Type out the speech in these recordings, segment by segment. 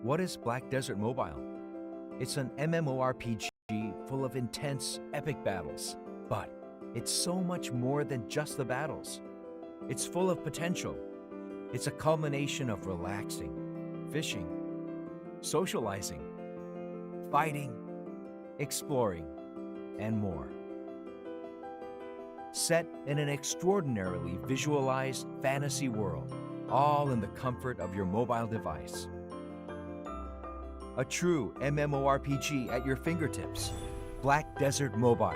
What is Black Desert Mobile? It's an MMORPG full of intense, epic battles. But it's so much more than just the battles. It's full of potential. It's a culmination of relaxing, fishing, socializing, fighting, exploring, and more. Set in an extraordinarily visualized fantasy world, all in the comfort of your mobile device. A true MMORPG at your fingertips. Black Desert Mobile.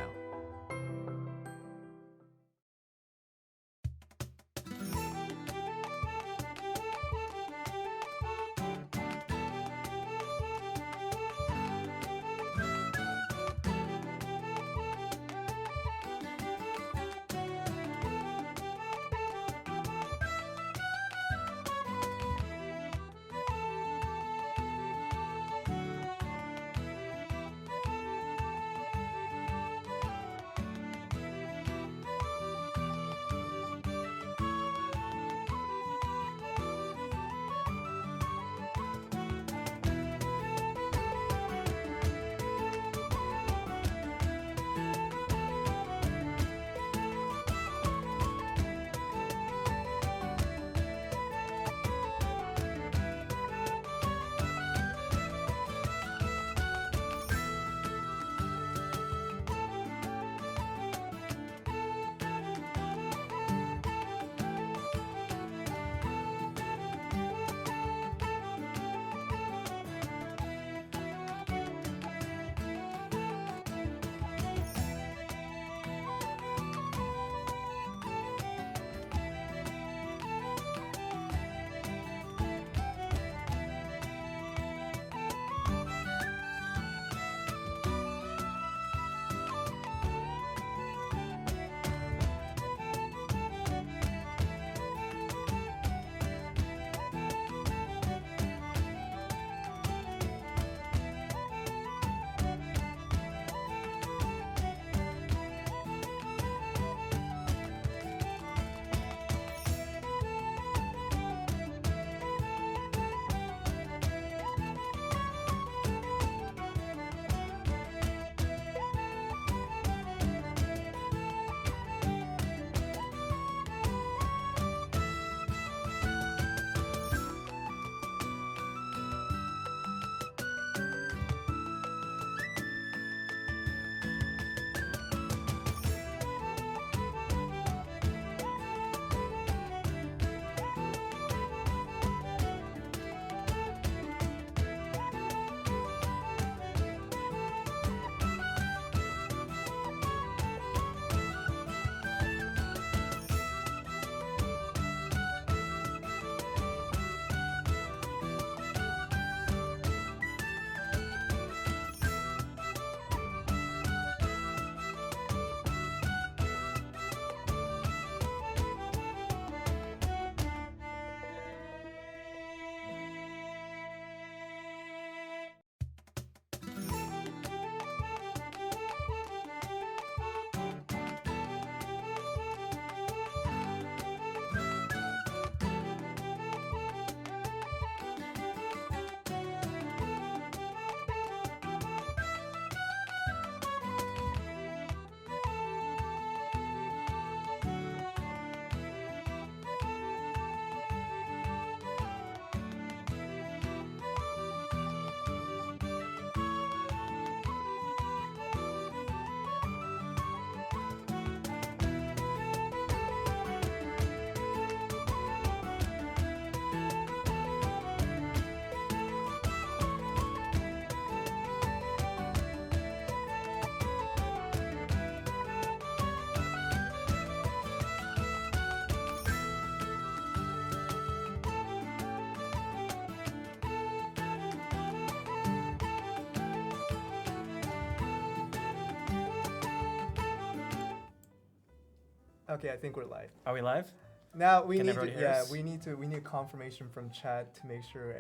Okay, I think we're live. Are we live? Now we Can need to, everyone hear us? we need confirmation from chat to make sure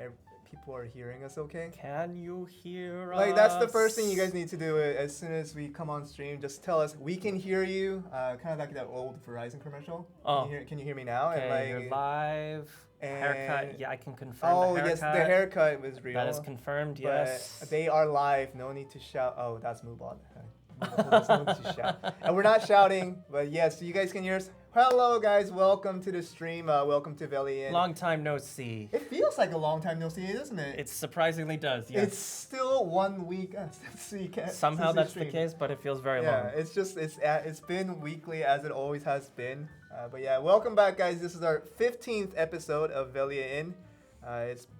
people are hearing us okay. Can you hear us? Like, that's the first thing you guys need to do as soon as we come on stream. Just tell us, we can hear you. Kind of like that old Verizon commercial. Oh. Can you hear me now? Okay, And like, you're live. and- Haircut, yeah, I can confirm Oh, the haircut. yes, the haircut was real. That is confirmed, But yes. they are live. No need to shout. Oh, that's Moobot. There's no need to shout. And we're not shouting, but yes, you guys can hear us. Hello, guys. Welcome to the stream. Welcome to Velia Inn. Long time no see. It feels like a long time no see, doesn't it? It surprisingly does, yes. It's still 1 week Somehow that's the case, but it feels very long. Yeah, it's been weekly as it always has been. But yeah, welcome back, guys. This is our 15th episode of Velia Inn.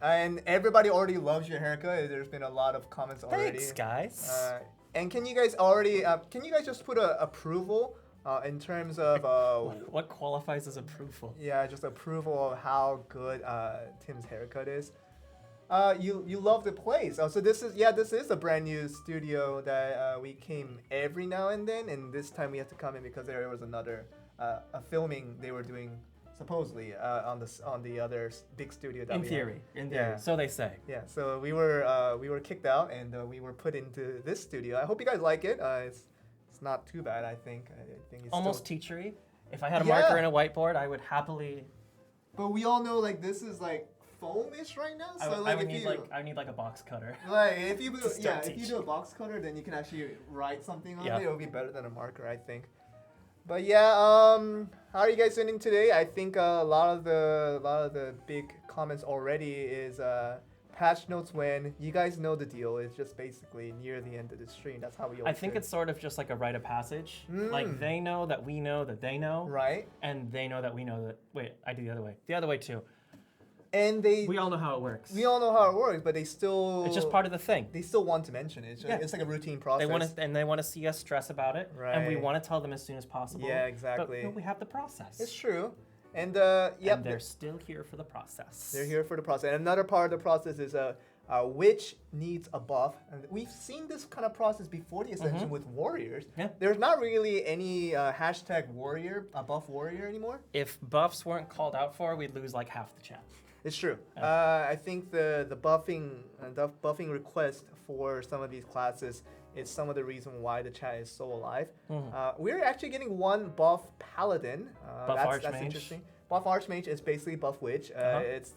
And everybody already loves your haircut. There's been a lot of comments already. Thanks, guys. And can you guys just put a approval in terms of what qualifies as approval? Yeah, just approval of how good Tim's haircut is. You love the place. So this is a brand new studio that we came every now and then, and this time we had to come in because there was another a filming they were doing supposedly on the other big studio. That in theory, so they say. Yeah, so we were kicked out and we were put into this studio. I hope you guys like it. It's not too bad, I think. I think it's almost teachery. If I had a marker and a whiteboard, I would happily. But we all know like this is like foamish right now. So I would need like a box cutter. Like if you do a box cutter, then you can actually write something on it. It'll be better than a marker, I think. But yeah, how are you guys doing today? I think a lot of the big comments already is patch notes when. You guys know the deal. It's just basically near the end of the stream. That's how we always think it's sort of just like a rite of passage. Like they know that we know that they know. Right. And they know that we know that. Wait, I do the other way. The other way too. And we all know how it works. We all know how it works, but they still. It's just part of the thing. They still want to mention it. It's like a routine process. They want to see us stress about it, right. And we want to tell them as soon as possible. Yeah, exactly. But we have the process. It's true, and And they're still here for the process. They're here for the process. And another part of the process is which needs a buff. And we've seen this kind of process before the Ascension with warriors. Yeah. There's not really any hashtag warrior, buff warrior anymore. If buffs weren't called out for, we'd lose like half the chat. It's true. I think the buffing request for some of these classes is some of the reason why the chat is so alive. We're actually getting one buff paladin. That's interesting. Buff Archmage is basically buff witch. It's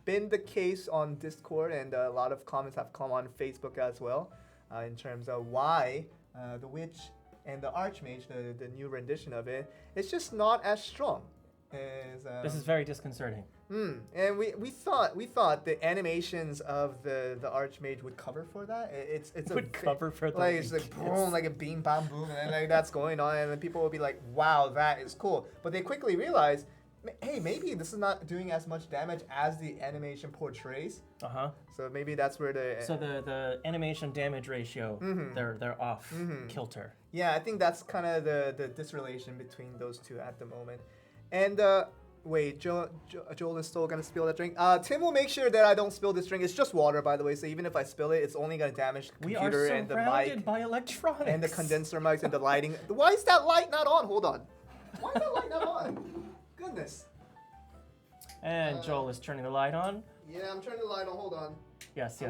been the case on Discord, and a lot of comments have come on Facebook as well in terms of why the witch and the Archmage, the new rendition of it, it's just not as strong. This is very disconcerting. And we thought the animations of the Archmage would cover for that. It's cover for that. Like it's like boom, like a beam, bam, boom, and like that's going on, and then people will be like, "Wow, that is cool." But they quickly realize, hey, maybe this is not doing as much damage as the animation portrays. So maybe that's where the animation damage ratio they're off kilter. Yeah, I think that's kind of the disrelation between those two at the moment. And wait, Joel is still gonna spill that drink. Tim will make sure that I don't spill this drink. It's just water, by the way. So even if I spill it, it's only gonna damage the computer and the mic. We are surrounded by electronics. And the condenser mics and the lighting. Why is that light not on? Hold on. Why is that light not on? Goodness. And Joel is turning the light on. Yeah, I'm turning the light on. Hold on. Yes.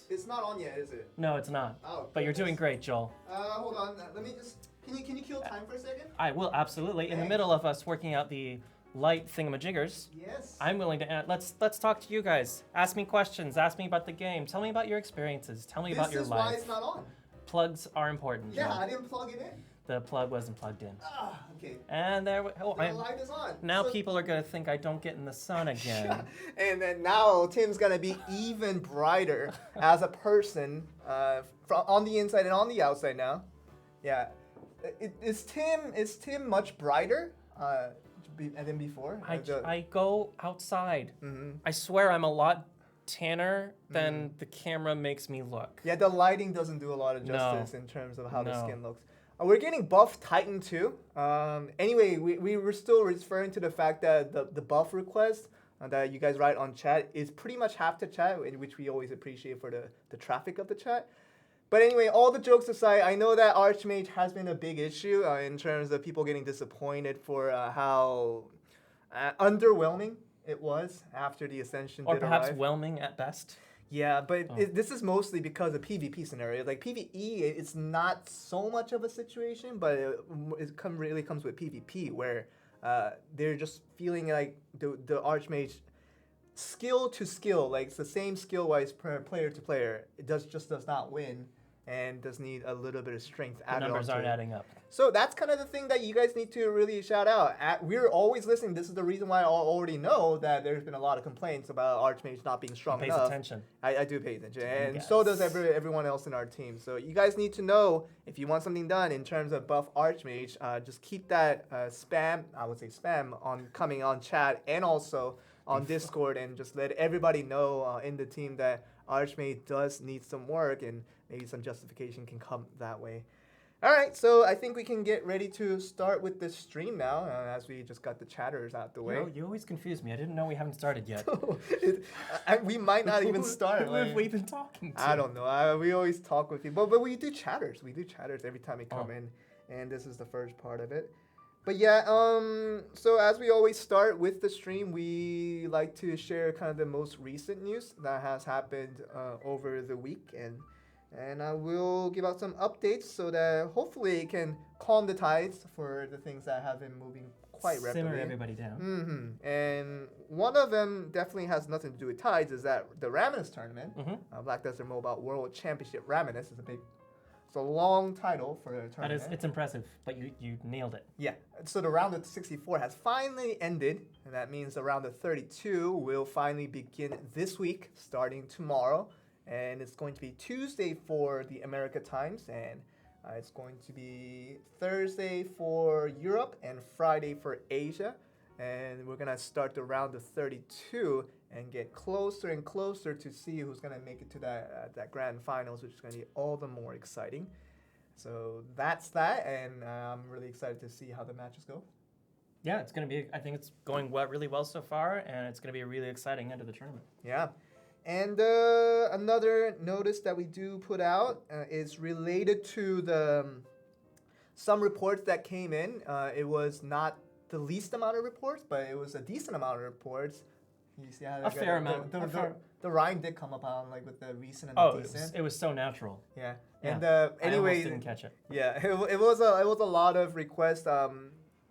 It's not on yet, is it? No, it's not. Oh. But you're doing great, Joel. Hold on. Let me just. Can you kill time for a second? I will, absolutely. In the middle of us working out the light thingamajiggers, yes, I'm willing to. Let's talk to you guys. Ask me questions. Ask me about the game. Tell me about your experiences. Tell me about your life. This is why it's not on. Plugs are important. Yeah, Joel. I didn't plug it in. The plug wasn't plugged in. Okay. And there. The light is on. Now people are gonna think I don't get in the sun again. And then now Tim's gonna be even brighter as a person, on the inside and on the outside now. Yeah. Is Tim much brighter than before? I go outside. I swear I'm a lot tanner than the camera makes me look. Yeah, the lighting doesn't do a lot of justice in terms of how the skin looks. We're getting buff Titan too. Anyway, we were still referring to the fact that the buff request that you guys write on chat is pretty much half the chat, which we always appreciate for the traffic of the chat. But anyway, all the jokes aside, I know that Archmage has been a big issue in terms of people getting disappointed for how underwhelming it was after the Ascension or did perhaps arrive. whelming at best. Yeah, but this is mostly because of PvP scenario. Like PvE, it's not so much of a situation, but really comes with PvP where they're just feeling like the Archmage skill to skill, like it's the same skill wise per player to player. It just does not win, and does need a little bit of strength The added numbers onto aren't it. adding up. So that's kind of the thing that you guys need to really shout out. We're always listening. This is the reason why I already know that there's been a lot of complaints about Archmage not being strong Pays enough. attention. I do pay attention, and guys. so does everyone else in our team. So you guys need to know if you want something done in terms of buff Archmage, just keep that spam, I would say spam, on coming on chat and also on Discord, and just let everybody know in the team that Archmage does need some work, and maybe some justification can come that way. All right, so I think we can get ready to start with the stream now, as we just got the chatters out the way. You always confuse me. I didn't know we haven't started yet. We might not even start. Who have we been talking to? I don't know. We always talk with people, but we do chatters. We do chatters every time we come in, and this is the first part of it. But yeah, so as we always start with the stream, we like to share kind of the most recent news that has happened over the week, and I will give out some updates so that hopefully it can calm the tides for the things that have been moving quite rapidly. Simmer everybody down. Mm-hmm. And one of them definitely has nothing to do with tides, is that the Raminus tournament, Black Desert Mobile World Championship Raminus, is it's a long title for a tournament. It's impressive, but you nailed it. Yeah, so the round of 64 has finally ended, and that means the round of 32 will finally begin this week, starting tomorrow. And it's going to be Tuesday for the America times, and it's going to be Thursday for Europe and Friday for Asia. And we're gonna start the round of 32 and get closer and closer to see who's gonna make it to that grand finals, which is gonna be all the more exciting. So that's that, and I'm really excited to see how the matches go. Yeah, it's gonna be. I think it's going really well so far, and it's gonna be a really exciting end of the tournament. Yeah. And another notice that we do put out is related to some reports that came in. It was not the least amount of reports, but it was a decent amount of reports. You see how A fair amount. The rhyme did come up on like with the recent and the decent. It was so natural. Yeah. Yeah. And I anyway, almost didn't catch it. Yeah, it was a lot of requests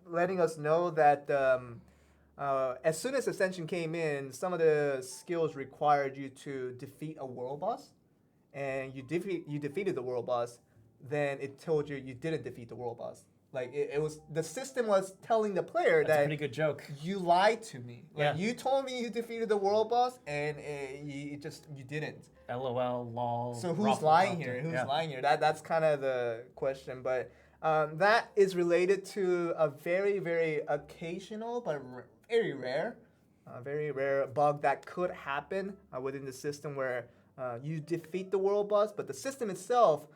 letting us know that. As soon as Ascension came in, some of the skills required you to defeat a world boss, and you defeated the world boss. Then it told you didn't defeat the world boss. Like it was, the system was telling the player That's that a pretty good joke. you lied to me. Like, Yeah. you told me you defeated the world boss, and you didn't. LOL, lol. So who's ruffle, lying ruffle. here? Who's Yeah. lying here? That's kind of the question. But that is related to a very, very occasional but very rare bug that could happen within the system, where you defeat the world boss, but the system itself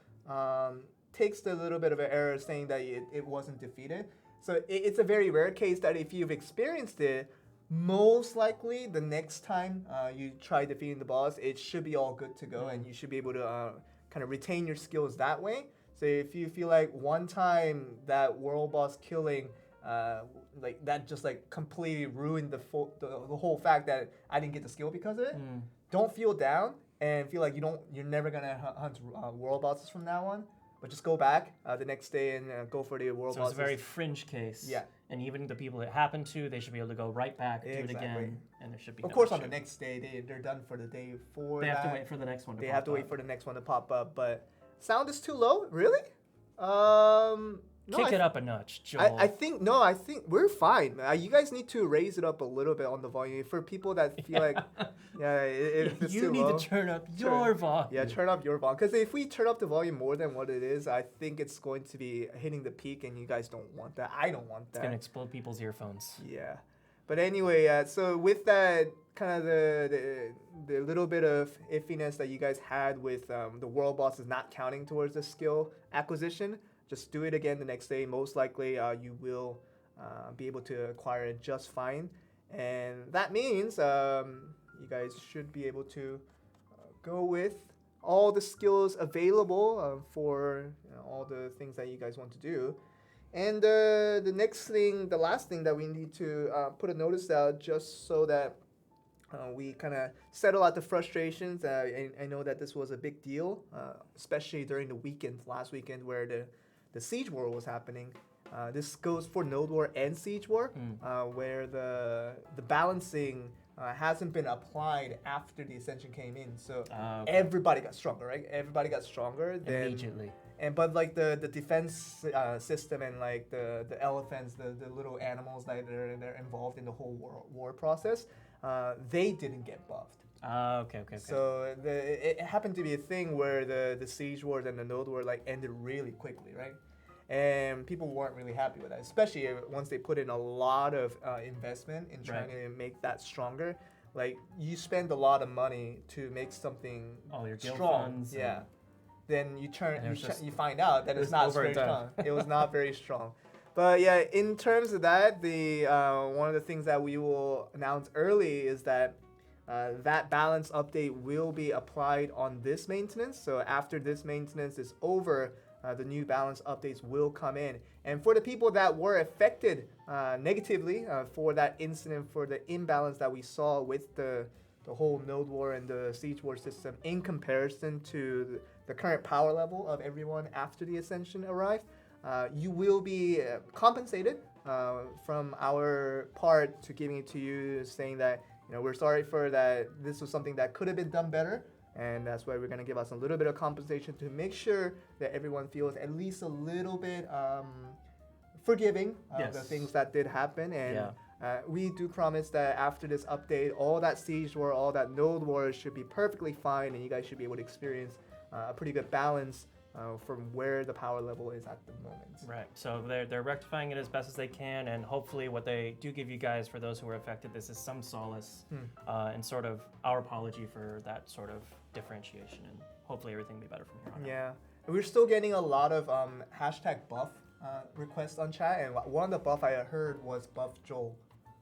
takes a little bit of an error saying that it wasn't defeated. So it's a very rare case that if you've experienced it, most likely the next time you try defeating the boss, it should be all good to go, and you should be able to kind of retain your skills that way. So if you feel like one time that world boss killing like that just like completely ruined the whole fact that I didn't get the skill because of it, don't feel down and feel like you're never gonna hunt world bosses from now on. But just go back the next day and go for the world bosses. So it's a very fringe case. Yeah. And even the people it happened to, they should be able to go right back, do it Exactly. again, and there should be Of no course, on issue. the next day, they're done for the day for They that. have to wait for the next one to They pop have to wait up. for the next one to pop up. But sound is too low, really? No, Kick it up a notch, Joel. I think we're fine. You guys need to raise it up a little bit on the volume for people that feel like, if it's you too need low. to turn up your volume. Yeah, turn up your volume. Because if we turn up the volume more than what it is, I think it's going to be hitting the peak, and you guys don't want that. I don't want that. It's going to explode people's earphones. Yeah. But anyway, so with that kind of the little bit of iffiness that you guys had with the world bosses not counting towards the skill acquisition, just do it again the next day. Most likely you will be able to acquire it just fine. And that means you guys should be able to go with all the skills available for all the things that you guys want to do. And the last thing that we need to put a notice out, just so that we kind of settled out the frustrations. I know that this was a big deal, especially during the weekend, last weekend, where the Siege War was happening. This goes for Node War and Siege War, where the balancing hasn't been applied after the Ascension came in. So everybody got stronger, right? Everybody got stronger. Immediately. But like the defense system and like the elephants, the little animals that they're involved in the whole war process, they didn't get buffed. Okay. So it happened to be a thing where the Siege Wars and the Node War like ended really quickly, right? And people weren't really happy with that, especially once they put in a lot of investment in trying to make that stronger. Like you spend a lot of money to make something all your guild strong, funds yeah. Then you find out that it's not very strong. It was not very strong. But yeah, in terms of that, the one of the things that we will announce early is that that balance update will be applied on this maintenance. So after this maintenance is over, the new balance updates will come in. And for the people that were affected negatively for that incident, for the imbalance that we saw with the whole Node War and the Siege War system in comparison to the current power level of everyone after the Ascension arrived, you will be compensated from our part to giving it to you, saying that we're sorry for that. This was something that could have been done better. And that's why we're going to give us a little bit of compensation to make sure that everyone feels at least a little bit forgiving of the things that did happen. And we do promise that after this update, all that Siege War, all that Node War should be perfectly fine, and you guys should be able to experience a pretty good balance from where the power level is at the moment. Right. So they're rectifying it as best as they can, and hopefully what they do give you guys, for those who were affected, this is some solace and sort of our apology for that sort of differentiation, and hopefully everything will be better from here on out. Yeah. We're still getting a lot of #buff requests on chat, and one of the buff I heard was buff Joel.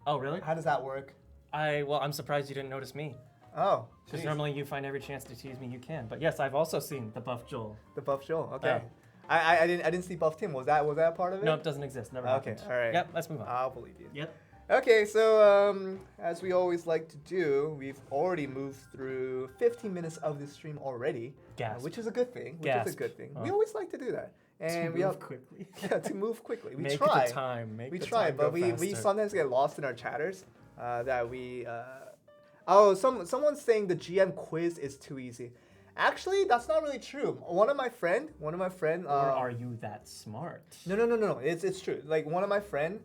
Oh, really? How does that work? I'm surprised you didn't notice me. Oh, because normally you find every chance to tease me you can. But yes, I've also seen the buff Joel. The buff Joel. Okay. I didn't see buff Tim. Was that a part of it? No, it doesn't exist. Never happened. Okay. All right. Yep. Let's move on. I'll believe you. Yep. Okay, so as we always like to do, we've already moved through 15 minutes of this stream already, which is a good thing. We always like to do that. And to move quickly. Yeah, to move quickly. We Make try. the time. Make we the try, time but go we faster. sometimes get lost in our chatters. That we. Someone's saying the GM quiz is too easy. Actually, that's not really true. One of my friend. Or are you that smart? No. It's true. Like one of my friend.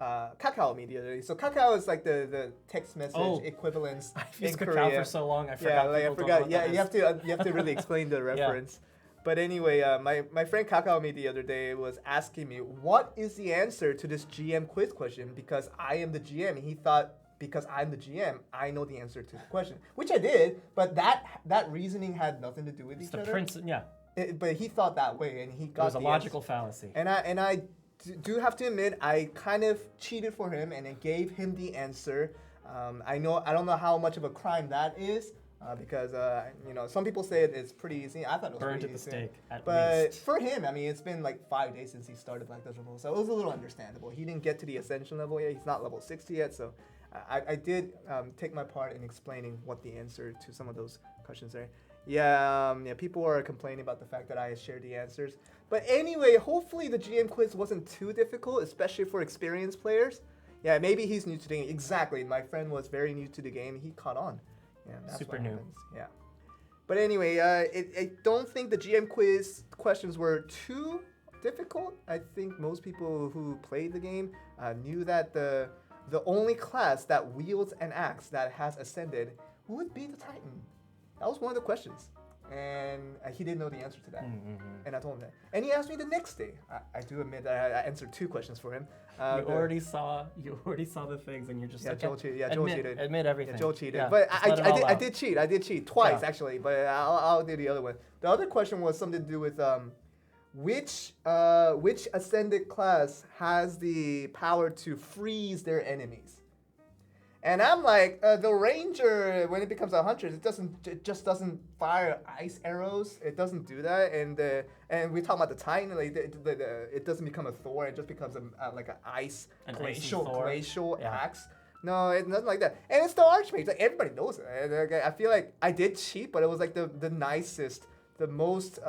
Kakao me the other day. So Kakao is like the text message equivalence I've in used Korea. Kakao for so long, I forgot. I forgot. Yeah, you have to really explain the reference. But anyway, my friend Kakao me the other day was asking me what is the answer to this GM quiz question, because I am the GM. He thought because I'm the GM, I know the answer to the question, which I did. But that reasoning had nothing to do with each other. But he thought that way, and he got. It was a logical fallacy. And I do have to admit, I kind of cheated for him, and I gave him the answer. I don't know how much of a crime that is, because some people say it's pretty easy. I thought it was burned pretty at the easy. stake. But for him, I mean, it's been like 5 days since he started Black Desert Rumble, so it was a little understandable. He didn't get to the Ascension level yet. He's not level 60 yet, so I did take my part in explaining what the answer to some of those questions are. Yeah, people are complaining about the fact that I shared the answers. But anyway, hopefully the GM quiz wasn't too difficult, especially for experienced players. Yeah, maybe he's new to the game. Exactly, my friend was very new to the game. He caught on. Yeah, that's super what new. happens. Yeah. But anyway, I don't think the GM quiz questions were too difficult. I think most people who played the game knew that the only class that wields an axe that has ascended would be the Titan. That was one of the questions. And he didn't know the answer to that. And I told him that. And he asked me the next day. I do admit that I answered 2 questions for him. You already saw the things, and you're just like, Joel cheated. Joel cheated. Admit everything. Yeah, Joel cheated. Yeah, but I did cheat twice, actually. But I'll do the other one. The other question was something to do with which ascended class has the power to freeze their enemies. And I'm like, the ranger, when it becomes a hunter, it just doesn't fire ice arrows. It doesn't do that. And we talk about the Titan, like it doesn't become a Thor. It just becomes like an ice glacial axe. No, it's nothing like that. And it's the Archmage. Like everybody knows it. I feel like I did cheat, but it was like the nicest, the most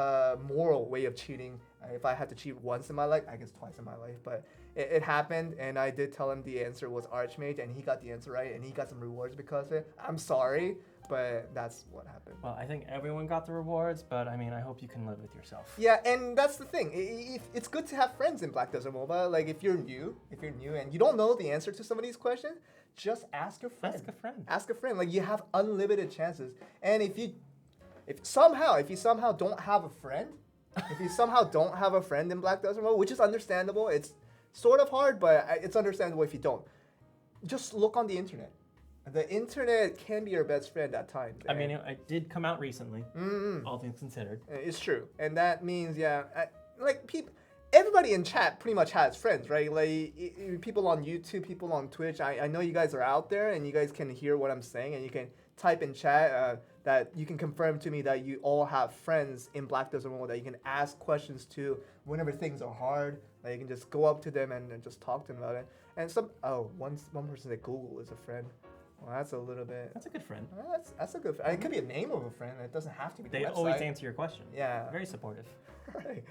moral way of cheating. If I had to cheat once in my life, I guess twice in my life, but it happened, and I did tell him the answer was Archmage, and he got the answer right, and he got some rewards because of it. I'm sorry, but that's what happened. Well, I think everyone got the rewards, but I mean, I hope you can live with yourself. Yeah, and that's the thing. It's good to have friends in Black Desert Mobile. Like if you're new and you don't know the answer to some of these questions, just ask your friend. Ask a friend. Ask a friend. Like you have unlimited chances. And if you somehow don't have a friend, if you somehow don't have a friend in Black Desert Mobile, which is understandable, it's sort of hard, but it's understandable if you don't. Just look on the internet. The internet can be your best friend at times. I mean, it did come out recently, all things considered. It's true. And that means, everybody in chat pretty much has friends, right? Like, people on YouTube, people on Twitch, I know you guys are out there and you guys can hear what I'm saying and you can type in chat that you can confirm to me that you all have friends in Black Desert Mobile that you can ask questions to whenever things are hard. Like, you can just go up to them and just talk to them about it. And one person said Google is a friend. Well, that's a little bit. That's a good friend. That's a good friend. It could be a name of a friend. It doesn't have to be the They website. always answer your question. Yeah. Very supportive. Right.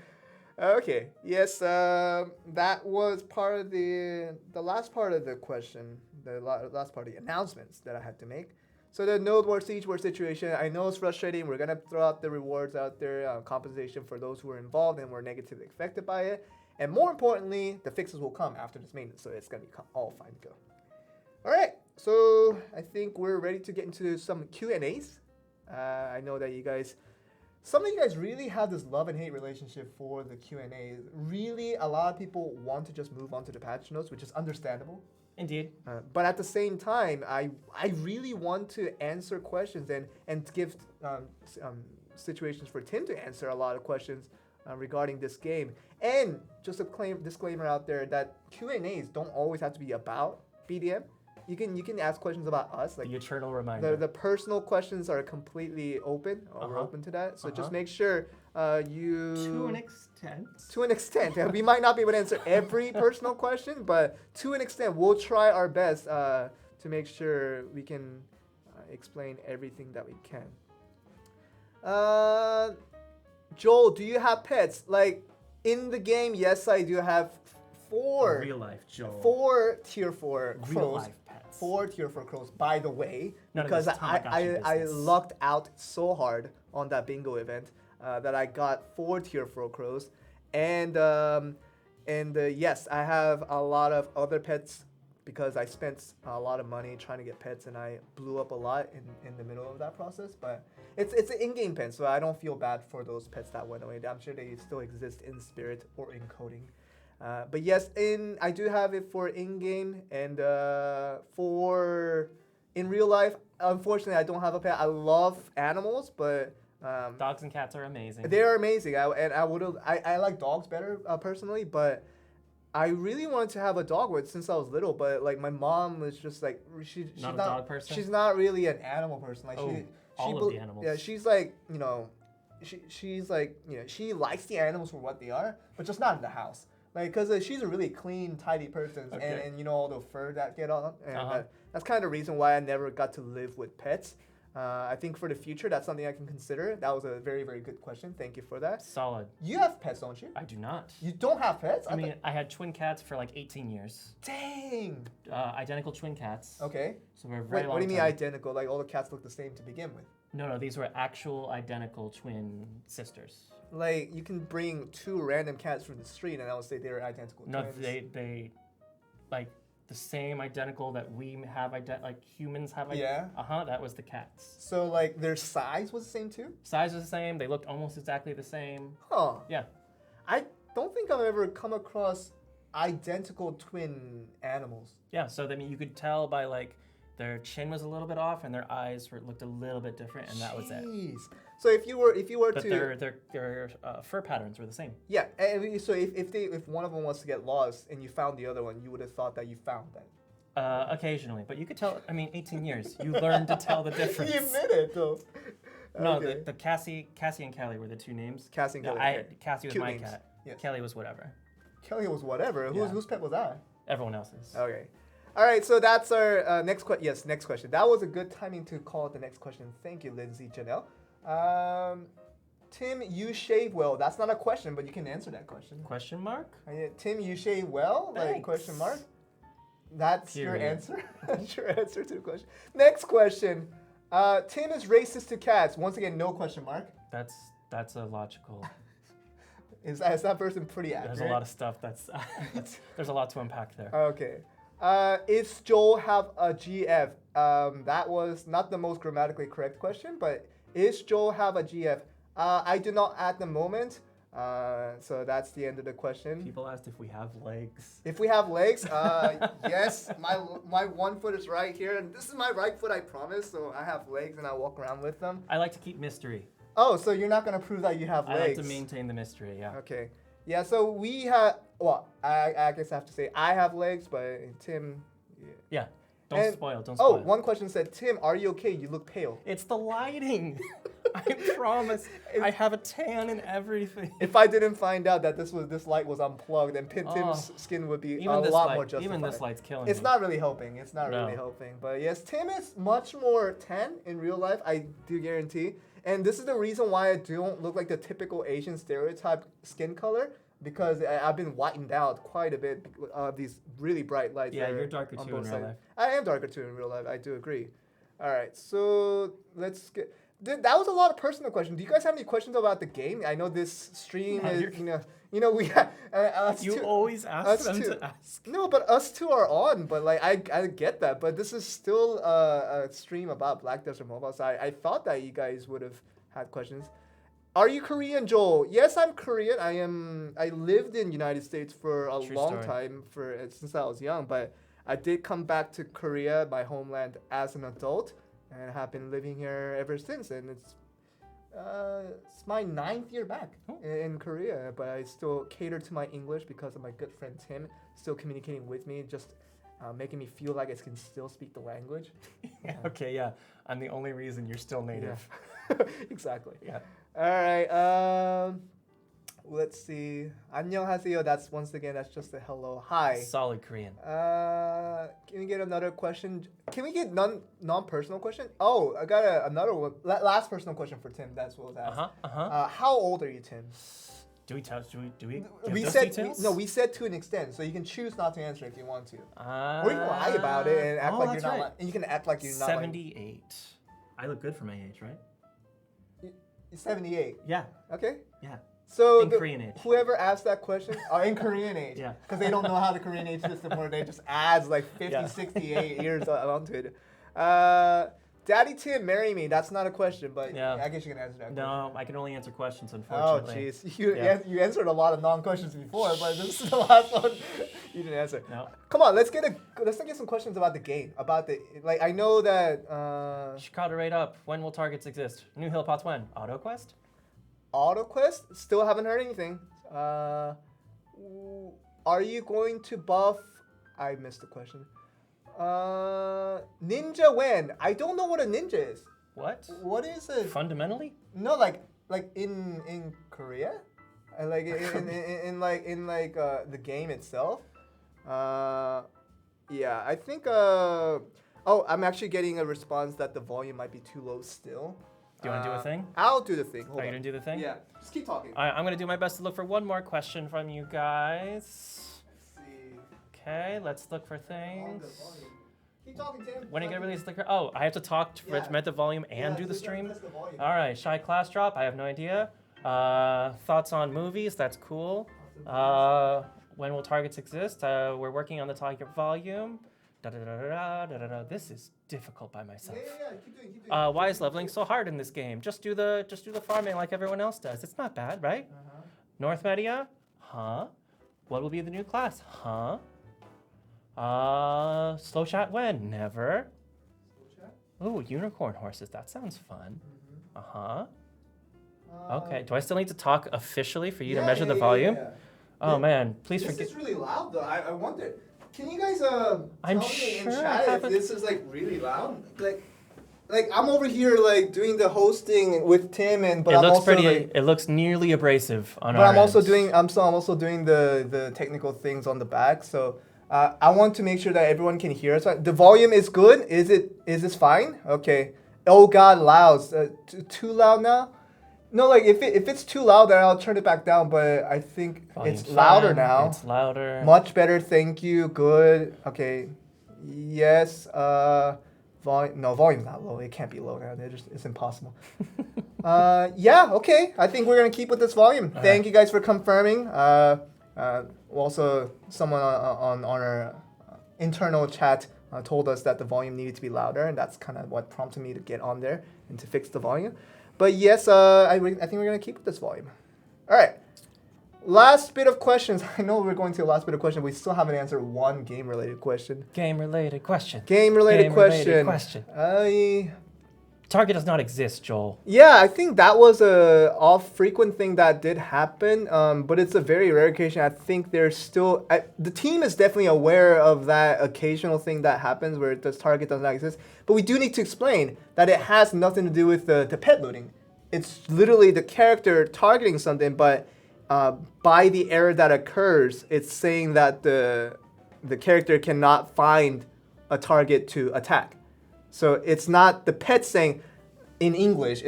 Okay. Yes. That was part of the last part of the question. The last part of the announcements that I had to make. So the node war, siege war situation. I know it's frustrating. We're gonna throw out the rewards out there, compensation for those who were involved and were negatively affected by it. And more importantly, the fixes will come after this maintenance, so it's gonna be all fine to go. All right. So I think we're ready to get into some Q&As. I know that some of you guys really have this love and hate relationship for the Q&As. Really, a lot of people want to just move on to the patch notes, which is understandable. Indeed. But at the same time, I really want to answer questions and give situations for Tim to answer a lot of questions regarding this game. And just a disclaimer out there that Q&As don't always have to be about BDM. You can ask questions about us. Like the eternal reminder. The personal questions are completely open. We're open to that. So just make sure you... To an extent. To an extent. We might not be able to answer every personal question, but to an extent, we'll try our best to make sure we can explain everything that we can. Joel, do you have pets? Like, in the game, yes, I do have 4. Real life, Joel. 4 tier 4 crows. Real life pets. 4 tier 4 crows, by the way. None of because this Tamagotchi I business. lucked out so hard on that bingo event that I got 4 tier 4 crows. And yes, I have a lot of other pets because I spent a lot of money trying to get pets and I blew up a lot in the middle of that process. But it's an in-game pet, so I don't feel bad for those pets that went away. I'm sure they still exist in spirit or in coding. But yes, I do have it for in-game and for in real life. Unfortunately, I don't have a pet. I love animals, but dogs and cats are amazing. they are amazing. I like dogs better personally, but I really wanted to have a dog since I was little. But like my mom was just like she's not a dog person. She's not really an animal person. Like all of the animals. Yeah, she's like she's like she likes the animals for what they are, but just not in the house. Like, because she's a really clean, tidy person, Okay. and all the fur that get on. And that's kind of the reason why I never got to live with pets. I think for the future, that's something I can consider. That was a very, very good question. Thank you for that. Solid. You have pets, don't you? I do not. You don't have pets? I mean, I had twin cats for like 18 years. Dang. Identical twin cats. Okay. So for a very Wait, long what do you mean time. identical? Like all the cats look the same to begin with? No, these were actual identical twin sisters. Like, you can bring 2 random cats from the street and I would say they're identical No, twins. they like the same identical that we have, like humans have. Yeah. That was the cats. So, like, their size was the same too? Size was the same. They looked almost exactly the same. Huh. Yeah. I don't think I've ever come across identical twin animals. Yeah. So I mean, you could tell by like their chin was a little bit off and their eyes looked a little bit different, and that was it. Jeez. So if you were But to their fur patterns were the same. yeah, and so if one of them was to get lost and you found the other one, you would have thought that you found that. Occasionally, but you could tell. I mean, 18 years. You learn to tell the difference. You admit it though. No, Okay. the Cassie and Kelly were the 2 names. Cassie and No, Kelly. Okay. Cassie was Cute my names. cat. Yes. Kelly was whatever. Kelly was whatever. Yeah. Whose pet was that? Everyone else's. Okay. All right, so that's our next question. Yes, next question. That was a good timing to call it the next question. Thank you, Lindsay Janelle. Tim, you shave well. That's not a question, but you can answer that question. Question mark? Tim, you shave well? Like Thanks. question mark? That's your Period. answer? That's your answer to the question. Next question. Tim is racist to cats. Once again, no question mark. That's a logical. Is that person pretty accurate? There's a lot of stuff that's there's a lot to unpack there. Okay. Is Joel have a GF? That was not the most grammatically correct question, but is Joel have a GF? I do not at the moment. So that's the end of the question. People asked if we have legs. If we have legs, yes. My one foot is right here, and this is my right foot, I promise. So I have legs, and I walk around with them. I like to keep mystery. Oh, so you're not gonna prove that you have legs? I like to maintain the mystery. Yeah. Okay. Yeah. So we have. Well, I guess I have to say I have legs, but Tim. Yeah. Don't And- spoil. Don't Oh, spoil. one question said, Tim, are you okay? You look pale. It's the lighting. I promise. I have a tan and everything. If I didn't find out that this light was unplugged, then Tim's skin would be a lot more justified. Even this light's killing It's me. not really helping. It's not No. really helping. But yes, Tim is much more tan in real life. I do guarantee. And this is the reason why I don't look like the typical Asian stereotype skin color, because I've been whitened out quite a bit of these really bright lights. Yeah, that are you're darker on too in both real sides. life. I am darker too in real life. I do agree. All right, so let's get. That was a lot of personal questions. Do you guys have any questions about the game? I know this stream Yeah, is, you're- we have, us You two- always ask us them two. to ask. No, but us two are on. But like, I get that. But this is still a stream about Black Desert Mobile. So I thought that you guys would have had questions. Are you Korean, Joel? Yes, I'm Korean. I lived in United States for a True long story. time since I was young. But I did come back to Korea, my homeland, as an adult, and have been living here ever since. And it's my 9th year back in Korea, but I still cater to my English because of my good friend Tim still communicating with me, just making me feel like I can still speak the language. Okay, yeah. I'm the only reason you're still native. Exactly. Yeah. All right. Let's see. 안녕하세요. That's just a hello. Hi. Solid Korean. Can we get another question? Can we get non-personal question? Oh, I got another one. Last personal question for Tim. That's what was asked. How old are you, Tim? Do we tell? Do we? We give those said details? we said to an extent, so you can choose not to answer if you want to, Uh, or you can lie about it and act like you're that's not. right. And you can act like you're not. 78. I look good for my age, right? Like, 78. Yeah. Okay. Yeah. So In Korean age. whoever asked that question are in Korean age. Yeah. Because they don't know how the Korean age system works. They just adds like 50, Yeah. 68 years onto it. Daddy Tim, marry me. That's not a question, but Yeah. I guess you can answer that. No, I can only answer questions, Oh, unfortunately. jeez. You Yeah. answered a lot of non-questions before, but this is the last one you didn't answer. No. Come on, let's get some questions about the game. I know that Chicago rate up. When will targets exist? New Hill Pots when? AutoQuest? AutoQuest, still haven't heard anything. Are you going to buff? I missed the question. Ninja when? I don't know what a ninja is. What? What is it? Fundamentally? No, like in Korea, like in the game itself. Yeah, I think. Oh, I'm actually getting a response that the volume might be too low still. Do you want to do a thing? I'll do the thing. Hold Are you on. going to do the thing? Yeah, just keep talking. All right, I'm going to do my best to look for one more question from you guys. Let's see. Okay, let's look for On things. the volume. Keep talking, Tim. When are you going to release the... Oh, I have to talk to Yeah. Regiment the volume and Yeah, do the just stream? press the volume. All right, Shy Class Drop, I have no idea. Thoughts on movies, that's cool. When will targets exist? We're working on the target volume. Da-da-da-da-da-da-da. This is difficult by myself. Yeah. Keep doing. Why is leveling so hard in this game? Just do the farming like everyone else does. It's not bad, right? North Media? Huh? What will be the new class? Huh? Slow chat when? Never. Ooh, unicorn horses. That sounds fun. Uh-huh. Okay. Do I still need to talk officially for you to measure the volume? Yeah. Oh man, please This forgive. is really loud though. I wonder. Can you guys I'm tell me in sure I chat if haven't- this is like really loud? Like I'm over here like doing the hosting with Tim but It I'm looks also pretty. like, It looks nearly abrasive on but our I'm also ends. doing I'm also doing the technical things on the back. So I want to make sure that everyone can hear us. The volume is good. Is this fine? Okay. Oh God, loud. Too loud now? No, like if it's too loud, then I'll turn it back down. But I think Volume's it's louder fine. now. It's louder. Much better. Thank you. Good. Okay. Yes. Volume. No, volume's not low. It can't be low now. It's impossible. Yeah. Okay. I think we're gonna keep with this volume. Thank you guys for confirming. Also, someone on our internal chat told us that the volume needed to be louder, and that's kind of what prompted me to get on there and to fix the volume. But yes, I think we're going to keep with this volume. All right. Last bit of questions. I know we're going to the last bit of questions. We still haven't answered one game-related question. Game-related question. Game-related question. Target does not exist, Joel. Yeah, I think that was a off-frequent thing that did happen, but it's a very rare occasion. I think there's still... the team is definitely aware of that occasional thing that happens where this target does not exist, but we do need to explain that it has nothing to do with the pet looting. It's literally the character targeting something, but by the error that occurs, it's saying that the character cannot find a target to attack. So it's not the pet saying in English,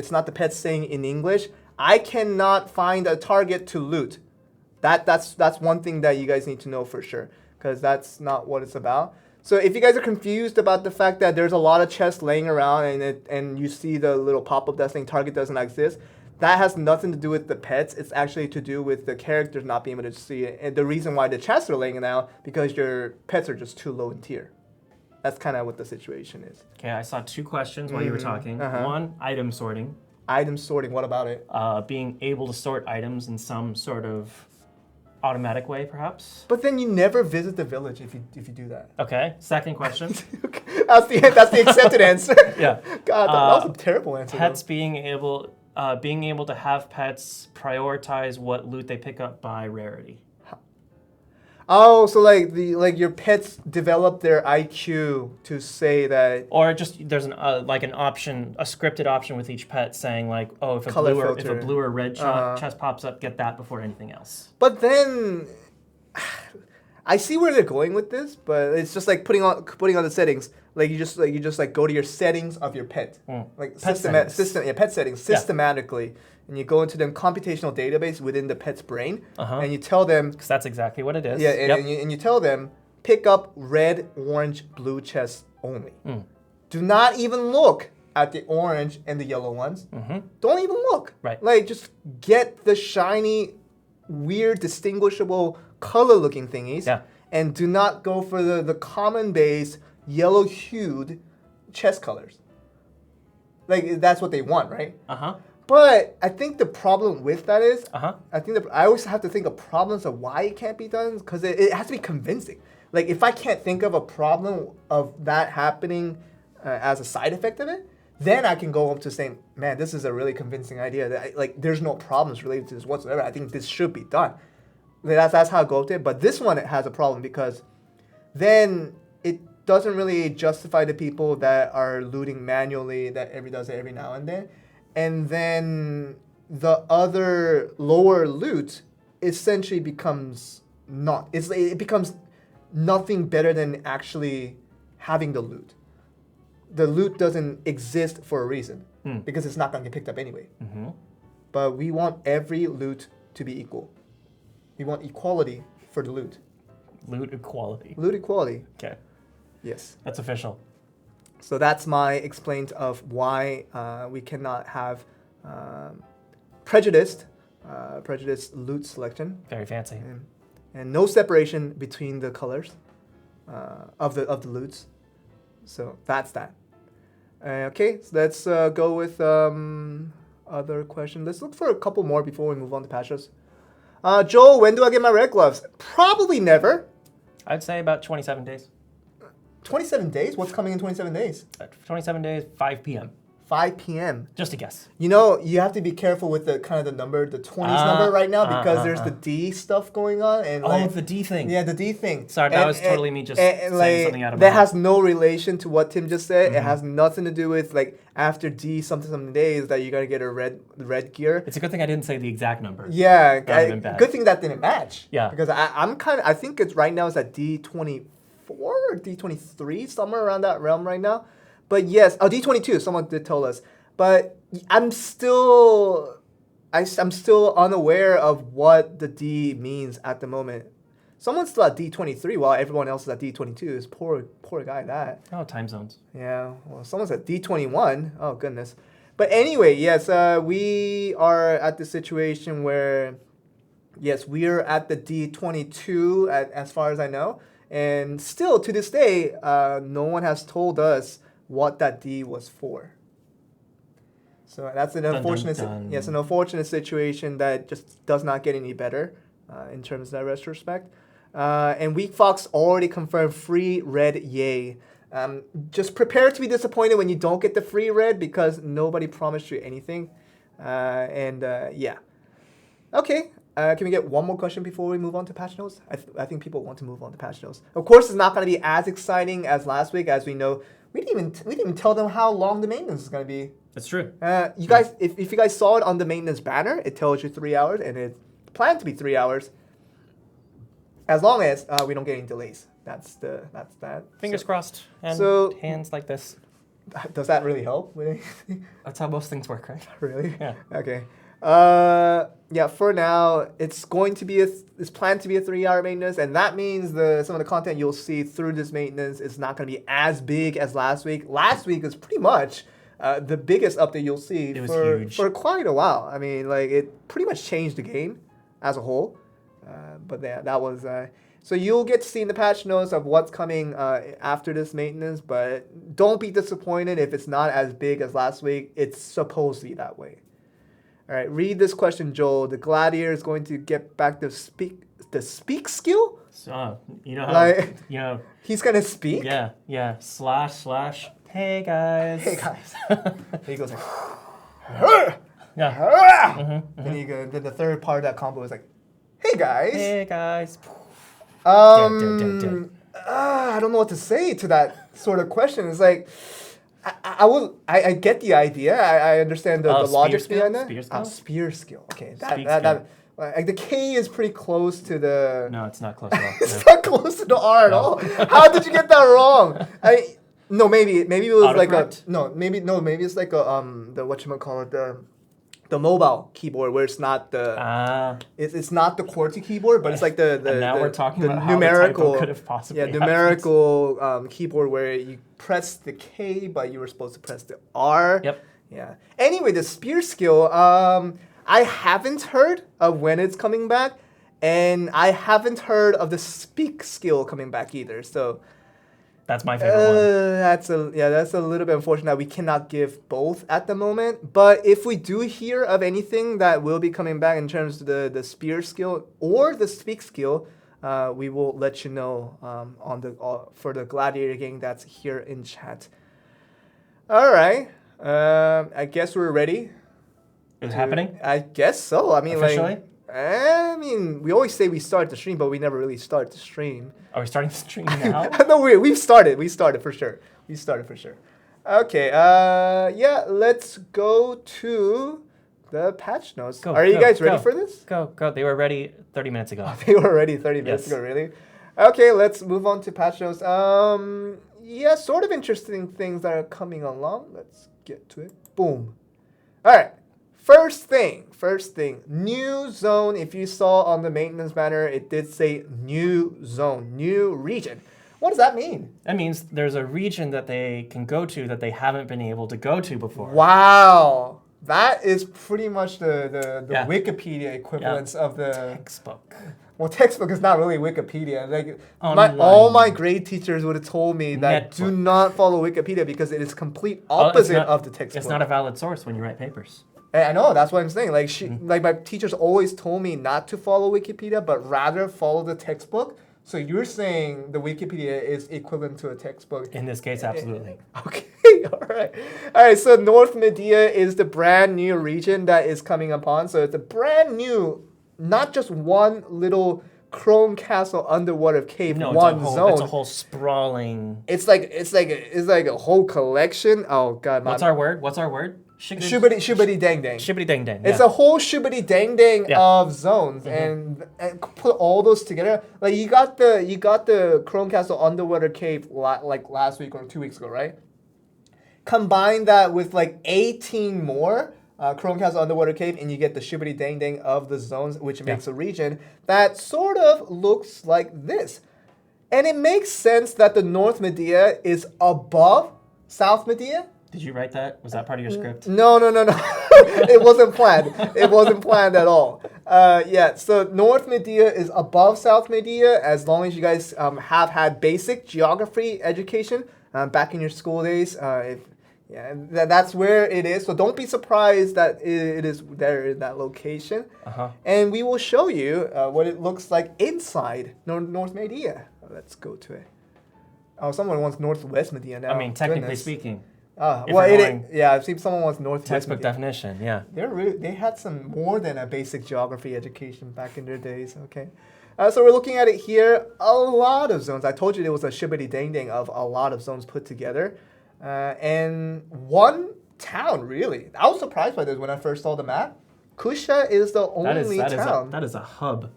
I cannot find a target to loot. That's one thing that you guys need to know for sure, because that's not what it's about. So if you guys are confused about the fact that there's a lot of chests laying around and you see the little pop-up that's saying target doesn't exist, that has nothing to do with the pets. It's actually to do with the characters not being able to see it. And the reason why the chests are laying it out, because your pets are just too low in tier. That's kind of what the situation is. Okay, I saw two questions while you were talking. One, item sorting. Item sorting, what about it? Being able to sort items in some sort of automatic way, perhaps. But then you never visit the village if you do that. Okay, second question. That's the accepted answer. Yeah. God, that was a terrible answer. Pets being able to have pets prioritize what loot they pick up by rarity. Oh, so like your pets develop their IQ to say that, or just there's an option, a scripted option with each pet saying like, oh, if a blue or red chest pops up, get that before anything else. But then I see where they're going with this, but it's just like putting on the settings. Like you just go to your settings of your pet, like pet settings systematically. And you go into the computational database within the pet's brain, and you tell them... Because that's exactly what it is. Yeah, and you tell them, pick up red, orange, blue chests only. Do not even look at the orange and the yellow ones. Don't even look. Right. Like, just get the shiny, weird, distinguishable, color-looking thingies. Yeah. And do not go for the common base, yellow-hued chest colors. Like, that's what they want, right? But I think the problem with that is, I always have to think of problems of why it can't be done, because it has to be convincing. Like, if I can't think of a problem of that happening as a side effect of it, then I can go up to saying, man, this is a really convincing idea. That there's no problems related to this whatsoever. I think this should be done. That's how I go up to it. But this one, it has a problem because then it doesn't really justify the people that are looting manually, that does it every now and then. And then the other lower loot essentially becomes it becomes nothing better than actually having the loot. The loot doesn't exist for a reason because it's not going to get picked up anyway. But we want every loot to be equal. We want equality for the loot. Loot equality. Loot equality. Okay. Yes. That's official. So that's my explaint of why we cannot have prejudiced loot selection. Very fancy. And no separation between the colors of the loots. So that's that. Okay, so let's go with other question. Let's look for a couple more before we move on to patches. Joel, when do I get my red gloves? Probably never. I'd say about 27 days. 27 days? What's coming in 27 days? 27 days, 5 p.m. 5 p.m. Just a guess. You know, you have to be careful with the kind of the number, the 20s number right now, because there's the D stuff going on. And The D thing. Yeah, the D thing. Sorry, that was totally me just saying something out of my that head. has no relation to what Tim just said. It has nothing to do with like after D something days that you're gonna get a red gear. It's a good thing I didn't say the exact number. Yeah, That would've been bad. good thing that didn't match. Yeah. Because I think it's right now it's at D24 or D23, somewhere around that realm right now. But yes, D22, someone did tell us. But I'm still unaware of what the D means at the moment. Someone's still at D23 while everyone else is at D22. It's poor guy that. Oh, time zones. Yeah, well, someone's at D21. Oh, goodness. But anyway, yes, we are at the situation where, yes, we're at the D22 as far as I know. And still, to this day, no one has told us what that D was for. So that's an unfortunate, yes, an unfortunate situation that just does not get any better in terms of that retrospect. And Weak Fox already confirmed free red, yay. Just prepare to be disappointed when you don't get the free red because nobody promised you anything. Yeah. Okay. Can we get one more question before we move on to patch notes? I think people want to move on to patch notes. Of course, it's not going to be as exciting as last week, as we know. We didn't even tell them how long the maintenance is going to be. That's true. You guys, if you guys saw it on the maintenance banner, it tells you 3 hours, and it's planned to be 3 hours. As long as we don't get any delays. That's that. Fingers crossed and hands like this. Does that really help with anything? That's how most things work, right? Really? Yeah. Okay. Yeah. For now, it's planned to be a 3-hour maintenance, and that means some of the content you'll see through this maintenance is not going to be as big as last week. Last week is pretty much the biggest update you'll see for quite a while. I mean, like it pretty much changed the game as a whole. But yeah, that was. So you'll get to see in the patch notes of what's coming after this maintenance, but don't be disappointed if it's not as big as last week. It's supposed to be that way. All right, read this question, Joel. The gladiator is going to get back the speak skill? So, you know how, he's going to speak? Yeah. Slash. Hey, guys. Hey, guys. He goes like, yeah. And then the third part of that combo is like, hey, guys. Hey, guys. I don't know what to say to that sort of question. It's like, I get the idea. I understand the logic behind that. Spear skill. Okay, that like the K is pretty close to the. No, it's not close at all. It's not close to the R at all. How did you get that wrong? Maybe it was like maybe it's like the whatchamacallit, the mobile keyboard where it's not the it's not the QWERTY keyboard, but it's like the we're talking about numerical how the typo could have possibly numerical keyboard where you press the K but you were supposed to press the R. Yep. Yeah. Anyway, the spear skill, I haven't heard of when it's coming back, and I haven't heard of the speak skill coming back either. So that's my favorite one. That's a little bit unfortunate that we cannot give both at the moment. But if we do hear of anything that will be coming back in terms of the spear skill or the speak skill, we will let you know for the gladiator gang that's here in chat. All right, I guess we're ready. It's happening? I guess so. I mean, officially? we always say we start the stream, but we never really start the stream. Are we starting the stream now? No, we've started. We started for sure. Okay. Let's go to the patch notes. Are you guys ready for this? Go. They were ready 30 minutes ago. They were ready 30 minutes ago, really? Okay, let's move on to patch notes. Sort of interesting things that are coming along. Let's get to it. Boom. All right. First thing, new zone. If you saw on the maintenance banner, it did say new zone, new region. What does that mean? That means there's a region that they can go to that they haven't been able to go to before. Wow. That is pretty much the Wikipedia equivalence of the textbook. Well, textbook is not really Wikipedia. Like all my grade teachers would have told me that do not follow Wikipedia because it is complete opposite of the textbook. It's not a valid source when you write papers. I know, that's what I'm saying. Like my teachers always told me not to follow Wikipedia, but rather follow the textbook. So you're saying the Wikipedia is equivalent to a textbook? In this case, absolutely. Okay. Okay, all right. All right, so North Medea is the brand new region that is coming upon. So it's a brand new, not just one little Chrome Castle underwater cave, No, one zone. It's a whole sprawling. It's like a whole collection. Oh god, What's our word? Shubidi dang dang. Shibidi dang dang. It's a whole shubidi dang dang Yeah. of zones, and put all those together. Like you got the Chrome Castle underwater cave like last week or 2 weeks ago, right? Combine that with like 18 more Chrome Castle underwater cave, and you get the shubidi dang dang of the zones, which makes a region that sort of looks like this. And it makes sense that the North Medea is above South Medea. Did you write that? Was that part of your script? No. It wasn't planned. It wasn't planned at all. Yeah, so North Medea is above South Medea as long as you guys have had basic geography education back in your school days. That's where it is. So don't be surprised that it is there in that location. And we will show you what it looks like inside North Medea. Let's go to it. Oh, someone wants Northwest Medea now. I mean, technically Goodness. speaking. I've seen someone wants Northwest Textbook Medea. definition, yeah. They had some more than a basic geography education back in their days. Okay, so we're looking at it here. A lot of zones. I told you there was a shibidi dang dang of a lot of zones put together, and one town really. I was surprised by this when I first saw the map. Kusha is the only town. That is a hub.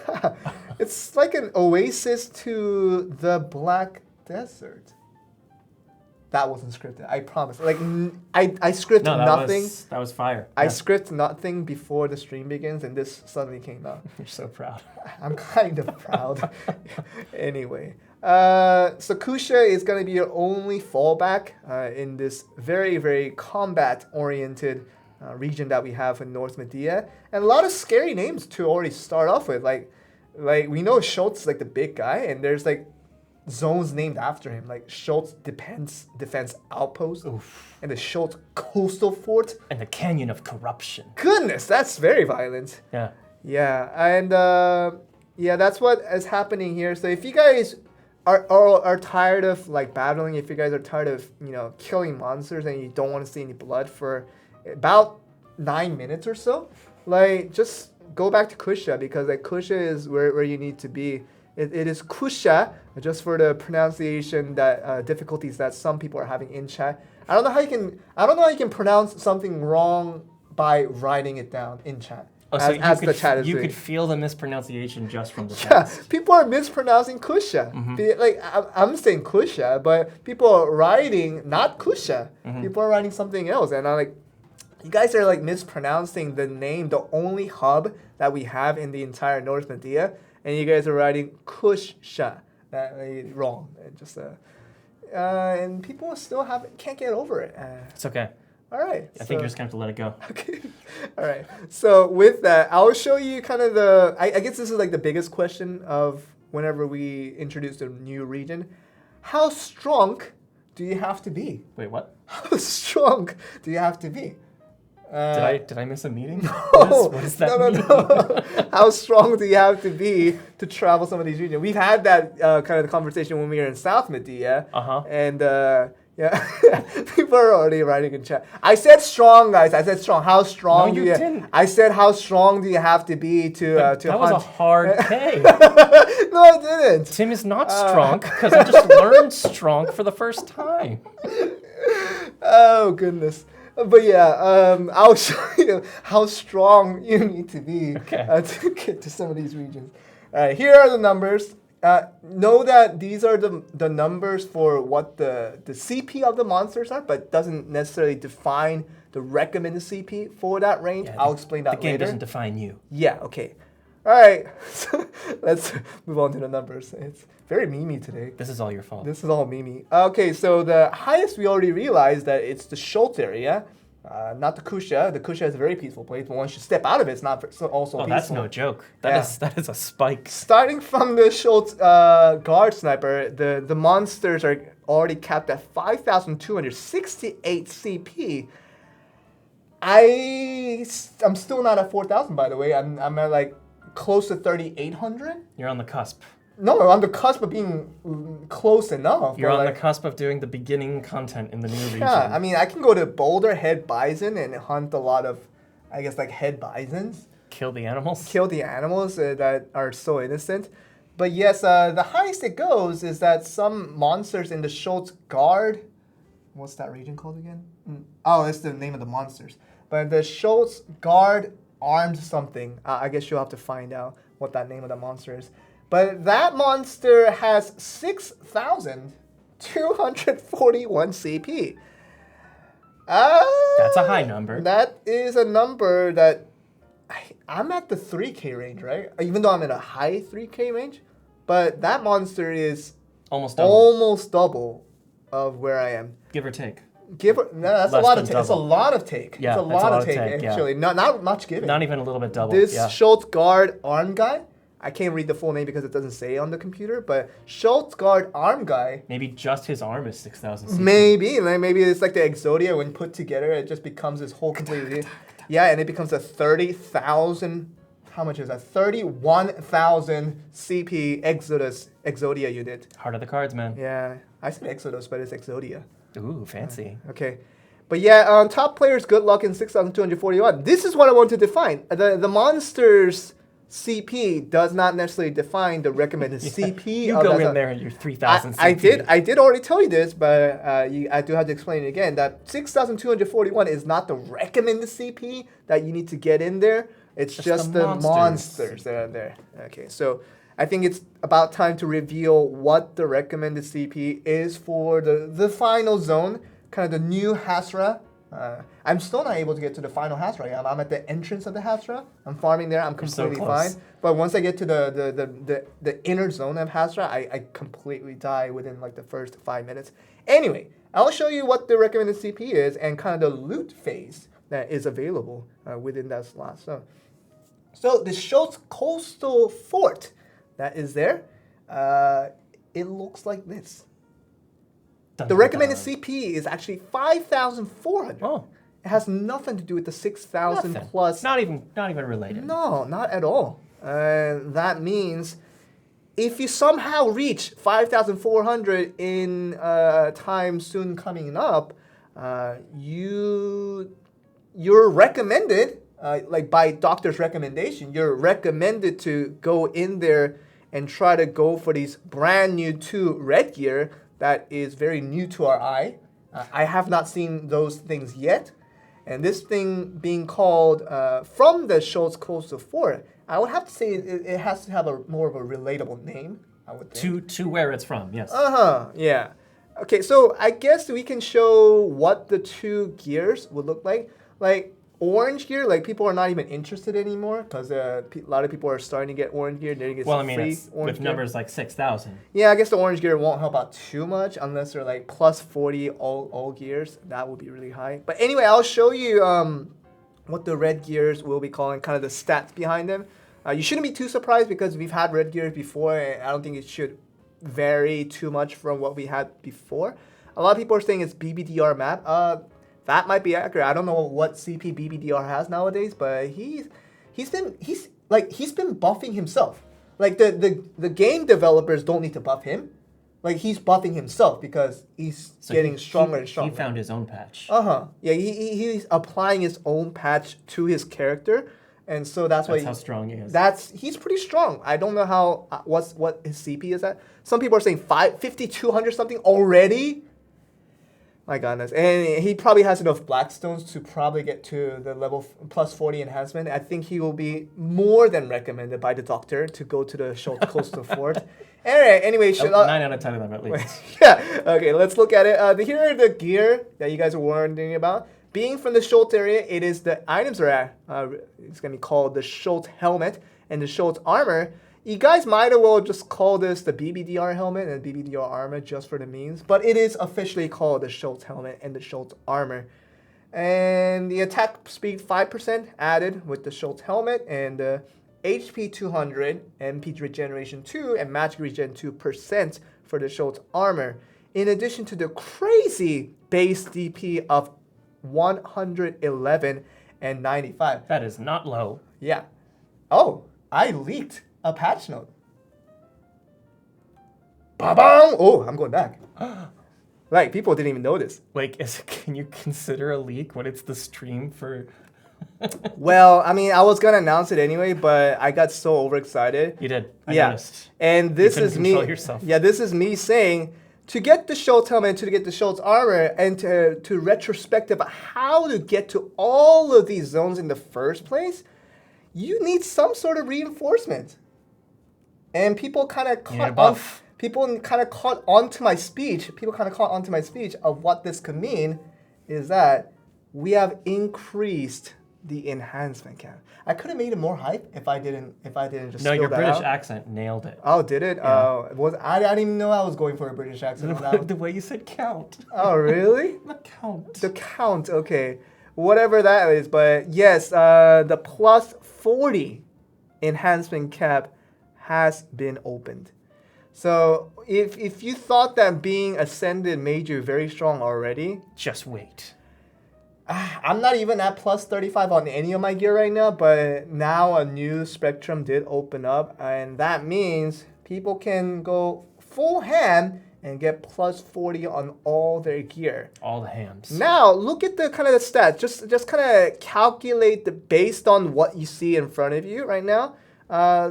Yeah, it's like an oasis to the Black Desert. That wasn't scripted. I promise. Like I scripted nothing. That was fire. I script nothing before the stream begins, and this suddenly came out. You're so proud. I'm kind of proud. Anyway, so Kusha is going to be your only fallback in this very, very combat-oriented region that we have in North Medea, and a lot of scary names to already start off with. Like we know Schultz is like the big guy, and there's like zones named after him, like Schultz Defense Outpost, and the Schultz Coastal Fort, and the Canyon of Corruption. Goodness, that's very violent. Yeah. Yeah, and that's what is happening here. So if you guys are tired of like battling, if you guys are tired of killing monsters and you don't want to see any blood for about 9 minutes or so, like just go back to Kusha, because like Kusha is where you need to be. It is Kusha, just for the pronunciation that difficulties that some people are having in chat. I don't know how you can pronounce something wrong by writing it down in chat. As the chat is doing. You could feel the mispronunciation just from the Yeah, text. people are mispronouncing Kusha. Like I'm saying Kusha, but people are writing not Kusha. People are writing something else, and I'm like, you guys are like mispronouncing the name, the only hub that we have in the entire North Medea, and you guys are writing Kusha. Wrong. And people still can't get over it. It's okay. All right. I think you're just going to have to let it go. Okay. All right. So with that, I'll show you kind of I guess this is like the biggest question of whenever we introduce a new region. How strong do you have to be? Wait, what? How strong do you have to be? Did I miss a meeting? No, what does that mean? No. How strong do you have to be to travel some of these regions? We've had that kind of conversation when we were in South Medea. And people are already writing in chat. I said strong, guys. I said strong. How strong No, you didn't. I said how strong do you have to be to That hunt? was a hard K. No, I didn't. Tim is not strong because I just learned strong for the first time. Oh, goodness. But yeah, I'll show you how strong you need to be to get to some of these regions. All right, here are the numbers. Know that these are the numbers for what the CP of the monsters are, but doesn't necessarily define the recommended CP for that range. Yeah, I'll explain that later. The game doesn't define you. Yeah, okay. All right, so let's move on to the numbers. It's very memey today. This is all your fault. This is all memey. Okay, so the highest we already realized that it's the Schultz area, not the Kusha. The Kusha is a very peaceful place, but once you step out of it, it's not also peaceful. That's no joke. That is a spike. Starting from the Schultz guard sniper, the monsters are already capped at 5,268 CP. I'm still not at 4,000, by the way. I'm at like close to 3,800. You're on the cusp. No, on the cusp of being close enough. You're but on like, the cusp of doing the beginning content in the new region. Yeah, I mean, I can go to Boulder, head bison, and hunt a lot of, I guess, like head bisons. Kill the animals. Kill the animals that are so innocent. But yes, the highest it goes is that some monsters in the Schultz Guard. What's that region called again? Oh, it's the name of the monsters. But the Schultz Guard armed something. I guess you'll have to find out what that name of the monster is. But that monster has 6,241 CP. That's a high number. That is a number that I'm at the 3K range, right? Even though I'm in a high 3K range. But that monster is Almost double. almost double of where I am. Give or take. No, that's a Less lot than of take. It's a double. lot of take. Yeah, it's a that's lot of take, yeah. actually. Not much giving. Not even a little bit double. This yeah. Schultz Guard arm guy, I can't read the full name because it doesn't say on the computer, but Schultz Guard arm guy, Maybe just his arm is 6,000 CP. maybe it's like the Exodia when put together, it just becomes this whole completely, yeah, and it becomes a 30,000, how much is that? 31,000 CP Exodia unit. Heart of the cards, man. Yeah, I said Exodus, but it's Exodia. Ooh, fancy. Okay. But yeah, top players, good luck in 6,241. This is what I want to define. The monster's CP does not necessarily define the recommended CP. You of go that in there and you're 3,000 CP. I did already tell you this, but I do have to explain it again, that 6,241 is not the recommended CP that you need to get in there. It's just the monsters that are there. Okay, so I think it's about time to reveal what the recommended CP is for the final zone, kind of the new Hasra. I'm still not able to get to the final Hasra. I'm at the entrance of the Hasra. I'm farming there. I'm completely fine. But once I get to the inner zone of Hasra, I completely die within like the first 5 minutes. Anyway, I'll show you what the recommended CP is and kind of the loot phase that is available within that slot. So the Schultz Coastal Fort that is there, it looks like this. The recommended CP is actually 5,400. Oh. It has nothing to do with the 6,000 plus. Not even related. No, not at all. That means if you somehow reach 5,400 in time soon coming up, you're recommended, like by doctor's recommendation, you're recommended to go in there and try to go for these brand new 2 red gear that is very new to our eye. I have not seen those things yet. And this thing being called from the Schultz Coastal Fort, I would have to say it has to have more of a relatable name, I would think. To where it's from, yes. Yeah. Okay, so I guess we can show what the 2 gears would look like. Like orange gear, like people are not even interested anymore because a lot of people are starting to get orange gear. They're getting free orange with gear. numbers like 6,000. Yeah, I guess the orange gear won't help out too much unless they're like plus 40 all gears. That would be really high. But anyway, I'll show you what the red gears will be calling, kind of the stats behind them. You shouldn't be too surprised because we've had red gears before, and I don't think it should vary too much from what we had before. A lot of people are saying it's BBDR map. That might be accurate. I don't know what CP BBDR has nowadays, but he's been buffing himself. Like the game developers don't need to buff him. Like he's buffing himself because he's getting stronger and stronger. He found his own patch. Yeah, he's applying his own patch to his character, and so that's why how strong he is. He's pretty strong. I don't know how what his CP is at. Some people are saying 5,200 something already. My goodness. And he probably has enough Blackstones to probably get to the level plus 40 enhancement. I think he will be more than recommended by the doctor to go to the Schultz Coastal Fort. Alright, anyway. 9 out of 10 of them at least. Yeah, okay, let's look at it. Here are the gear that you guys are wondering about. Being from the Schultz area, it is the items are it's going to be called the Schultz helmet and the Schultz armor. You guys might as well just call this the BBDR helmet and BBDR armor just for the memes, but it is officially called the Schultz helmet and the Schultz armor. And the attack speed 5% added with the Schultz helmet, and the HP 200, MP regeneration 2, and magic regen 2% for the Schultz armor. In addition to the crazy base DP of 111 and 95. That is not low. Yeah. Oh, I leaked a patch note. Ba-bang! Oh, I'm going back. Like, people didn't even notice. Like, can you consider a leak when it's the stream for... Well, I mean, I was gonna announce it anyway, but I got so overexcited. You did. I Yeah. noticed. And this couldn't is me. control yourself. Yeah, this is me saying to get the Schultz helmet, to get the Schultz armor, and to retrospective how to get to all of these zones in the first place, you need some sort of reinforcement. And people kind of need a caught buff. people kind of caught onto my speech. People kind of caught onto my speech of what this could mean is that we have increased the enhancement count. I could have made it more hype if I didn't just. No, spill your that British out. accent nailed it. Oh, did it? Yeah. I didn't even know I was going for a British accent. on that one. The way you said count. Oh, really? The count. The count, okay. Whatever that is, but yes, the plus 40 enhancement cap has been opened. So if you thought that being ascended made you very strong already, Just wait. I'm not even at plus 35 on any of my gear right now, but now a new spectrum did open up, and that means people can go full ham and get plus 40 on all their gear. All the hams. Now, look at the kind of the stats. Just kind of calculate based on what you see in front of you right now.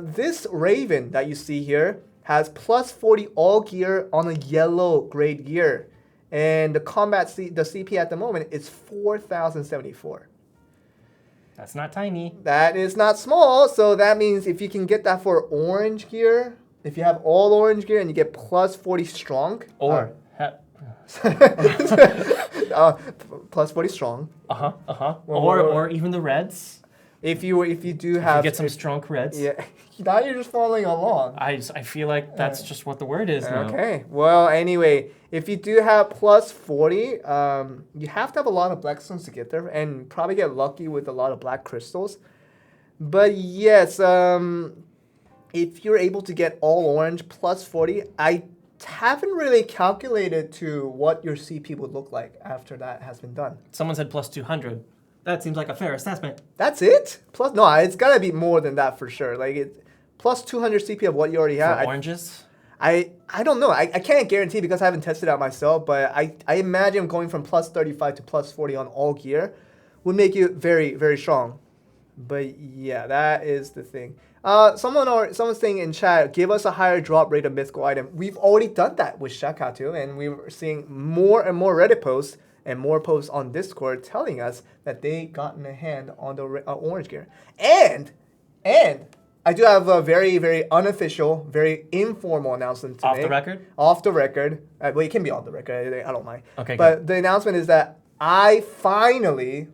This Raven that you see here has plus 40 all gear on a yellow grade gear. And the the CP at the moment is 4,074. That's not tiny. That is not small, so that means if you can get that for orange gear, if you have all orange gear and you get plus 40 strong. Or... Plus 40 strong. Or even the reds. If you do You have... get some strong reds. Yeah, now you're just following along. I feel like that's just what the word is now. Okay. Well, anyway, if you do have plus 40, you have to have a lot of black stones to get there, and probably get lucky with a lot of black crystals. But yes, if you're able to get all orange plus 40, I haven't really calculated to what your CP would look like after that has been done. Someone said plus 200. That seems like a fair assessment. That's it? Plus, no, it's gotta be more than that for sure. Like it, plus 200 CP of what you already have. For oranges? I don't know. I can't guarantee because I haven't tested out myself, but I imagine going from plus 35 to plus 40 on all gear would make you very, very strong. But yeah, that is the thing. Someone's saying in chat, give us a higher drop rate of mythical item. We've already done that with Shakatu, and we're seeing more and more Reddit posts and more posts on Discord telling us that they gotten a hand on the orange gear. And I do have a very, very unofficial, very informal announcement to make. Off the record? Off the record. Well, it can be on the record. I don't mind. Okay, but the announcement is that I finally,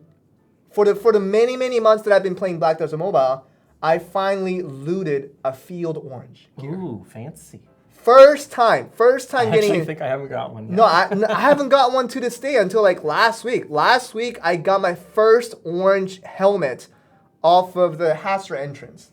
for the many, many months that I've been playing Black Desert Mobile, I finally looted a field orange gear. Ooh, fancy. First time I getting actually it. think I haven't got one yet. No, I haven't got one to this day until like last week. Last week, I got my first orange helmet off of the Hasra entrance.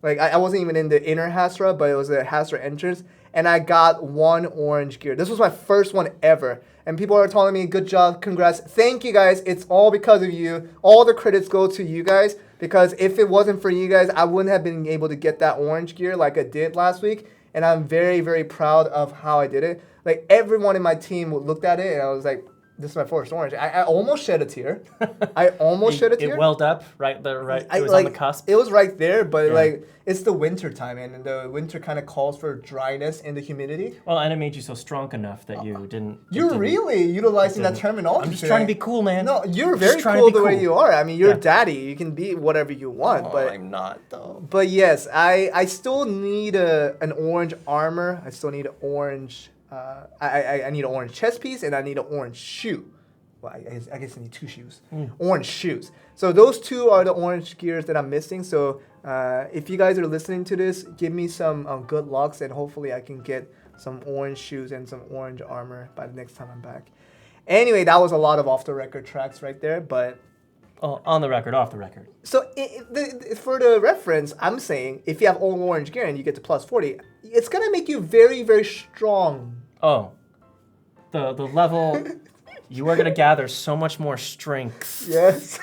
Like, I wasn't even in the inner Hasra, but it was the Hasra entrance. And I got one orange gear. This was my first one ever. And people are telling me, good job, congrats. Thank you guys. It's all because of you. All the credits go to you guys. Because if it wasn't for you guys, I wouldn't have been able to get that orange gear like I did last week. And I'm very, very proud of how I did it. Like, everyone in my team looked at it, and I was like, this is my first orange. I almost shed a tear. I almost shed a tear. It welled up right there, right? It was like, on the cusp. It was right there, but Yeah. like, it's the winter time, and the winter kind of calls for dryness and the humidity. Well, and it made you so strong enough that you didn't... You're really utilizing that didn't. terminology. I'm just today. trying to be cool, man. No, you're Just very trying to cool be the way cool. you are. I mean, you're Yeah. daddy. You can be whatever you want, but I'm not, though. But yes, I still need an orange armor. I still need an orange. I need an orange chest piece, and I need an orange shoe. Well, I guess I need two shoes. Orange shoes. So those two are the orange gears that I'm missing. So if you guys are listening to this, give me some good lucks, and hopefully I can get some orange shoes and some orange armor by the next time I'm back. Anyway, that was a lot of off-the-record tracks right there, but... Oh, on the record, off the record. So for the reference, I'm saying if you have all orange gear and you get to plus 40, it's going to make you very, very strong. Oh, the level... You are going to gather so much more strength. Yes.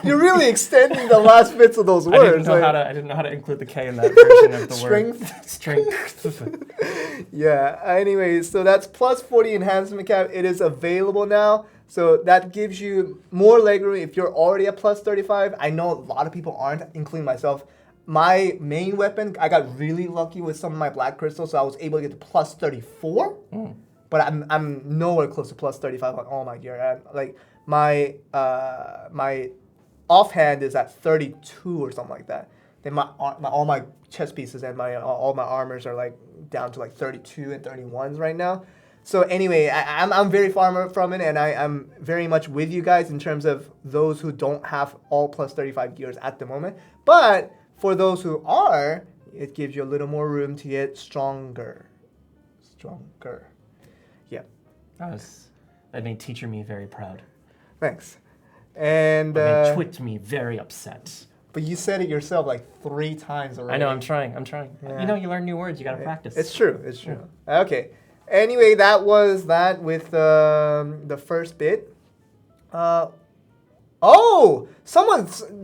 You're really extending the last bits of those words. I didn't know how to include the K in that version of the Strength. word. Strength. Yeah. Anyways, so that's plus 40 enhancement cap. It is available now. So that gives you more legroom if you're already at plus 35. I know a lot of people aren't, including myself. My main weapon, I got really lucky with some of my black crystals, so I was able to get to plus 34. But I'm nowhere close to plus 35 on all my gear. Like my offhand is at 32 or something like that. Then all my chest pieces and all my armors are like down to like 32 and 31s right now. So anyway, I'm very far from it, and I'm very much with you guys in terms of those who don't have all plus 35 gears at the moment. But for those who are, it gives you a little more room to get stronger. Yeah. That made teacher me very proud. Thanks. And It made me very upset. But you said it yourself like 3 times already. I know, I'm trying. Yeah. You know, you learn new words, you gotta practice. It's true. Okay. Anyway, that was that with the first bit.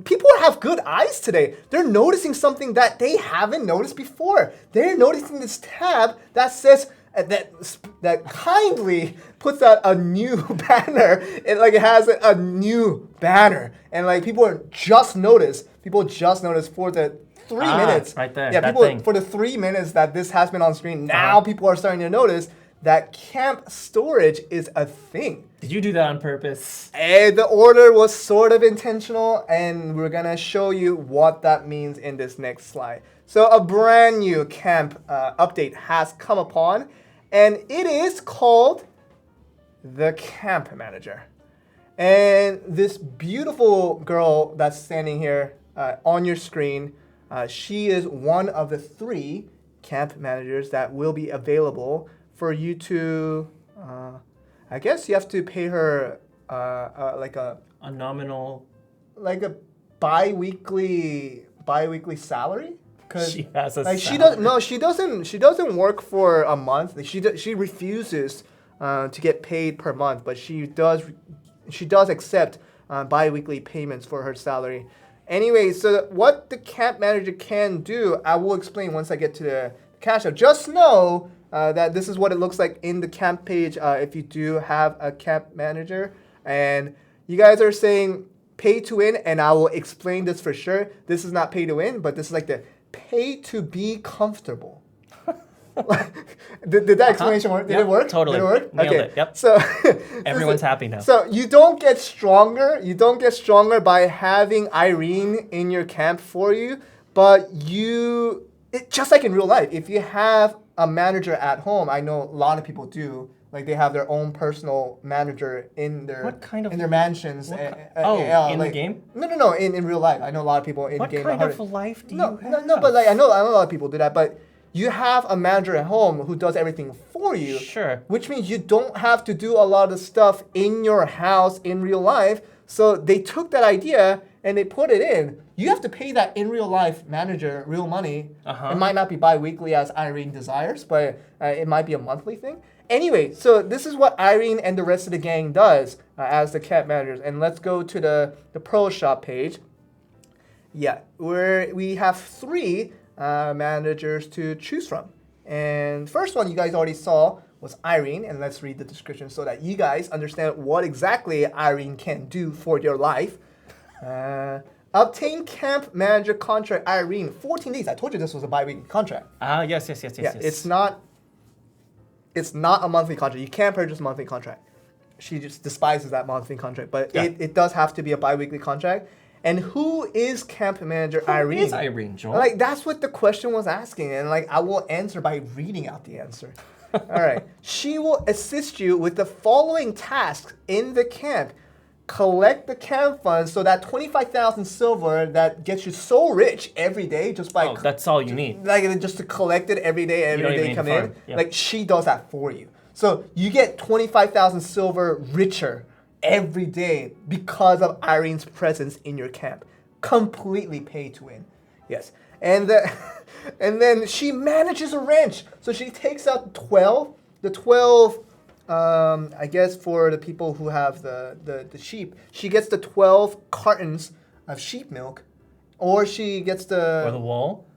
People have good eyes today. They're noticing something that they haven't noticed before. They're noticing this tab that says that kindly puts out a new banner. It has a new banner, and like people just noticed for the 3 minutes. Right there. Yeah, that people thing. for the 3 minutes that this has been on screen. Now people are starting to notice that camp storage is a thing. Did you do that on purpose? The order was sort of intentional, and we're gonna show you what that means in this next slide. So a brand new camp update has come upon, and it is called the Camp Manager. And this beautiful girl that's standing here on your screen, she is one of the 3 camp managers that will be available for you to, I guess you have to pay her like a nominal, like a bi-weekly salary. She has a like salary. she doesn't work for a month. Like she refuses to get paid per month, but she does accept bi-weekly payments for her salary. Anyway, so what the camp manager can do, I will explain once I get to the cash out. Just know that this is what it looks like in the camp page if you do have a camp manager. And you guys are saying pay to win, and I will explain this for sure. This is not pay to win, but this is like the pay to be comfortable. Did that explanation work? Did it work? Totally. Did it work? Nailed Okay. it. Yep. So Everyone's happy now. So you don't get stronger. You don't get stronger by having Irene in your camp for you, but just like in real life, if you have a manager at home, I know a lot of people do. Like they have their own personal manager in their mansions. In like, the game? No. In real life, I know a lot of people in game. What kind of life do you have? No, but like I know a lot of people do that. But you have a manager at home who does everything for you. Sure. Which means you don't have to do a lot of stuff in your house in real life. So they took that idea and they put it in. You have to pay that in real life manager real money. It might not be bi-weekly as Irene desires, but it might be a monthly thing. Anyway, so this is what Irene and the rest of the gang does as the camp managers. And let's go to the pro shop page. Yeah, where we have 3 managers to choose from. And first one you guys already saw was Irene, and let's read the description so that you guys understand what exactly Irene can do for your life. Obtain camp manager contract, Irene, 14 days. I told you this was a bi-weekly contract. Yes. Yeah, it's not a monthly contract. You can't purchase a monthly contract. She just despises that monthly contract, but it does have to be a bi-weekly contract. And who is camp manager Irene? Who is Irene, Joel? Like that's what the question was asking, and like I will answer by reading out the answer. All right. She will assist you with the following tasks in the camp. Collect the camp funds, so that 25,000 silver that gets you so rich every day just by that's all you need. Like just to collect it every day come in. Yep. Like she does that for you. So you get 25,000 silver richer every day because of Irene's presence in your camp. Completely pay to win. Yes. And then she manages a ranch. So she takes out the 12 I guess for the people who have the sheep, she gets the 12 cartons of sheep milk, or she gets Or the wool.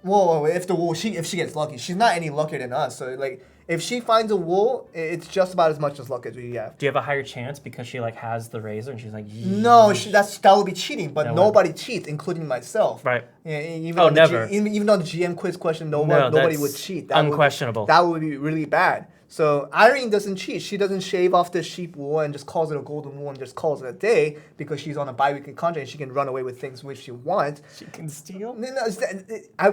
Whoa, if the wool, if she gets lucky, she's not any luckier than us. So like, if she finds a wool, it's just about as much as luck as we have. Do you have a higher chance because she like has the razor and she's like? No, that would be cheating. But nobody cheats, including myself. Right. Yeah, even Oh, on never. Even on the GM quiz question, nobody would cheat. Unquestionable. That would be really bad. So Irene doesn't cheat. She doesn't shave off the sheep wool and just calls it a golden wool and just calls it a day because she's on a bi-weekly contract and she can run away with things which she wants. She can steal.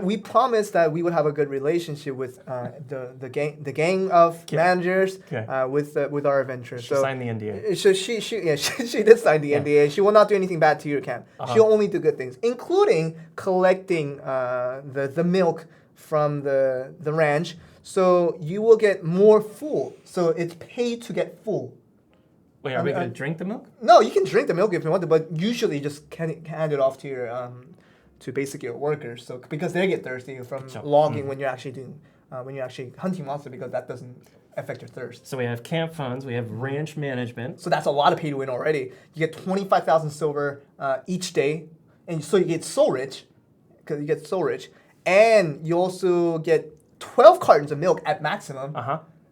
We promised that we would have a good relationship with the gang of managers with our adventurers. She signed the NDA. So she did sign the NDA. She will not do anything bad to your camp. She'll only do good things, including collecting the milk from the ranch. So you will get more full. So it's paid to get full. Wait, are we going to drink the milk? No, you can drink the milk if you want to, but usually you just hand it off to your to basically your workers. So because they get thirsty from logging when you're actually doing when you're actually hunting monsters, because that doesn't affect your thirst. So we have camp funds, we have ranch management. So that's a lot of pay to win already. You get 25,000 silver each day, and so you get so rich, and you also get 12 cartons of milk at maximum.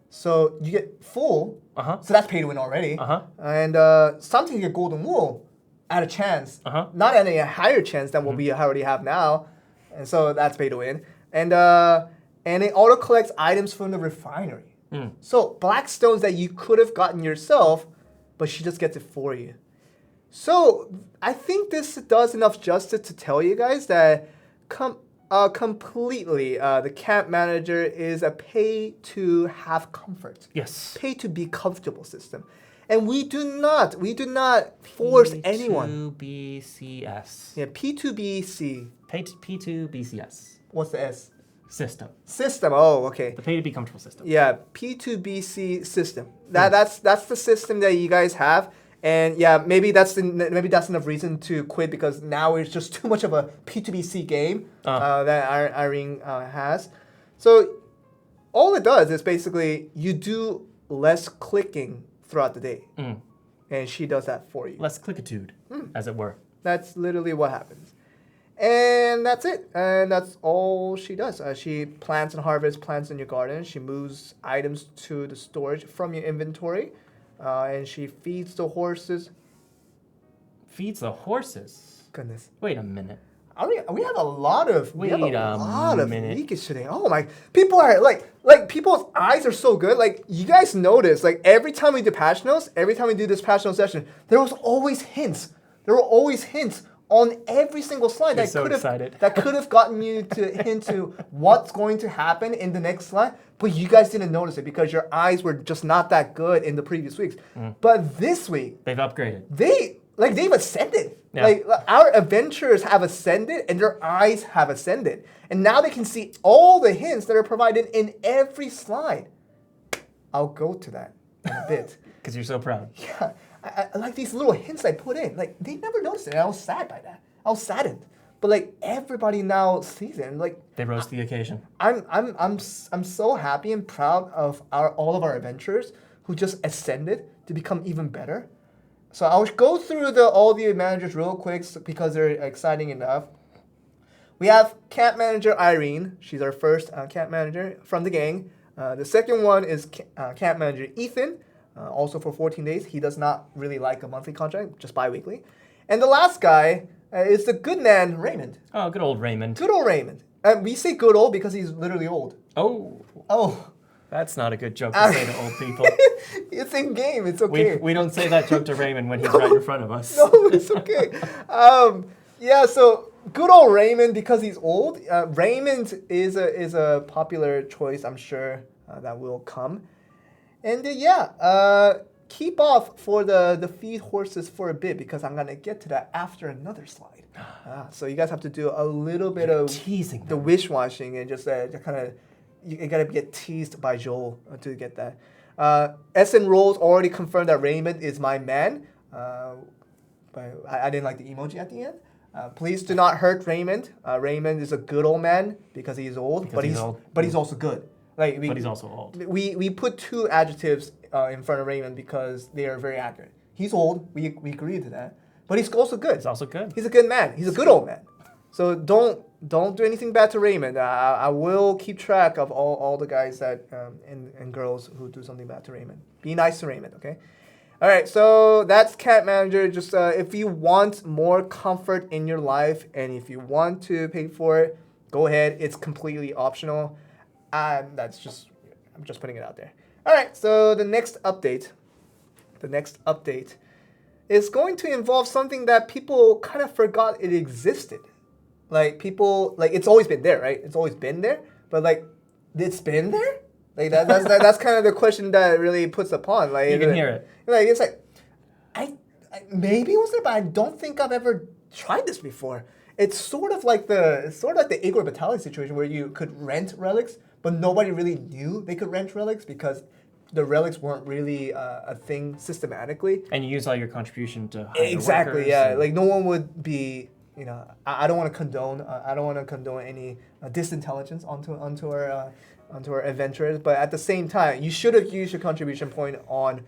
So you get full. So that's pay to win already. And something you get golden wool at a chance. Not at a higher chance than what we already have now. And so that's pay to win. And it auto collects items from the refinery. So black stones that you could have gotten yourself, but she just gets it for you. So I think this does enough justice to tell you guys that completely, the camp manager is a pay to have comfort. Yes. Pay to be comfortable system. And we do not force anyone. P2BCS. Yeah, P2BC. P2BCS. What's the S? System. System. Oh, okay. The pay to be comfortable system. Yeah, P2BC system. That's the system that you guys have. And yeah, maybe that's enough reason to quit, because now it's just too much of a P2BC game that Irene has. So all it does is basically you do less clicking throughout the day, and she does that for you. Less clickitude, as it were. That's literally what happens. And that's it. And that's all she does. She plants and harvests plants in your garden. She moves items to the storage from your inventory. And she feeds the horses. Feeds the horses? Goodness. Wait a minute. We have a lot of minute. leakage today. Oh my! People are like people's eyes are so good. Like, you guys notice, like every time we do patch notes, every time we do this patch note session, there was always hints. There were always hints on every single slide that could have gotten you to hint to what's going to happen in the next slide, but you guys didn't notice it because your eyes were just not that good in the previous weeks. But this week, they've upgraded. They've ascended. Yeah. Like, our adventurers have ascended and their eyes have ascended. And now they can see all the hints that are provided in every slide. I'll go to that in a bit. Because you're so proud. Yeah. I like these little hints I put in. Like, they never noticed it. And I was sad by that. I was saddened. But like, everybody now sees it. And like, they rose to the occasion. I'm so happy and proud of all of our adventurers who just ascended to become even better. So I'll go through all the managers real quick because they're exciting enough. We have camp manager Irene. She's our first camp manager from the gang. The second one is camp manager Ethan. Also for 14 days. He does not really like a monthly contract, just bi-weekly. And the last guy is the good man, Raymond. Oh, good old Raymond. Good old Raymond. We say good old because he's literally old. Oh. That's not a good joke to say to old people. It's in game. It's okay. We don't say that joke to Raymond when he's right in front of us. No, it's okay. Yeah, so good old Raymond, because he's old. Raymond is a popular choice, I'm sure, that will come. And keep off for the feed horses for a bit, because I'm going to get to that after another slide. So you guys have to do a little bit of teasing the wish-washing and just kind of, you got to get teased by Joel to get that. SN Rolls already confirmed that Raymond is my man. But I didn't like the emoji at the end. Please do not hurt Raymond. Raymond is a good old man because he's old, but he's also good. But he's also old. We put two adjectives in front of Raymond because they are very accurate. He's old. We agree to that. But he's also good. It's also good. He's a good man. He's a good old man. So don't do anything bad to Raymond. I will keep track of all the guys that and girls who do something bad to Raymond. Be nice to Raymond, okay? All right, so that's Cat Manager. Just if you want more comfort in your life and if you want to pay for it, go ahead. It's completely optional. I'm just putting it out there. All right, so the next update is going to involve something that people kind of forgot it existed. Like people, like it's always been there, right? It's always been there, but like it's been there. Like that's kind of the question that it really puts upon. Like You can hear it. Like it's like, I maybe it was there, but I don't think I've ever tried this before. It's sort of like the Igor Battalion situation where you could rent relics, but nobody really knew they could rent relics because the relics weren't really a thing systematically. And you use all your contribution to hire Exactly, workers yeah. and- Like no one would be, you know. I don't want to condone. I don't want to condone any disintelligence onto our adventurers. But at the same time, you should have used your contribution point on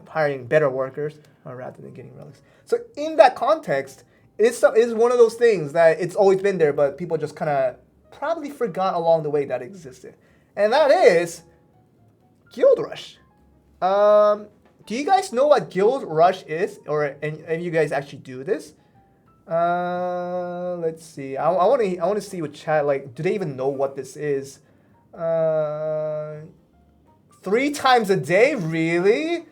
hiring better workers rather than getting relics. So in that context, it's one of those things that it's always been there, but people just kind of probably forgot along the way that existed, and that is Guild Rush. Do you guys know what Guild Rush is, or any of you guys actually do this? Let's see. I want to see what chat, like, do they even know what this is? 3 times a day, really?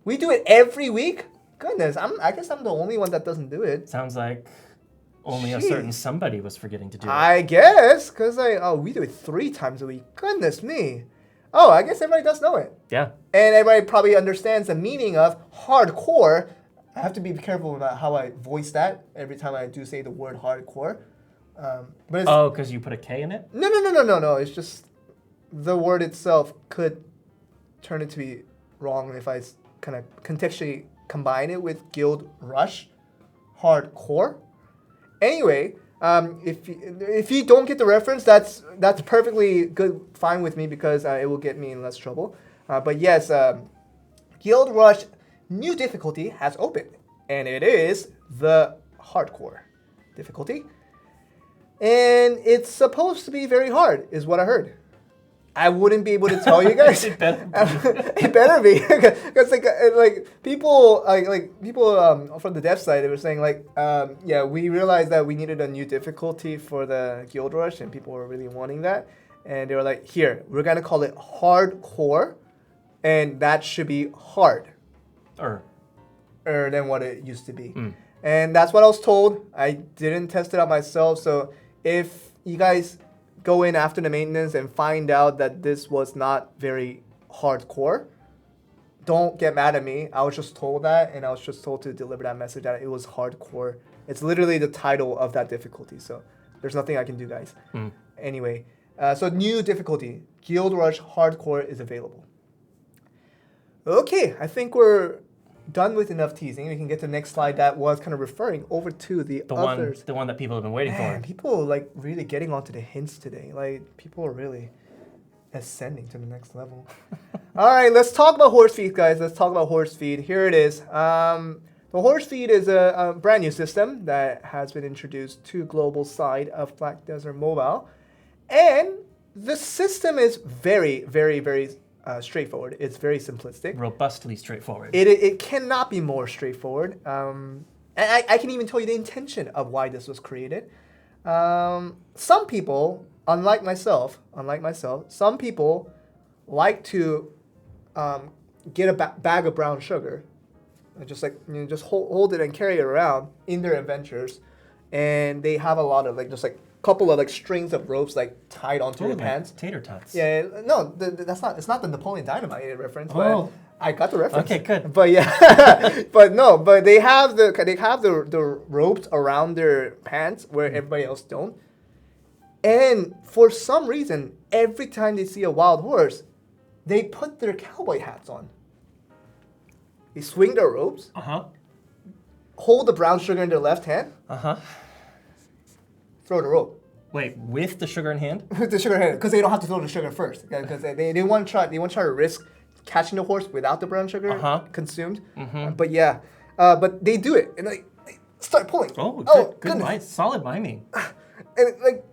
We do it every week? Goodness, I guess I'm the only one that doesn't do it. Sounds like only a Jeez. certain somebody was forgetting to do it. I guess, because we do it 3 times a week. Goodness me. Oh, I guess everybody does know it. Yeah. And everybody probably understands the meaning of hardcore. I have to be careful about how I voice that every time I do say the word hardcore. But it's, Oh, because you put a K in it? No. It's just the word itself could turn it to be wrong if I kind of contextually combine it with Guild Rush, hardcore. Anyway, if you don't get the reference, that's perfectly good, fine with me because it will get me in less trouble. But yes, Guild Rush new difficulty has opened, and it is the hardcore difficulty. And it's supposed to be very hard, is what I heard. I wouldn't be able to tell you guys. It better It better be, because like people from the dev side, they were saying like, yeah, we realized that we needed a new difficulty for the Guild Rush, and people were really wanting that, and they were like, here, we're gonna call it hardcore, and that should be hard, than what it used to be, and that's what I was told. I didn't test it out myself, so if you guys go in after the maintenance and find out that this was not very hardcore, don't get mad at me. I was just told that, and I was just told to deliver that message that it was hardcore. It's literally the title of that difficulty, so there's nothing I can do, guys. Anyway, so new difficulty, Guild Rush Hardcore is available. Okay, I think we're done with enough teasing. We can get to the next slide that was kind of referring over to the others. The one that people have been waiting Man, for. people like really getting onto the hints today. Like people are really ascending to the next level. All right, let's talk about horse feed, guys. Let's talk about horse feed. Here it is. The horse feed is a brand new system that has been introduced to global side of Black Desert Mobile, and the system is very, very, very straightforward. It's very simplistic. Robustly straightforward. It cannot be more straightforward. And I can even tell you the intention of why this was created. Some people, unlike myself, some people like to get a bag of brown sugar, and just like just hold it and carry it around in their adventures, and they have a lot of like just like couple of like strings of ropes like tied onto their pants. Tater tots. Yeah, no, that's not. It's not the Napoleon Dynamite reference. But Oh. I got the reference. Okay, good. But yeah, but they have the ropes around their pants where everybody else don't. And for some reason, every time they see a wild horse, they put their cowboy hats on. They swing their ropes, hold the brown sugar in their left hand, throw the rope. Wait, with the sugar in hand? With the sugar hand, because they don't have to throw the sugar first, because they want to try to risk catching the horse without the brown sugar consumed. But yeah, but they do it and like start pulling. Oh, good solid miming. And like,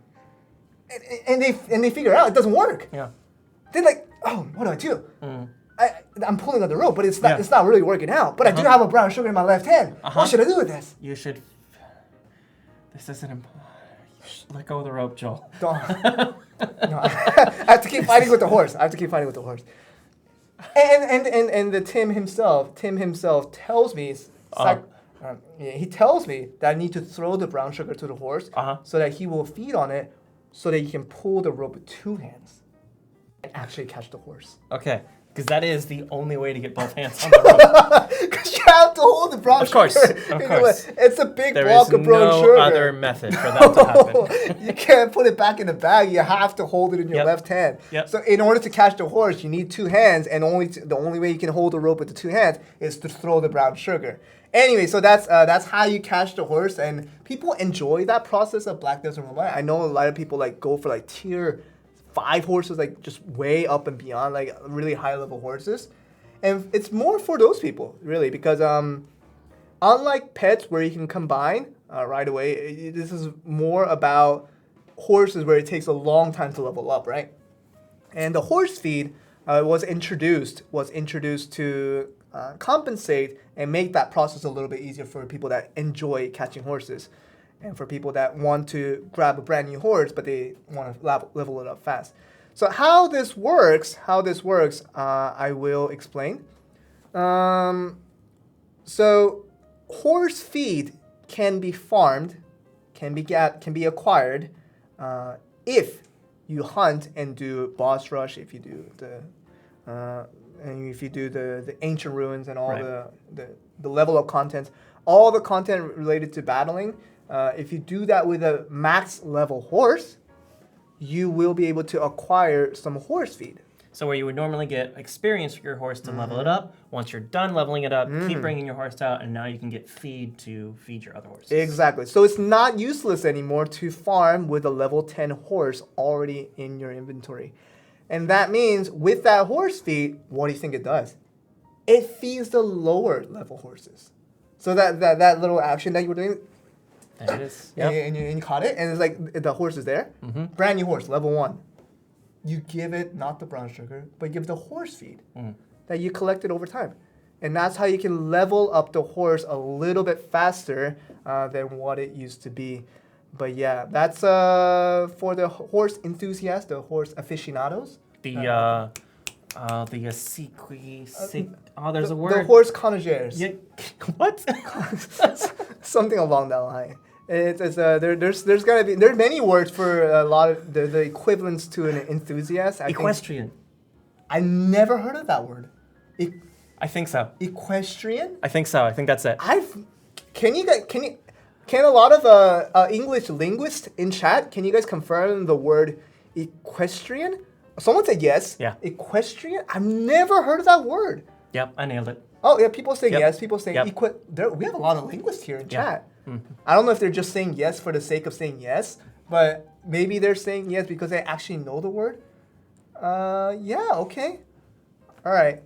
and they figure out it doesn't work. Yeah. They're like, oh, what do I do? I'm pulling on the rope, but it's not really working out. But I do have a brown sugar in my left hand. What should I do with this? You should. This isn't. Let go of the rope, Joel. Don't. No, I have to keep fighting with the horse. And the Tim himself tells me, he tells me that I need to throw the brown sugar to the horse so that he will feed on it, so that he can pull the rope with 2 hands and actually catch the horse. Okay, because that is the only way to get both hands on the rope. Because you have to hold the brown sugar. Of course. It's a big block of brown sugar. There is no other method for that to happen. You can't put it back in the bag. You have to hold it in your left hand. So in order to catch the horse, you need 2 hands, and the only way you can hold the rope with the 2 hands is to throw the brown sugar. Anyway, so that's how you catch the horse, and people enjoy that process of Black Desert Mobile. I know a lot of people like go for like tier 5 horses, like just way up and beyond, like really high level horses. And it's more for those people, really, because unlike pets where you can combine right away, this is more about horses where it takes a long time to level up, right? And the horse feed was introduced to compensate and make that process a little bit easier for people that enjoy catching horses, and for people that want to grab a brand new horse but they want to level it up fast. So how this works, I will explain. So horse feed can be farmed, can be acquired if you hunt and do boss rush, if you do the ancient ruins and all the level up content, all the content related to battling. If you do that with a max level horse, you will be able to acquire some horse feed. So where you would normally get experience for your horse to level it up, once you're done leveling it up, keep bringing your horse out, and now you can get feed to feed your other horses. Exactly. So it's not useless anymore to farm with a level 10 horse already in your inventory. And that means with that horse feed, what do you think it does? It feeds the lower level horses. So that little action that you were doing, there it is. Yep. And you caught it, and it's like the horse is there. Brand new horse, level 1. You give it not the brown sugar, but give the horse feed that you collected over time. And that's how you can level up the horse a little bit faster than what it used to be. But yeah, that's for the horse enthusiasts, the horse aficionados. There's a word. The horse connoisseurs. Yeah. What? Something along that line. There's many words for a lot of the equivalents to an enthusiast. Equestrian. I never heard of that word. I think so. Equestrian? I think so. I think that's it. Can a lot of English linguists in chat, can you guys confirm the word equestrian? Someone said yes. Yeah. Equestrian? I've never heard of that word. Yep, I nailed it. Oh yeah, people say yes. People say Yep. we have a lot of linguists here in chat. Mm-hmm. I don't know if they're just saying yes for the sake of saying yes, but maybe they're saying yes because they actually know the word. Yeah, okay. All right.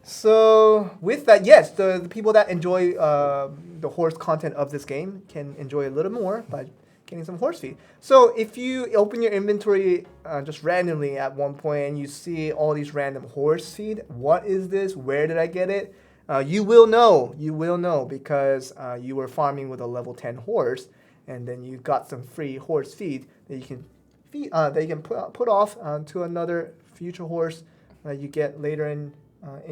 So with that, yes, the people that enjoy the horse content of this game can enjoy a little more by getting some horse feed. So if you open your inventory just randomly at one point and you see all these random horse feed, what is this? Where did I get it? You will know because you were farming with a level 10 horse, and then you got some free horse feed that you can put off to another future horse that you get later in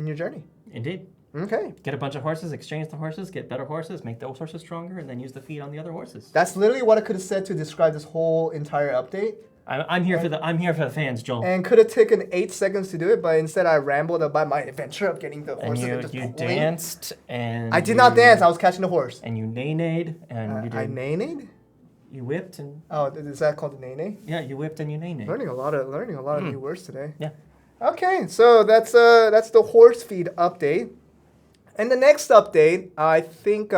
your journey. Indeed. Okay. Get a bunch of horses, exchange the horses, get better horses, make those horses stronger, and then use the feed on the other horses. That's literally what I could have said to describe this whole entire update. I'm here for the fans, Joel. And could have taken 8 seconds to do it, but instead I rambled about my adventure of getting the horses and just you pulling. danced and I did not dance. I was catching the horse. And you nay-nayed and you did. I nay-nayed? You whipped and. Oh, is that called nay-nay? Yeah, you whipped and you nay-nayed. Learning a lot of new words today. Yeah. Okay, so that's the horse feed update. And the next update, I think we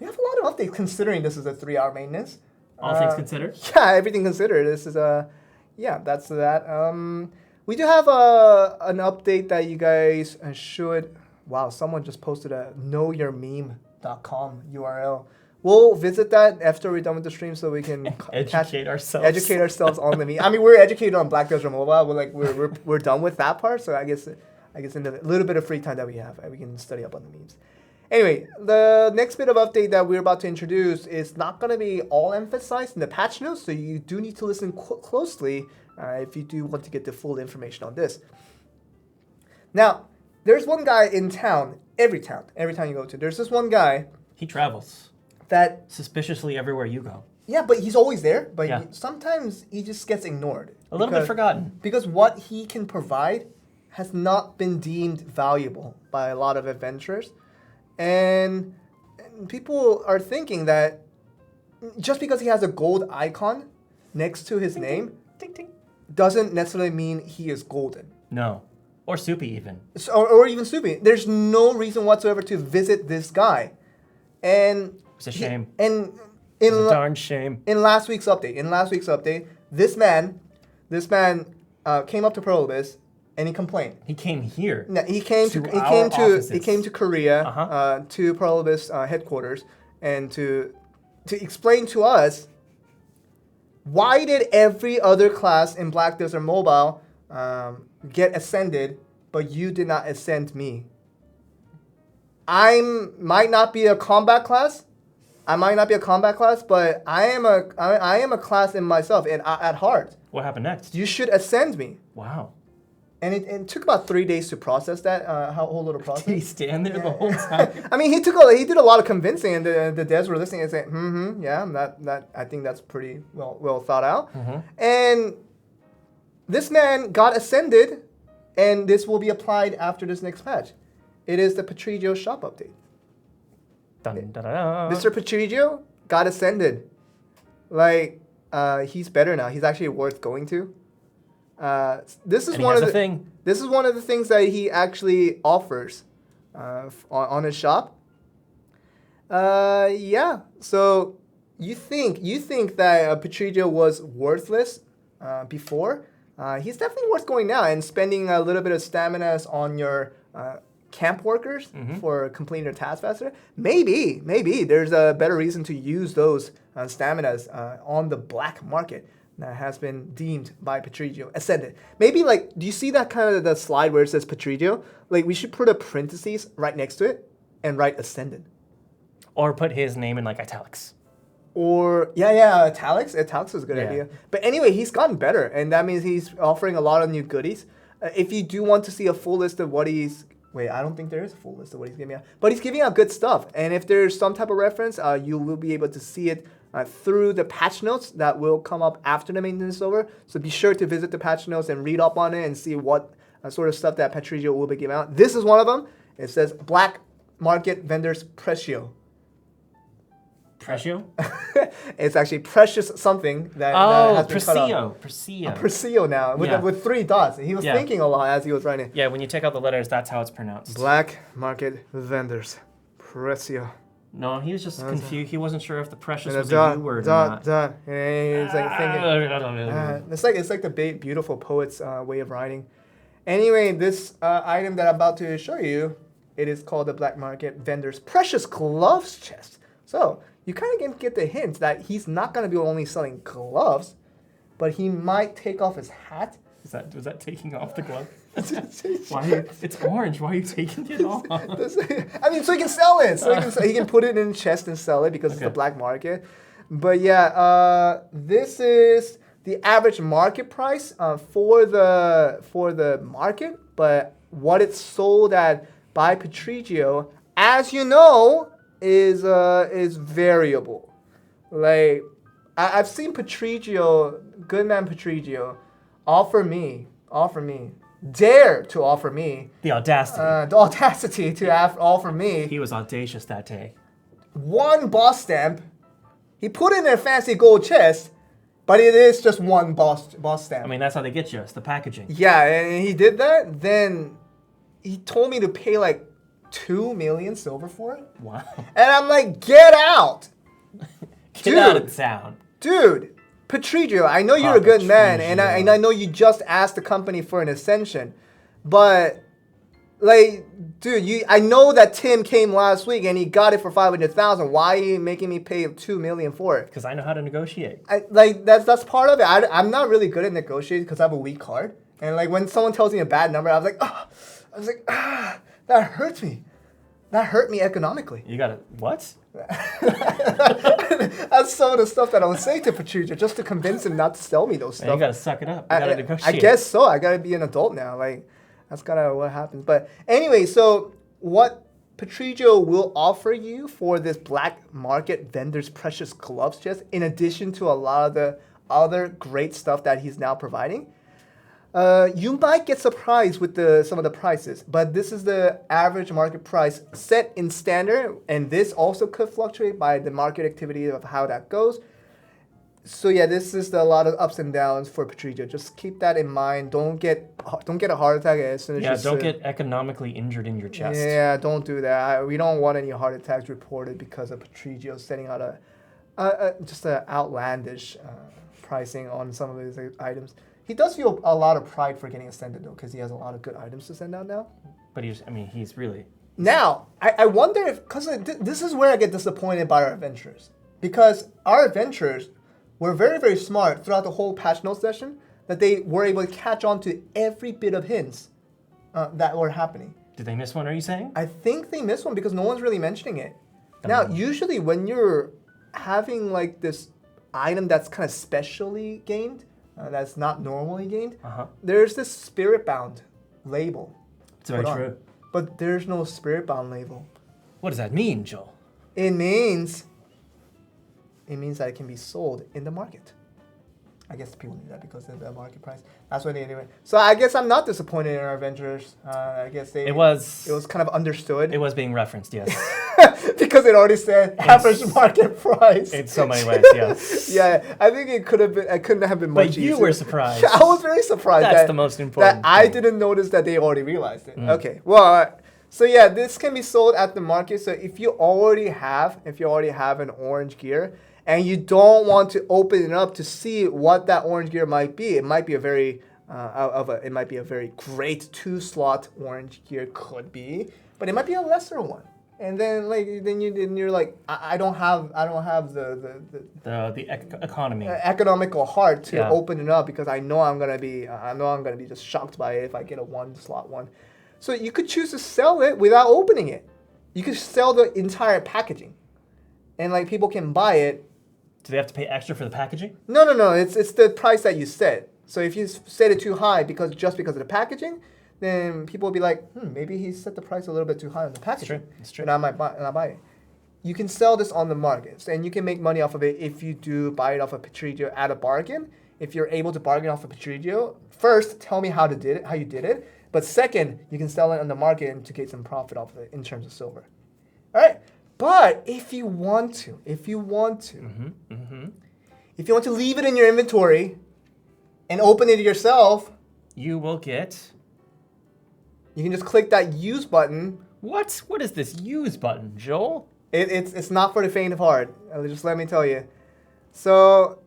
have a lot of updates considering this is a 3-hour maintenance. All things considered. Yeah, everything considered. This is that's that. We do have an update that you guys should. Wow, someone just posted a knowyourmeme.com URL. We'll visit that after we're done with the stream, so we can educate ourselves. Educate ourselves on the meme. I mean, we're educated on Black Desert Mobile. We're done with that part. So I guess in the little bit of free time that we have, we can study up on the memes. Anyway, the next bit of update that we're about to introduce is not going to be all emphasized in the patch notes, so you do need to listen closely if you do want to get the full information on this. Now, there's one guy in town, every town you go to, there's this one guy. He travels. That suspiciously everywhere you go. Yeah, but he's always there. But Yeah. sometimes he just gets ignored. A little bit forgotten. Because what he can provide has not been deemed valuable by a lot of adventurers. And people are thinking that just because he has a gold icon next to his name doesn't necessarily mean he is golden. No. Or Soupy even. So, or even Soupy. There's no reason whatsoever to visit this guy. And it's a shame. It's a darn shame. In last week's update, this man came up to Pearl Abyss and he complained. He came here. No, he came to Korea to Pearl Abyss headquarters and to explain to us why did every other class in Black Desert Mobile get ascended, but you did not ascend me. I might not be a combat class, but I am a class in myself and at heart. What happened next? You should ascend me. Wow. And it took about 3 days to process that whole little process. Did he stand there the whole time? I mean, he did a lot of convincing, and the devs were listening and saying, yeah, that I think that's pretty well thought out. Mm-hmm. And this man got ascended, and this will be applied after this next patch. It is the Patrigio shop update. Dun, da, da, da. Mr. Patrigio got ascended. He's better now. He's actually worth going to. This is one of the things that he actually offers on his shop. Yeah. So you think that Patrigio was worthless before? He's definitely worth going now and spending a little bit of stamina on your camp workers for completing their task faster. Maybe there's a better reason to use those staminas on the black market that has been deemed by Patrigio ascended. Maybe do you see that kind of the slide where it says Patrigio? We should put a parentheses right next to it and write ascended. Or put his name in italics. Or italics. Italics is a good idea. But anyway, he's gotten better, and that means he's offering a lot of new goodies. If you do want to see a full list of what he's I don't think there is a full list of what he's giving out. But he's giving out good stuff. And if there's some type of reference, you will be able to see it through the patch notes that will come up after the maintenance is over. So be sure to visit the patch notes and read up on it and see what sort of stuff that Patrigio will be giving out. This is one of them. It says Black Market Vendors Precio. Precio? It's actually precious something that has been cut off. Precio now with 3 dots. He was thinking a lot as he was writing. Yeah, when you take out the letters, that's how it's pronounced. Black Market Vendors Precio. No, he was just confused. He wasn't sure if the precious was a U word or not. And he's thinking. It's like the beautiful poet's way of writing. Anyway, this item that I'm about to show you, it is called the Black Market Vendors Precious Gloves Chest. So you kind of get the hint that he's not going to be only selling gloves, but he might take off his hat. Was that taking off the glove? Why? It's orange. Why are you taking it off? I mean, so he can sell it. He can put it in his chest and sell it because it's the black market. But yeah, this is the average market price for the market. But what it's sold at by Patrigio, as you know, is variable. I've seen Patrigio, Goodman Patrigio, dare to offer me the audacity to offer me. He was audacious that day. 1 boss stamp. He put in a fancy gold chest, but it is just 1 boss stamp. I mean, that's how they get you. It's the packaging. Yeah, and he did that. Then he told me to pay 2 million silver for it. Wow. And I'm like, get out. Get out of town. Dude, Patricio, I know you're a good man, and I know you just asked the company for an extension, but like, dude, I know that Tim came last week and he got it for 500,000. Why are you making me pay 2 million for it? Because I know how to negotiate. That's part of it. I'm not really good at negotiating because I have a weak card, and like when someone tells me a bad number, I was like, that hurts me. That hurt me economically. You gotta what? That's some of the stuff that I would say to Patricia just to convince him not to sell me those stuff. Man, you gotta suck it up. You gotta negotiate. I guess so. I gotta be an adult now. Like, that's kind of what happens. But anyway, so what Patricio will offer you for this black market vendor's precious gloves chest, in addition to a lot of the other great stuff that he's now providing, you might get surprised with some of the prices, but this is the average market price set in standard, and this also could fluctuate by the market activity of how that goes. So yeah, this is a lot of ups and downs for Patricio. Just keep that in mind. Don't get a heart attack as soon as don't get economically injured in your chest. Yeah, don't do that. We don't want any heart attacks reported because of Patricio setting out just an outlandish pricing on some of his items. He does feel a lot of pride for getting extended though, because he has a lot of good items to send out now. But he's really... Now, I wonder if, because this is where I get disappointed by our adventurers. Because our adventurers were very, very smart throughout the whole patch notes session, that they were able to catch on to every bit of hints that were happening. Did they miss one, are you saying? I think they missed one because no one's really mentioning it. Now, usually when you're having like this item that's kind of specially gained, that's not normally gained, there's this spirit bound label. It's very true. But there's no spirit bound label. What does that mean, Joel? It means that it can be sold in the market. I guess people knew that because of the market price. That's what they do. So I guess I'm not disappointed in our adventurers. I guess it was kind of understood. It was being referenced, yes. Because it already said average market price. In so many ways, yes. Yeah, I think it couldn't have been much easier. But you were surprised. I was very surprised. That's the most important that I didn't notice that they already realized it. Okay, well, so yeah, this can be sold at the market. So if you already have an orange gear, and you don't want to open it up to see what that orange gear might be, it might be a very great 2-slot orange gear, could be, but it might be a lesser one. And then you're like, I don't have the economy economical heart to open it up, because I know I'm gonna be just shocked by it if I get a 1-slot one. So you could choose to sell it without opening it. You could sell the entire packaging, and like people can buy it. Do they have to pay extra for the packaging? No. It's the price that you set. So if you set it too high because of the packaging, then people will be like, maybe he set the price a little bit too high on the packaging. It's true. And I might buy it. You can sell this on the market, and you can make money off of it if you do buy it off of Patricio at a bargain. If you're able to bargain off of Patricio, first tell me how you did it. But second, you can sell it on the market and to get some profit off of it in terms of silver. All right. But if you want to leave it in your inventory and open it yourself, you will get. You can just click that use button. What? What is this use button, Joel? It's not for the faint of heart. Just let me tell you. So,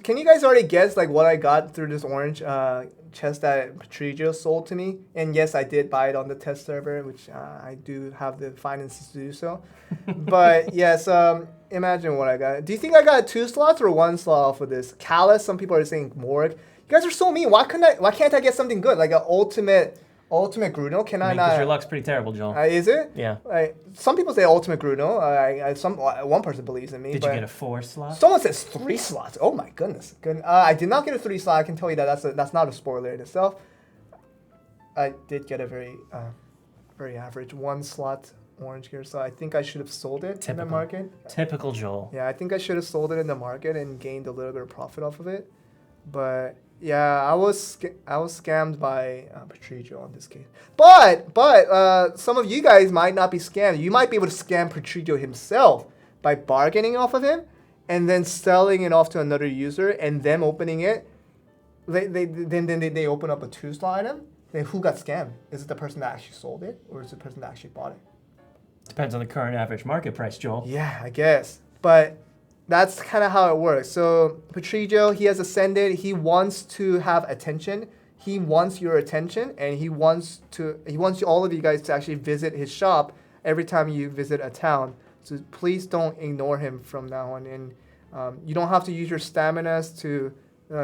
can you guys already guess like what I got through this orange chest that Patricio sold to me? And yes, I did buy it on the test server, which I do have the finances to do so. But yes, imagine what I got. Do you think I got 2 slots or 1 slot off of this? Callus, some people are saying Morg. You guys are so mean. Why can't I get something good? Like an ultimate Gruno? Can I not? Because your luck's pretty terrible, Joel. Is it? Yeah. Some people say ultimate Gruno. One person believes in me. Did you get a 4 slot? Someone says 3 slots. Oh my goodness. I did not get a 3 slot. I can tell you that's not a spoiler in itself. I did get a very average 1 slot orange gear, so I think I should have sold it in the market. Typical Joel. Yeah, I think I should have sold it in the market and gained a little bit of profit off of it. But yeah, I was scammed by Patricio on this case. But some of you guys might not be scammed. You might be able to scam Patricio himself by bargaining off of him and then selling it off to another user and them opening it. They open up a 2-slot item. Then who got scammed? Is it the person that actually sold it, or is it the person that actually bought it? Depends on the current average market price, Joel. Yeah, I guess. But that's kind of how it works. So Patricio, he has ascended. He wants to have attention. He wants your attention, and he wants all of you guys to actually visit his shop every time you visit a town. So please don't ignore him from now on. And you don't have to use your staminas to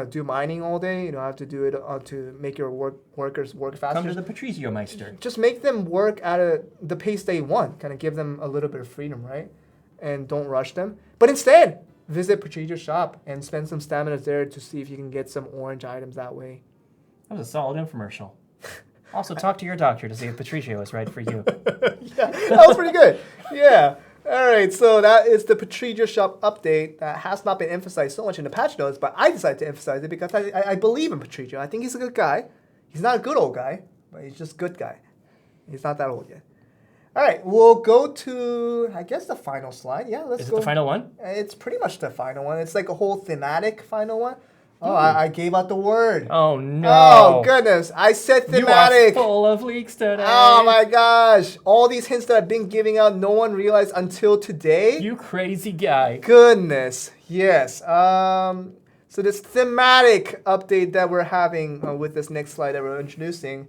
do mining all day. You don't have to do it to make your workers work faster. Come to the Patricio Meister. Just make them work at the pace they want. Kind of give them a little bit of freedom, right? And don't rush them. But instead, visit Patricio's shop and spend some stamina there to see if you can get some orange items that way. That was a solid infomercial. Also, talk to your doctor to see if Patricio is right for you. Yeah, that was pretty good. Yeah. All right, so that is the Patricio shop update that has not been emphasized so much in the patch notes, but I decided to emphasize it because I believe in Patricio. I think he's a good guy. He's not a good old guy, but he's just a good guy. He's not that old yet. All right, we'll go to, I guess, the final slide. Yeah, let's go. Is it the final one? It's pretty much the final one. It's like a whole thematic final one. Oh, I gave out the word. Oh, no. Oh, goodness. I said thematic. You are full of leaks today. Oh, my gosh. All these hints that I've been giving out, no one realized until today. You crazy guy. Goodness. Yes. So this thematic update that we're having with this next slide that we're introducing,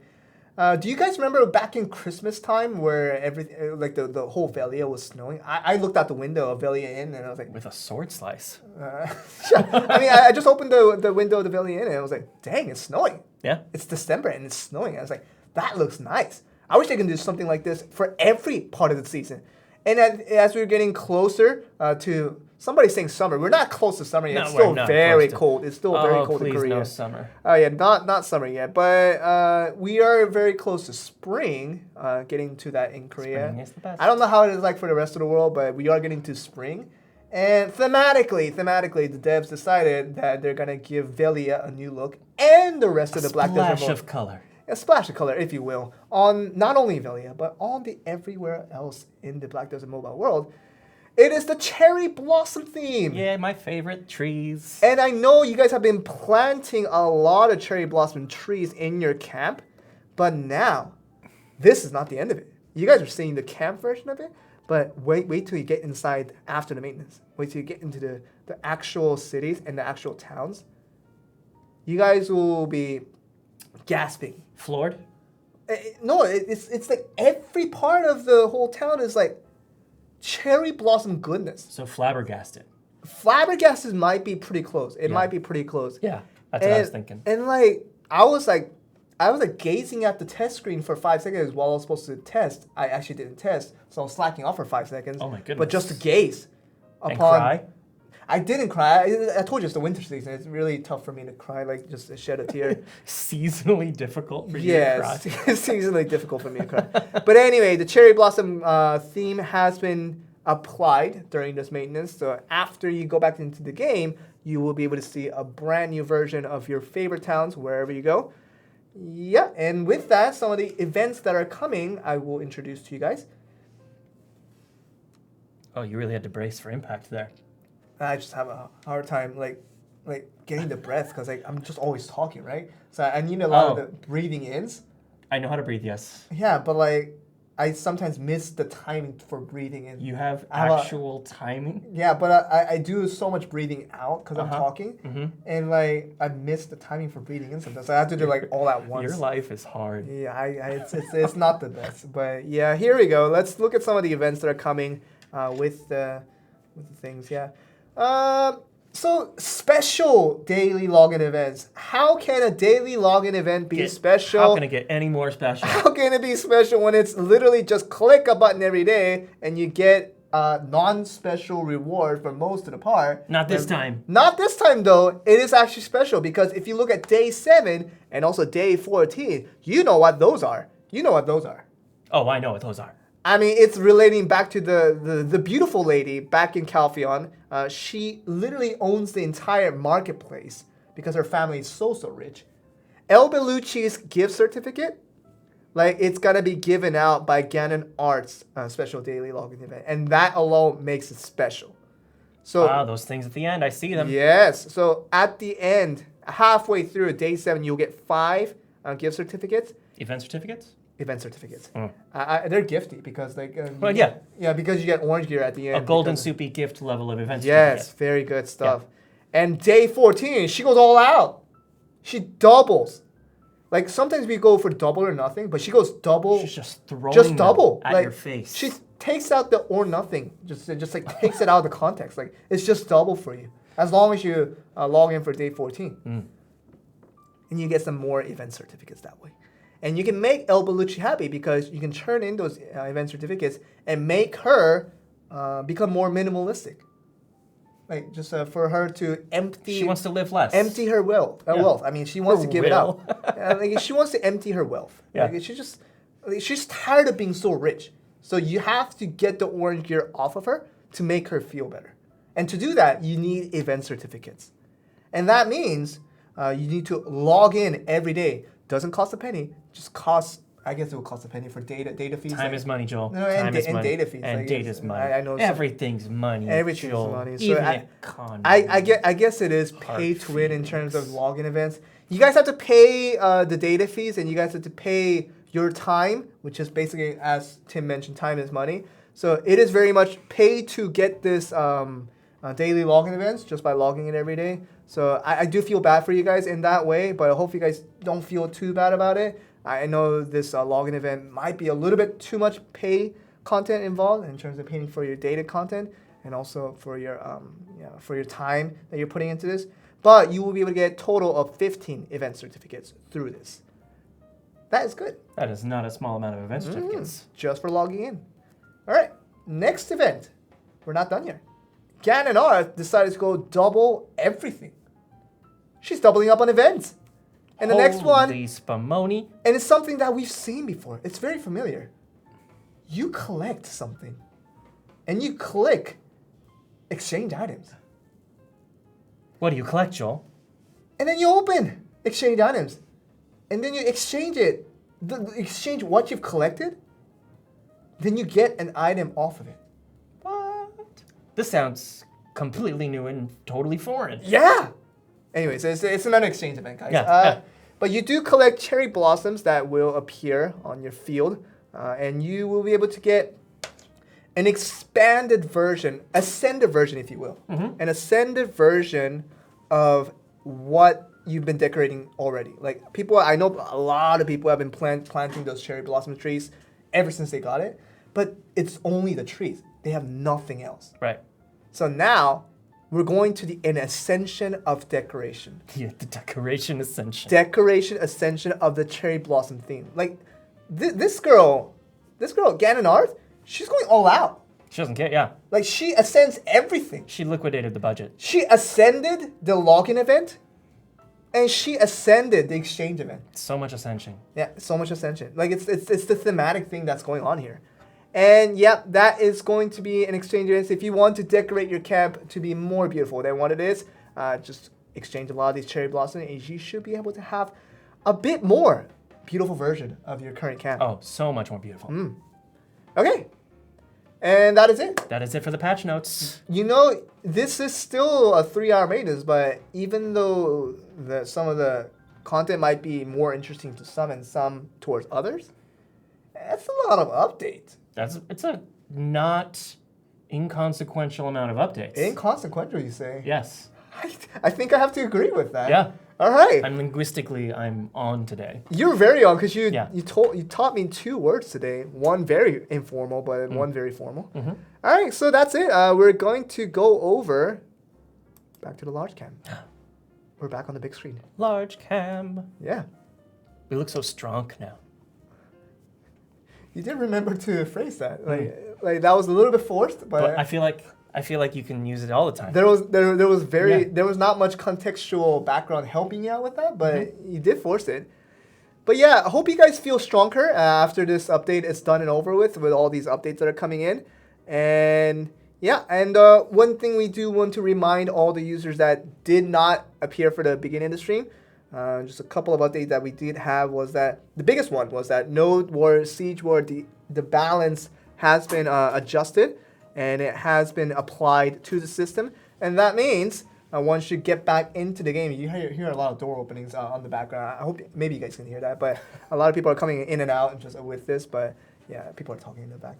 do you guys remember back in Christmas time where everything, like the whole Velia was snowing? I looked out the window of Velia Inn and I was like, with a sword slice. yeah. I mean, I just opened the window of the Velia Inn and I was like, dang, it's snowing. Yeah. It's December and it's snowing. I was like, that looks nice. I wish they could do something like this for every part of the season. And as we're getting closer to, somebody's saying summer. We're not close to summer yet. No, it's still we're not very close to- cold. It's still very cold in please, Korea. no summer. Oh yeah, not summer yet, but we are very close to spring, getting to that in Korea. Spring is the best. I don't know how it is like for the rest of the world, but we are getting to spring. And thematically, the devs decided that they're gonna give Velia a new look and the rest of the Black Desert Splash world. of color. A splash of color, if you will, on not only Velia, but on the everywhere else in the Black Desert mobile world. It is the cherry blossom theme. Yeah, my favorite trees. And I know you guys have been planting a lot of cherry blossom trees in your camp, but now, this is not the end of it. You guys are seeing the camp version of it, but wait till you get inside after the maintenance. Wait till you get into the actual cities and the actual towns. You guys will be gasping. Floored? No, it's like every part of the whole town is like cherry blossom goodness. So flabbergasted. Flabbergasted might be pretty close. It might be pretty close. Yeah, that's what I was thinking. And like I was like gazing at the test screen for 5 seconds while I was supposed to test. I actually didn't test, so I was slacking off for 5 seconds. Oh my goodness. But just to gaze And upon. cry? I didn't cry. I told you it's the winter season. It's really tough for me to cry, like just shed a tear. Seasonally difficult for you to cry. Yes, it's seasonally difficult for me to cry. But anyway, the cherry blossom theme has been applied during this maintenance. So after you go back into the game, you will be able to see a brand new version of your favorite towns wherever you go. Yeah, and with that, some of the events that are coming, I will introduce to you guys. Oh, you really had to brace for impact there. I just have a hard time like getting the breath because I'm just always talking, right? So I need a lot of the breathing ins. I know how to breathe, yes. Yeah, but like I sometimes miss the timing for breathing in. You have actual timing? Yeah, but I do so much breathing out because I'm talking, and like I miss the timing for breathing in sometimes. I have to do like all at once. Your life is hard. Yeah, it's not the best, but yeah, here we go. Let's look at some of the events that are coming with the things. Yeah. So special daily login events. How can a daily login event be special? How can it get any more special? How can it be special when it's literally just click a button every day and you get a non-special reward for most of the part? Not this time. Not this time though. It is actually special because if you look at day 7 and also day 14, you know what those are. You know what those are. Oh, I know what those are. I mean, it's relating back to the beautiful lady back in Calpheon. She literally owns the entire marketplace because her family is so rich. El Bellucci's gift certificate, like it's gonna be given out by Ganon Arts special daily login event, and that alone makes it special. So those things at the end, I see them. yes. So at the end, halfway through day 7, you'll get 5 gift certificates. Event certificates? event certificates. They're gifty because Well, yeah. because you get orange gear at the end. A golden because- soupy gift level of event Yes, certificate. very good stuff. And day 14, she goes all out. She doubles. Like sometimes we go for double or nothing, but she goes double. She's just throwing just them double at like, your face. She takes out the or nothing. Just like takes it out of the context. Like it's just double for you as long as you log in for day 14, and you get some more event certificates that way. And you can make El Bellucci happy because you can turn in those event certificates and make her become more minimalistic. Like just for her to empty. She wants to live less. Empty her wealth. Wealth. I mean, she wants Her to give it out. will. Like, she wants to empty her wealth. Yeah. Like, she's tired of being so rich. So you have to get the orange gear off of her to make her feel better. And to do that, you need event certificates. And that means you need to log in every day. Doesn't cost a penny. Just costs. I guess it will cost a penny for data fees. Time is money, Joel. No, Time is and money. data fees. And like, data's money. I know. Everything's money. Everything's Joel. money. So Even I guess it is pay to win in terms of login events. You guys have to pay the data fees, and you guys have to pay your time, which is basically, as Tim mentioned, time is money. So it is very much pay to get this daily login events just by logging in every day. So I do feel bad for you guys in that way, but I hope you guys don't feel too bad about it. I know this login event might be a little bit too much pay content involved in terms of paying for your data content and also for your time that you're putting into this. But you will be able to get a total of 15 event certificates through this. That is good. That is not a small amount of event certificates. Just for logging in. All right, next event. We're not done yet. Ganon decided to go double everything. She's doubling up on events. And the next one, Holy spumoni. and it's something that we've seen before. It's very familiar. You collect something, and you click exchange items. What do you collect, Joel? And then you open exchange items. And then you exchange it. Exchange what you've collected. Then you get an item off of it. What? This sounds completely new and totally foreign. Yeah! Anyways, it's another exchange event, guys. Yeah. But you do collect cherry blossoms that will appear on your field. And you will be able to get an expanded version, ascended version, if you will. An ascended version of what you've been decorating already. Like I know a lot of people have been planting those cherry blossom trees ever since they got it, but it's only the trees. They have nothing else. Right. So now we're going to an ascension of decoration. Yeah, the decoration ascension. Decoration ascension of the cherry blossom theme. Like this girl, Ganon, she's going all out. She doesn't care, yeah. Like she ascends everything. She liquidated the budget. She ascended the login event, and she ascended the exchange event. So much ascension. Yeah, so much ascension. Like it's the thematic thing that's going on here. And yeah, that is going to be an exchange event. If you want to decorate your camp to be more beautiful than what it is, just exchange a lot of these cherry blossoms, and you should be able to have a bit more beautiful version of your current camp. Oh, so much more beautiful. Okay. And that is it. That is it for the patch notes. You know, this is still a 3-hour maintenance, but even though some of the content might be more interesting to some and some towards others, that's a lot of updates. It's a not inconsequential amount of updates. Inconsequential, you say? Yes. I think I have to agree with that. Yeah. All right. Linguistically, I'm on today. You're very on because you Yeah. you taught me 2 words today. One very informal, but one very formal. All right, so that's it. We're going to go over back to the large cam. We're back on the big screen. Large cam. Yeah. We look so strong now. You did remember to phrase that. Like that was a little bit forced, But I feel like you can use it all the time. there was not much contextual background helping you out with that, but you did force it. But yeah, I hope you guys feel stronger after this update is done and over with all these updates that are coming in. And yeah, and one thing we do want to remind all the users that did not appear for the beginning of the stream, just a couple of updates that we did have was that the biggest one was that Node War, Siege War, the balance has been adjusted and it has been applied to the system. And that means once you get back into the game. You hear a lot of door openings on the background. I hope maybe you guys can hear that, but a lot of people are coming in and out just with this, but yeah, people are talking in the back.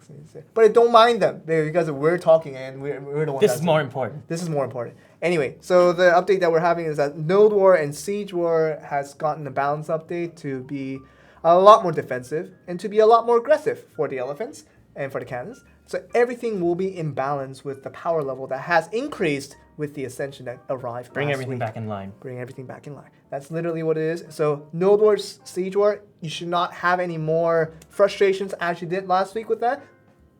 But I don't mind them because we're talking and we're the ones. This is more important. This is more important. Anyway, so the update that we're having is that Node War and Siege War has gotten a balance update to be a lot more defensive and to be a lot more aggressive for the elephants and for the cannons. So everything will be in balance with the power level that has increased with the Ascension that arrived Bring last everything week. back in line. Bring everything back in line. That's literally what it is. So Node War, Siege War, you should not have any more frustrations as you did last week with that.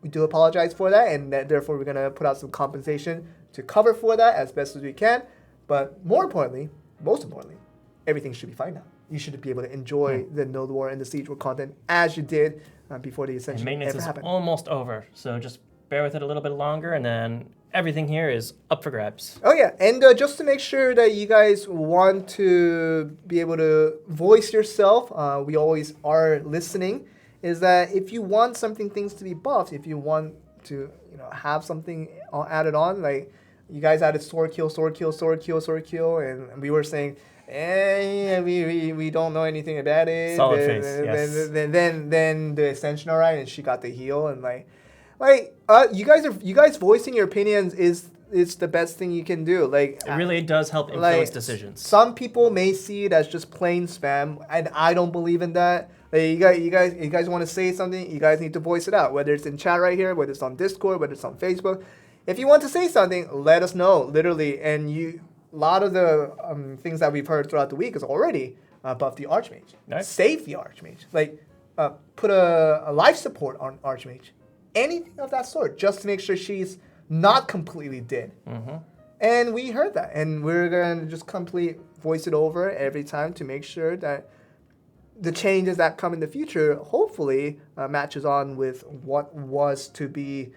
We do apologize for that, and therefore we're going to put out some compensation to cover for that as best as we can. But more importantly, most importantly, everything should be fine now. You should be able to enjoy the Node War and the Siege War content as you did before the Ascension And maintenance ever is happened. almost over, so just bear with it a little bit longer, and then everything here is up for grabs. Oh yeah, and just to make sure that you guys want to be able to voice yourself, we always are listening, is that if you want things to be buffed, if you want to have something added on, like you guys added sword kill, and we were saying, we don't know anything about it. Solid face, yes. Then the Ascension arrived and she got the heal and you guys voicing your opinions is the best thing you can do. Like It really does help influence decisions. Some people may see it as just plain spam, and I don't believe in that. Like, you guys want to say something, you guys need to voice it out. Whether it's in chat right here, whether it's on Discord, whether it's on Facebook. If you want to say something, let us know, literally. And a lot of the things that we've heard throughout the week is already buff the Archmage, Nice. save the Archmage, put a life support on Archmage. Anything of that sort, just to make sure she's not completely dead. Mm-hmm. And we heard that, and we're gonna just voice it over every time to make sure that the changes that come in the future hopefully matches on with what was to be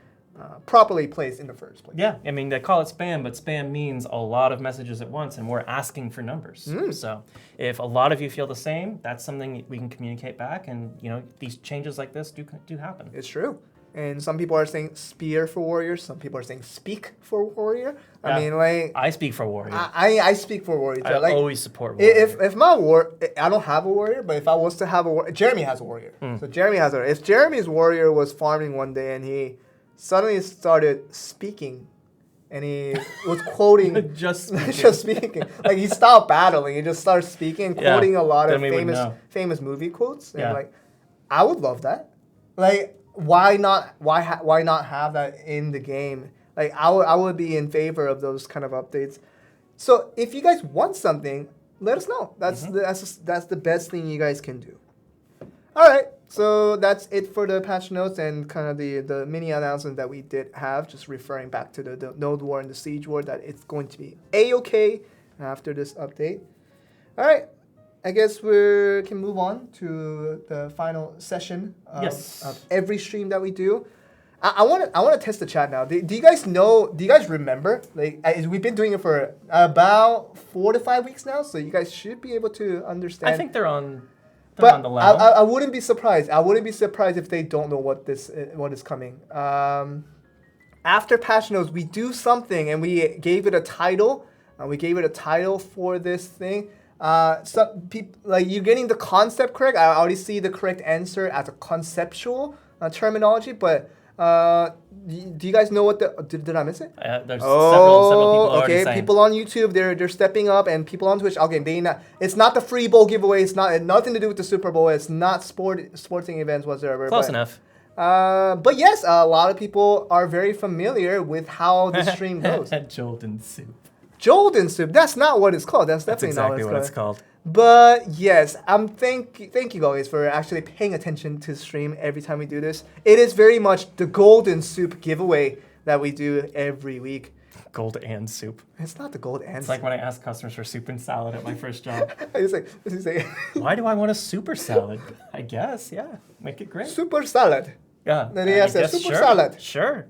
properly placed in the first place. Yeah, I mean, they call it spam, but spam means a lot of messages at once, and we're asking for numbers. So if a lot of you feel the same, that's something we can communicate back, and these changes like this do happen. It's true. And some people are saying spear for warrior. Some people are saying speak for warrior. Yeah. I mean, I speak for warrior. I speak for warrior. I So, always support warrior. If my I don't have a warrior, but if I was to have a warrior, Jeremy has a warrior. So Jeremy has a warrior. If Jeremy's warrior was farming one day and he suddenly started speaking, and he was quoting Just speaking. just speaking, like he stopped battling, he just started speaking, quoting a lot of then we would know. famous movie quotes, and Yeah. I would love that. Like, why not? Why not have that in the game? Like, I would be in favor of those kind of updates. So if you guys want something, let us know. That's the best thing you guys can do. All right, so that's it for the patch notes and kind of the mini announcement that we did have, just referring back to the Node War and the Siege War, that it's going to be A-okay after this update. All right, I guess we can move on to the final session of every stream that we do. I want to test the chat now. Do you guys know? Do you guys remember? Like, we've been doing it for about 4 to 5 weeks now, so you guys should be able to understand. I think they're on the level. I wouldn't be surprised. I wouldn't be surprised if they don't know what is coming. After patch notes, we do something, and we gave it a title. We gave it a title for this thing. Some people, like, you're getting the concept correct. I already see the correct answer as a conceptual terminology, but do you guys know what did I miss it? There's several people already okay. saying. People on YouTube, they're stepping up, and people on Twitch. Okay, it's not the free bowl giveaway. It's nothing to do with the Super Bowl. It's not sporting events whatsoever. Close enough. But yes, a lot of people are very familiar with how the stream goes. Jolden soup. Jolden soup. That's not what it's called. That's definitely exactly not what it's called. But yes, thank you guys for actually paying attention to the stream every time we do this. It is very much the golden soup giveaway that we do every week. Gold and soup. It's not the gold and It's soup. like when I ask customers for soup and salad at my first job. I just say Why do I want a super salad? I guess, yeah. Make it great. super salad. Yeah. Then he has I a guess, super sure. salad. Sure.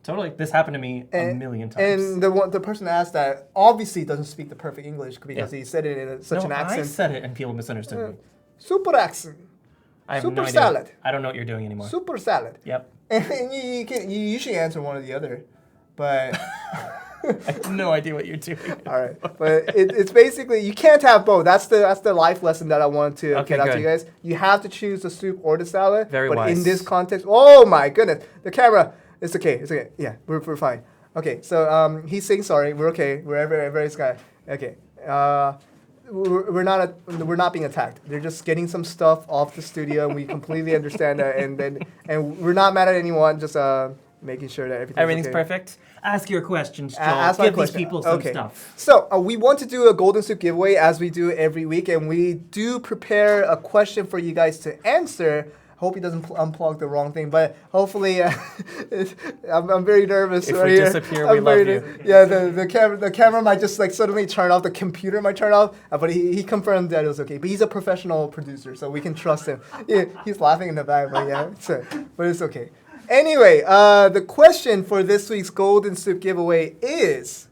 Totally. This happened to me a million times. And the person asked that obviously doesn't speak the perfect English because he said it in such an accent. I said it and people misunderstood me. Super accent. I have Super no idea. salad. I don't know what you're doing anymore. Super salad. Yep. And you usually answer one or the other, but I have no idea what you're doing. All right, but it's basically you can't have both. That's the life lesson that I want to get out to you guys. You have to choose the soup or the salad. Very but wise. in this context, oh my goodness, the camera. It's okay. It's okay. Yeah, we're fine. Okay, so he's saying sorry. We're okay. We're everybody's guy. Okay. We're not being attacked. They're just getting some stuff off the studio, and we completely understand that. And we're not mad at anyone. Just making sure that everything's okay. Perfect. Ask your questions, Joel. Ask my Give question. these people some Okay. stuff. So we want to do a Golden Soup giveaway as we do every week, and we do prepare a question for you guys to answer. Hope he doesn't unplug the wrong thing, but hopefully, I'm very nervous. If right we here. disappear, I'm we love very you. Yeah, the camera might just like suddenly turn off. The computer might turn off, but he confirmed that it was okay. But he's a professional producer, so we can trust him. Yeah, he's laughing in the back, but yeah, but it's okay. Anyway, the question for this week's Golden Soup giveaway is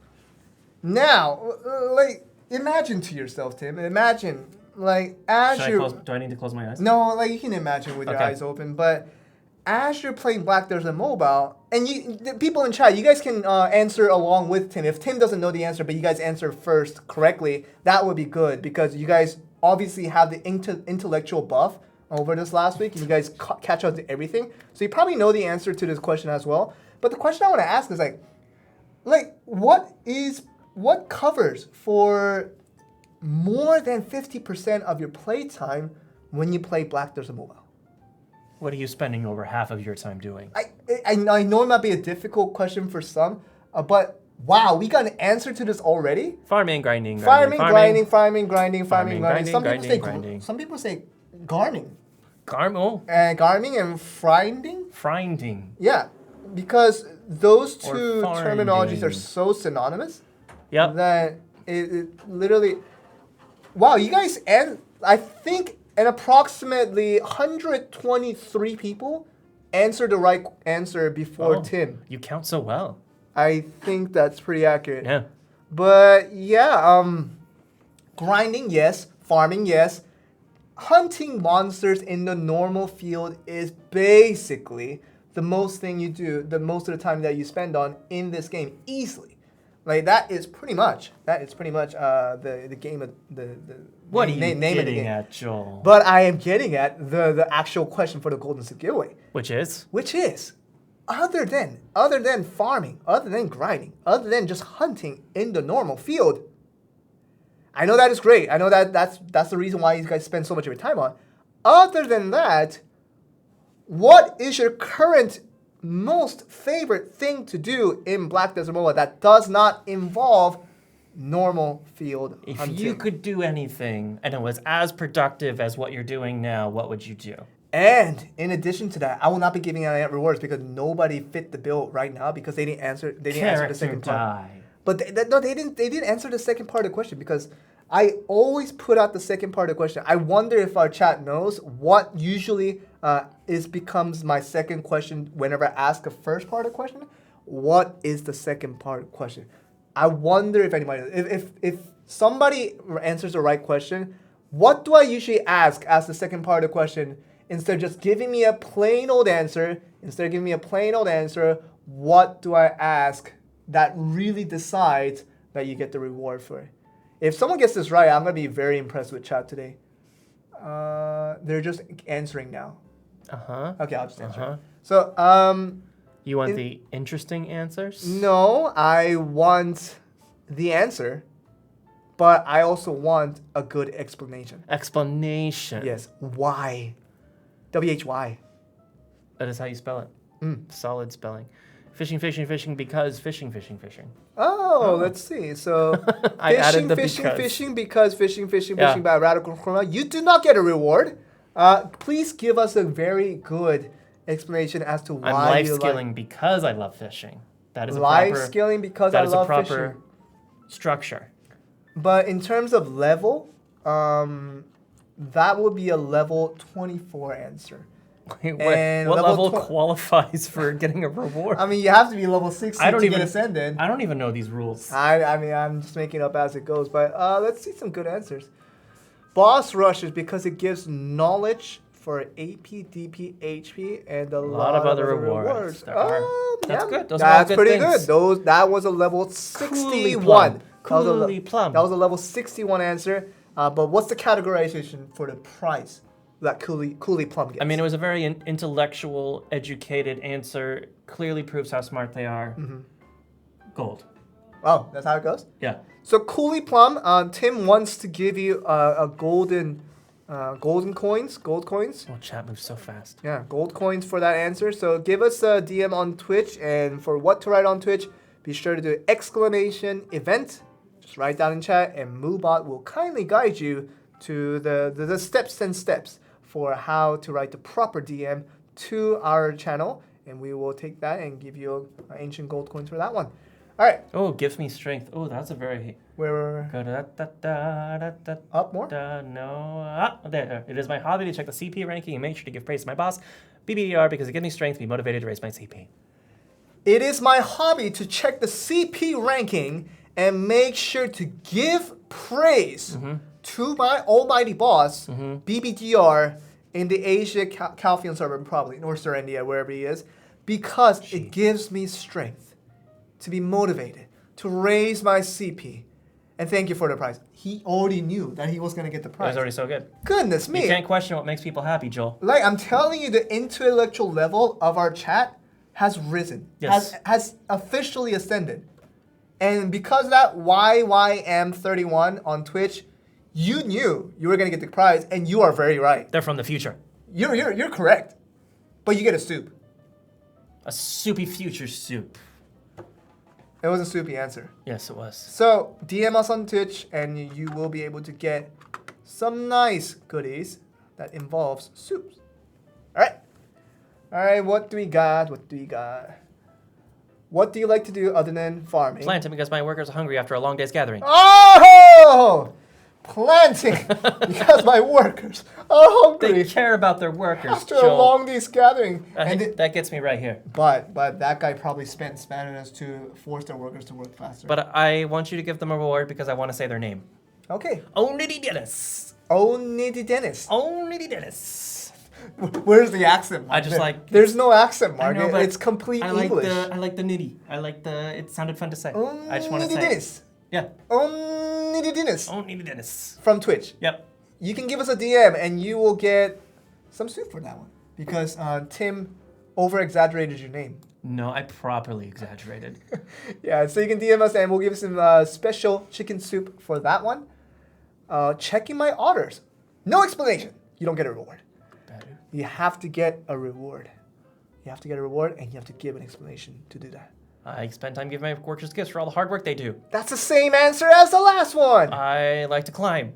now, like, imagine to yourself, Tim. Imagine. Like as Do I need to close my eyes? No, like you can imagine with your Okay. eyes open, but as you're playing Black Desert Mobile, and the people in chat, you guys can answer along with Tim. If Tim doesn't know the answer, but you guys answer first correctly, that would be good because you guys obviously have the intellectual buff over this last week, and you guys catch up to everything. So you probably know the answer to this question as well. But the question I want to ask is like what covers for more than 50% of your playtime when you play Black Desert Mobile? What are you spending over half of your time doing? I know it might be a difficult question for some, but wow, we got an answer to this already? Farming, grinding. Farming, grinding. Grinding. Some people say gardening. Garming And frinding? Frinding. Yeah, because those Or two terminologies are so synonymous Yep. that it literally... Wow, you guys, and I think an approximately 123 people answered the right answer before Tim. You count so well. I think that's pretty accurate. Yeah. But yeah, grinding, yes. Farming, yes. Hunting monsters in the normal field is basically the most thing you do, the most of the time that you spend on in this game, easily. Like that is pretty much the game of the What name, are you name of the getting game. at, Joel? But I am getting at the actual question for the Golden Soup giveaway, Which is? other than farming, other than grinding, other than just hunting in the normal field. I know that is great. I know that's the reason why you guys spend so much of your time on. Other than that, what is your current most favorite thing to do in Black Desert Mobile that does not involve normal field hunting? If you could do anything and it was as productive as what you're doing now, what would you do? And in addition to that, I will not be giving out rewards because nobody fit the bill right now because they didn't answer the second part. Die. But they didn't answer the second part of the question because I always put out the second part of the question. I wonder if our chat knows what usually becomes my second question whenever I ask the first part of the question. What is the second part of the question? I wonder if anybody knows. If somebody answers the right question, what do I usually ask as the second part of the question? Instead of just giving me a plain old answer, what do I ask that really decides that you get the reward for it? If someone gets this right, I'm going to be very impressed with chat today. They're just answering now. Uh-huh. Okay, I'll just answer. Uh-huh. So, You want the interesting answers? no, I want the answer, but I also want a good explanation. Explanation. Yes, why? WHY. That is how you spell it. Solid spelling. Fishing because fishing. Oh, let's see. So, I added the fishing because. fishing Yeah. by Radical Chroma. You do not get a reward. Please give us a very good explanation as to why I'm life you skilling because I love fishing. That is a life proper skilling because I that is a love proper fishing. structure. But in terms of level, that would be a level 24 answer. What And level level qualifies for getting a reward? I mean, you have to be level 60 I don't to even get ascended. I don't even know these rules. I mean, I'm just making up as it goes. But let's see some good answers. Boss rushes because it gives knowledge for AP, DP, HP, and a lot of other rewards. There are. That's good. Those are all That's good pretty things. good. That was a level 61. Coolly plum. That was a level 61 answer. But what's the categorization for the prize that Coolly Plum gets? I mean, it was a very intellectual, educated answer. Clearly proves how smart they are. Gold. Oh, that's how it goes? Yeah. So Coolly Plum, Tim wants to give you a gold coins. Oh, chat moves so fast. Yeah, gold coins for that answer. So give us a DM on Twitch, and for what to write on Twitch, be sure to do !event. Just write down in chat, and Moobot will kindly guide you to the steps for how to write the proper DM to our channel, and we will take that and give you ancient gold coins for that one. All right. Oh, gives me strength. Oh, that's a very... Where up more? No. There. It is my hobby to check the CP ranking and make sure to give praise to my boss, BBDR, because it gives me strength to be motivated to raise my CP. It is my hobby to check the CP ranking and make sure to give praise to my almighty boss, BBDR, in the Asia Calphian server, probably North Star India, wherever he is, because it gives me strength to be motivated, to raise my CP. And thank you for the prize. He already knew that he was going to get the prize. It was already so good. Goodness me. You can't question what makes people happy, Joel. Like, I'm telling you, the intellectual level of our chat has risen. Yes. Has officially ascended. And because of that, YYM31 on Twitch, you knew you were going to get the prize, and you are very right. They're from the future. You're correct. But you get a soup. A soupy future soup. It was a soupy answer. Yes, it was. So DM us on Twitch, and you will be able to get some nice goodies that involves soups. All right. What do we got? What do you like to do other than farming? Planting because my workers are hungry after a long day's gathering. Oh! Planting because my workers are hungry. They care about their workers, after Joel. a long day's gathering. That gets me right here. But that guy probably spent Spanish to force their workers to work faster. But I want you to give them a reward because I want to say their name. Okay. Onity Dennis. Onity Dennis. Onity Dennis. Where's the accent mark? I just like... There's no accent mark. I know, but it's complete I like English. I like the nitty. It sounded fun to say. I just want to Onity say Dennis. Yeah. Onity Dennis. Onity Dennis. From Twitch. Yep. You can give us a DM and you will get some soup for that one. Because Tim over-exaggerated your name. No, I properly exaggerated. Yeah, so you can DM us and we'll give you some special chicken soup for that one. Checking my orders. No explanation. You don't get a reward. Better. You have to get a reward. You have to get a reward and you have to give an explanation to do that. I spend time giving my workers gifts for all the hard work they do. That's the same answer as the last one. I like to climb.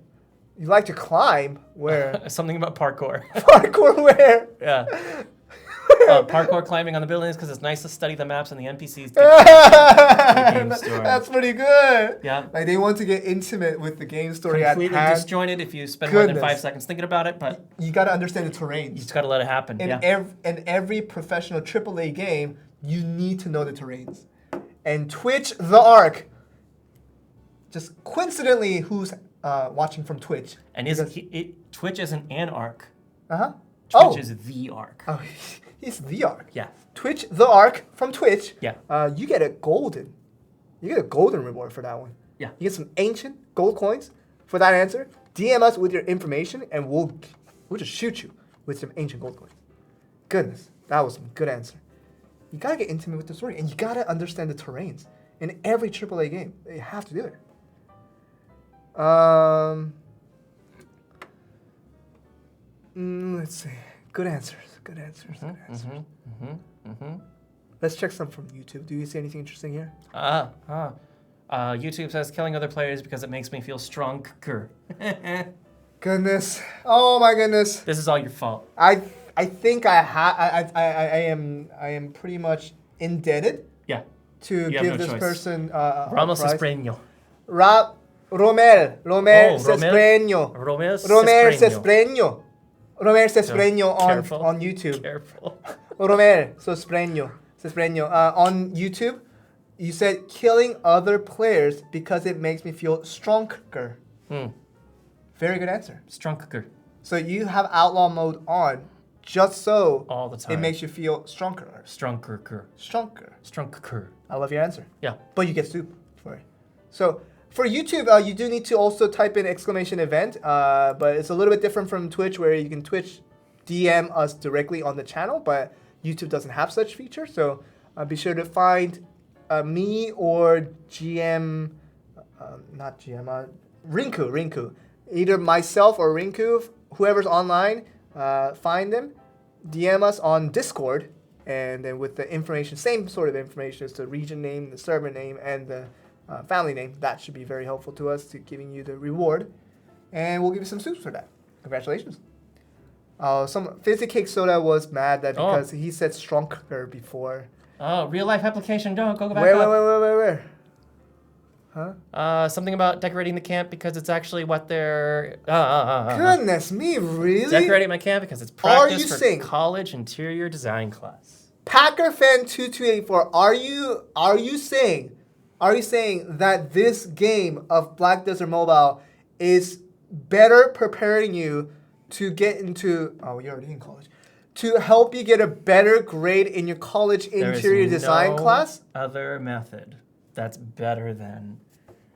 You like to climb? Where? Something about parkour. Parkour where? Yeah. Parkour climbing on the buildings because it's nice to study the maps and the NPCs. Game story. That's pretty good. Yeah. Like they want to get intimate with the game story at Completely hand. disjointed if you spend more than Goodness. 5 seconds thinking about it, but You got to understand the you terrains. just got to let it happen. In Yeah. every professional AAA game, you need to know the terrains. And Twitch the Arc, just coincidentally, who's watching from Twitch? And Twitch isn't an arc. Uh-huh. Twitch is the arc. Oh, he's the Arc. Yeah. Twitch the Arc from Twitch. Yeah. You get a golden reward for that one. Yeah. You get some ancient gold coins for that answer. DM us with your information, and we'll just shoot you with some ancient gold coins. Goodness, that was some good answer. You gotta get intimate with the story, and you gotta understand the terrains in every AAA game. You have to do it. Let's see. Good answers. Let's check some from YouTube. Do you see anything interesting here? YouTube says killing other players because it makes me feel stronger. Goodness. Oh my goodness. This is all your fault. I think I am pretty much indebted Yeah. to You have give no this choice. person a Ramos prize. Espreño. Romel Romel Cespreño. Romel Romel Cespreño. Cespreño. Romel Cespreño Careful. on YouTube. Careful. Romel Cespreño on YouTube. You said killing other players because it makes me feel stronger. Very good answer. Stronger. So you have outlaw mode on just so All the time. it makes you feel stronger. Stronger. Stronger. I love your answer. Yeah. But you get soup for it. So for YouTube, you do need to also type in !event, but it's a little bit different from Twitch where you can Twitch DM us directly on the channel, but YouTube doesn't have such feature. So be sure to find me or GM, not GM, Rinku. Either myself or Rinku, whoever's online, find them, DM us on Discord, and then with the information, same sort of information as the region name, the server name, and the family name. That should be very helpful to us to giving you the reward, and we'll give you some soups for that. Congratulations. Some Fizzy Cake Soda was mad that because he said stronger before. Oh, real life application. Go back up. Where? Huh? Something about decorating the camp because it's actually what they're. Goodness me, really? Decorating my camp because it's practice for college interior design class. PackerFan2284, are you saying that this game of Black Desert Mobile is better preparing you to get into? Oh, you're already in college. To help you get a better grade in your college interior design class? Other method that's better than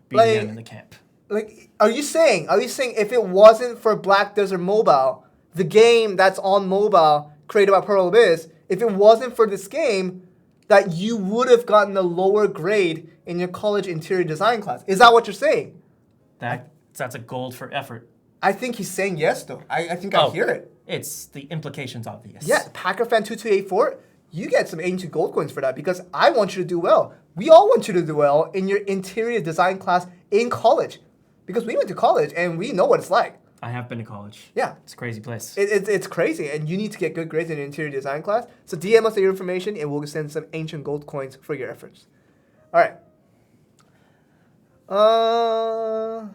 BDM in the camp. Like, are you saying if it wasn't for Black Desert Mobile, the game that's on mobile created by Pearl Abyss, if it wasn't for this game, that you would have gotten a lower grade in your college interior design class? Is that what you're saying? That's a gold for effort. I think he's saying yes, though. I think I hear it. It's the implication's obvious. Yeah, PackerFan2284, you get some ancient gold coins for that because I want you to do well. We all want you to do well in your interior design class in college because we went to college and we know what it's like. I have been to college. Yeah. It's a crazy place. It's crazy, and you need to get good grades in your interior design class. So DM us your information, and we'll send some ancient gold coins for your efforts. All right. Oh,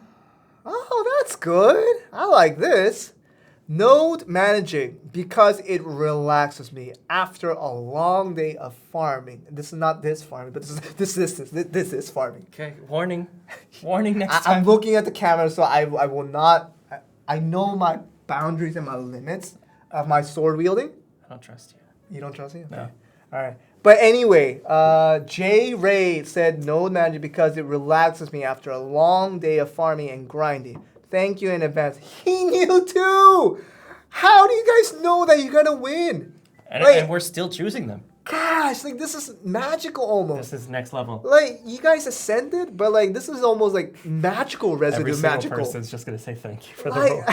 that's good. I like this. Node managing because it relaxes me after a long day of farming. This is not this farming, but this is farming. Okay, warning next time. I'm looking at the camera, so I will not. I know my boundaries and my limits of my sword wielding. I don't trust you. You don't trust me? Okay. No. All right. But anyway, J. Ray said node managing because it relaxes me after a long day of farming and grinding. Thank you in advance. He knew too! How do you guys know that you're gonna win? And we're still choosing them. Gosh, like this is magical almost. This is next level. Like you guys ascended, but like this is almost like magical residue. Every single magical. person's just gonna say thank you for the role.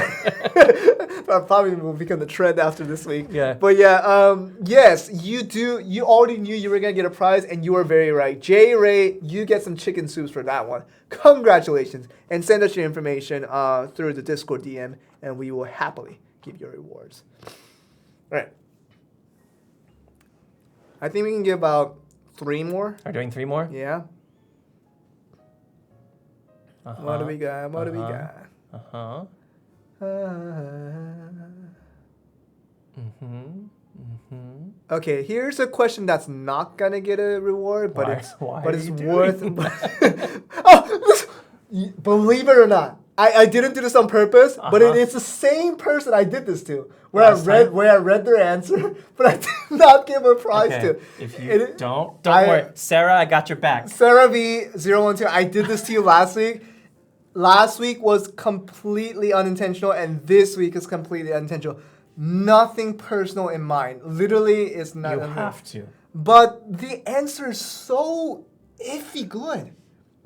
Probably will become the trend after this week. Yeah. But yeah, yes, you do. You already knew you were gonna get a prize, and you were very right. J. Ray, you get some chicken soups for that one. Congratulations, and send us your information through the Discord DM, and we will happily give you rewards. All right. I think we can get about 3 more. Are we doing 3 more? Yeah. Uh-huh. What do we got? What do we got? Uh-huh. Okay, here's a question that's not gonna get a reward, but Why it's worth. Believe it or not, I didn't do this on purpose, but it's the same person I did this to. Where I read their answer, but I did not give a prize to. If you don't worry, Sarah, I got your back. Sarah V012, I did this to you last week. Last week was completely unintentional, and this week is completely unintentional. Nothing personal in mind. Literally, it's not. You have to. But the answer is so iffy good.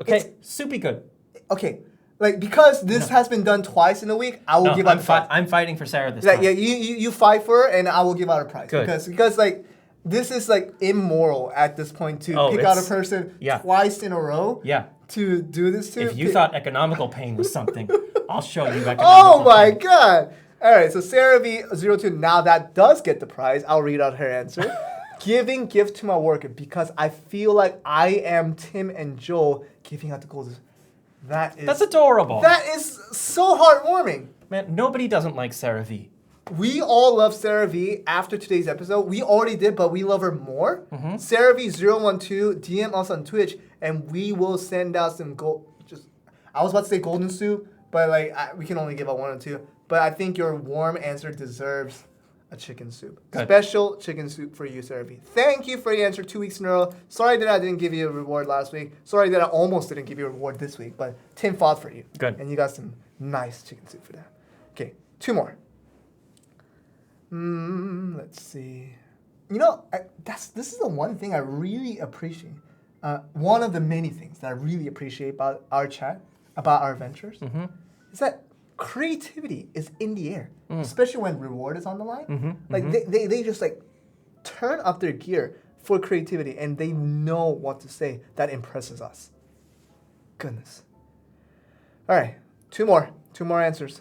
Okay, soupy good. Okay, like because this has been done twice in a week, I will give out a prize. I'm fighting for Sarah this time. Yeah, you fight for her, and I will give out a prize. Good. Because like this is like immoral at this point to pick out a person twice in a row. Yeah. To do this to. If you thought economical pain was something, I'll show you economical Oh my pain. God! All right, so Sarah V02, now that does get the prize. I'll read out her answer. Giving gift to my worker because I feel like I am Tim and Joel giving out the gold. That's adorable. That is so heartwarming. Man, nobody doesn't like Sarah V. We all love Sarah V after today's episode. We already did, but we love her more. Mm-hmm. Sarah V012, DM us on Twitch, and we will send out some gold. I was about to say golden soup, but like we can only give out 1 or 2. but I think your warm answer deserves a chicken soup. Good. Special chicken soup for you, Serapy. Thank you for the answer 2 weeks in a row. Sorry that I didn't give you a reward last week. Sorry that I almost didn't give you a reward this week, but Tim fought for you. Good. And you got some nice chicken soup for that. Okay, 2 more. Let's see. You know, this is the one thing I really appreciate. One of the many things that I really appreciate about our chat, about our adventures, is that creativity is in the air, especially when reward is on the line. They just like turn up their gear for creativity, and they know what to say that impresses us. Goodness. All right, 2 more answers.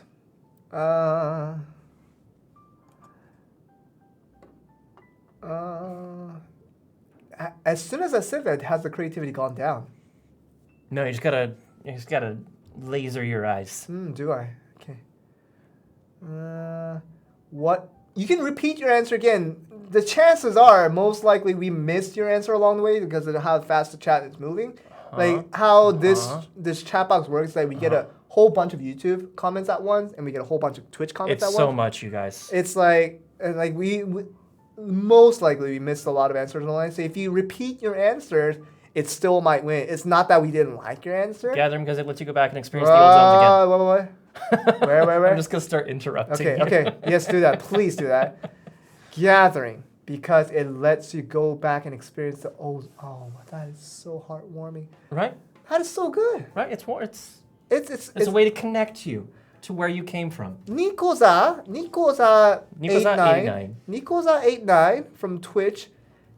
As soon as I said that, has the creativity gone down? No, you just gotta laser your eyes. Do I? Okay. What? You can repeat your answer again. The chances are, most likely, we missed your answer along the way because of how fast the chat is moving. Like how this chat box works, like we get a whole bunch of YouTube comments at once, and we get a whole bunch of Twitch comments at once. It's so much, you guys. It's like we most likely we missed a lot of answers on the line. So if you repeat your answers, it still might win. It's not that we didn't like your answer. Gather them because it lets you go back and experience the old zones again. Where? I'm just gonna start interrupting. Okay. Yes, do that. Please do that. Gathering, because it lets you go back and experience the old. Oh, that is so heartwarming. Right? That is so good. Right? It's It's a way to connect you to where you came from. Nikoza 89. Nikoza 89 from Twitch.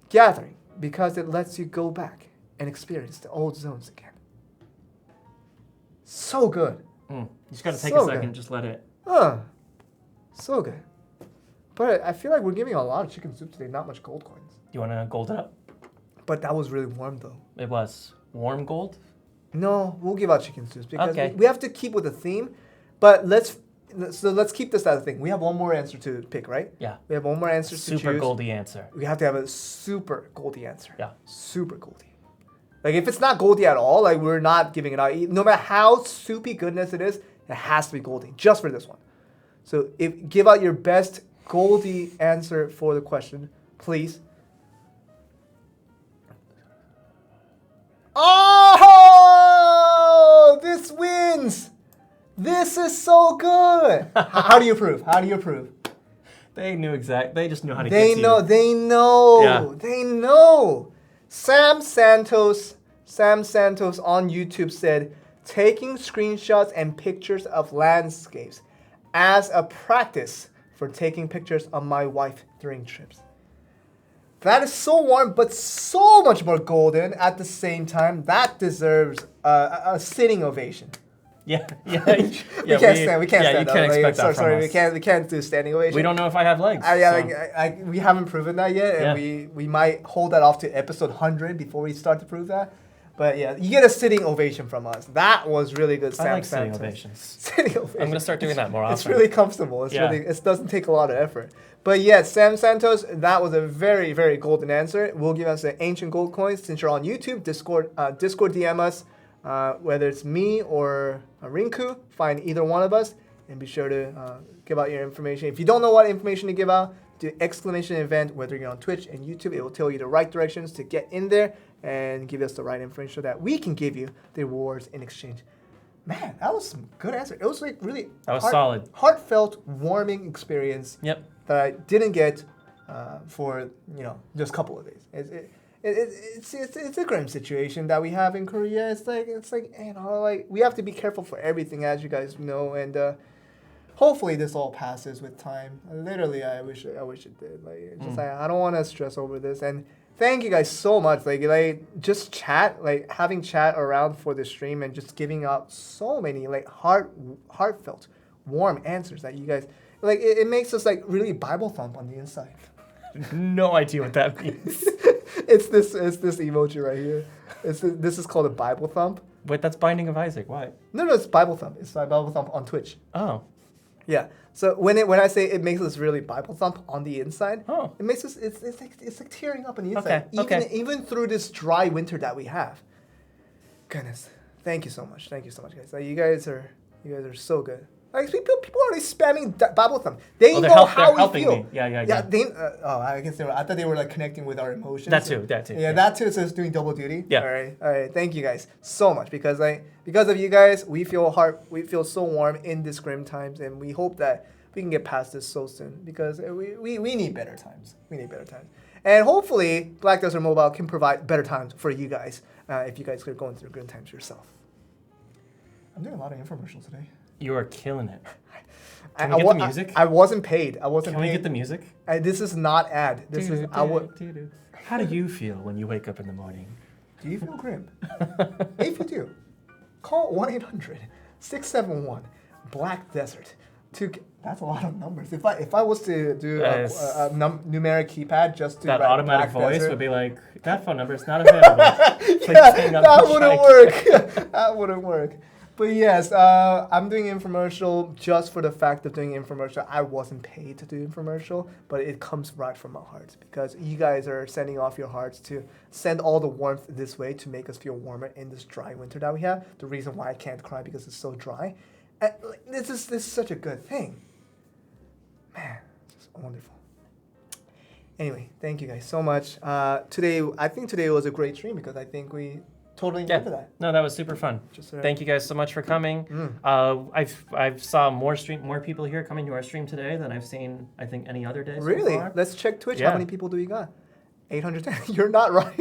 Gathering, because it lets you go back and experience the old zones again. So good. You just gotta take So a second, good. just let it. So good. But I feel like we're giving a lot of chicken soup today, not much gold coins. You wanna gold it up? But that was really warm though. It was warm gold. No, we'll give out chicken soups because Okay. we have to keep with the theme. But let's keep this as a thing. We have one more answer to pick, right? Yeah. We have one more answer to choose. Super goldy answer. We have to have a super goldy answer. Yeah. Super goldy. Like if it's not goldy at all, like we're not giving it out. No matter how soupy goodness it is, it has to be goldy just for this one. So give out your best goldy answer for the question, please. Oh, this wins. This is so good. How do you prove? How do you prove? They knew They just knew how to They get know. you. They know. Yeah. They know. Sam Santos on YouTube said, taking screenshots and pictures of landscapes as a practice for taking pictures of my wife during trips. That is so warm, but so much more golden at the same time. That deserves a sitting ovation. Yeah. We can't stand. You can't expect that from us. We can't do standing ovation. We don't know if I have legs. We haven't proven that yet, and we might hold that off to episode 100 before we start to prove that. But yeah, you get a sitting ovation from us. That was really good. I like sitting ovations. Sitting ovation. I'm gonna start doing that more often. It's really comfortable. It doesn't take a lot of effort. But yeah, Sam Santos, that was a very, very golden answer. We'll give us the ancient gold coins since you're on YouTube. Discord DM us, whether it's me or Rinku. Find either one of us and be sure to give out your information. If you don't know what information to give out, do exclamation event, whether you're on Twitch and YouTube. It will tell you the right directions to get in there and give us the right information so that we can give you the rewards in exchange. Man, that was some good answer. It was like really solid. Heartfelt, warming experience. Yep. That I didn't get for just a couple of days. It's a grim situation that we have in Korea. It's like we have to be careful for everything, as you guys know, and hopefully this all passes with time. Literally, I wish it did. I don't want to stress over this. And thank you guys so much. Just chat, having chat around for the stream and just giving out so many heartfelt, warm answers that you guys. It makes us really Bible thump on the inside. No idea what that means. It's this emoji right here. This is called a Bible thump. Wait, that's Binding of Isaac. Why? No, it's Bible thump. It's my Bible thump on Twitch. Oh. Yeah. So when I say it makes us really Bible thump on the inside, it makes us it's like tearing up on the inside. Even through this dry winter that we have. Goodness. Thank you so much. Thank you so much, guys. You guys are so good. Like people are already spamming bubble thumb. They know they're how we helping feel. me. Yeah. They, I guess I thought they were like connecting with our emotions. That too. Yeah, that too. So it's doing double duty. Yeah. All right. Thank you guys so much because of you guys, we feel so warm in these grim times, and we hope that we can get past this so soon because we need better times. We need better times, and hopefully Black Desert Mobile can provide better times for you guys if you guys are going through grim times yourself. I'm doing a lot of infomercials today. You are killing it. Can we get the music? I wasn't paid. Can we get the music? This is not ad. This is How do you feel when you wake up in the morning? Do you feel grim? If you do, call 1-800-671 Black Desert. That's a lot of numbers. If I was to do a numeric keypad just to that write automatic Black voice Desert, would be like, that phone number is not available. that wouldn't work. That wouldn't work. But yes, I'm doing infomercial just for the fact of doing infomercial. I wasn't paid to do infomercial, but it comes right from my heart because you guys are sending off your hearts to send all the warmth this way to make us feel warmer in this dry winter that we have. The reason why I can't cry because it's so dry. This is such a good thing. Man, it's wonderful. Anyway, thank you guys so much. I think today was a great stream because I think we totally enjoyed that. No, that was super fun. Thank you guys so much for coming. I've saw more people here coming to our stream today than I've seen I think any other day. Really? So far. Let's check Twitch. Yeah. How many people do we got? 810. You're not right.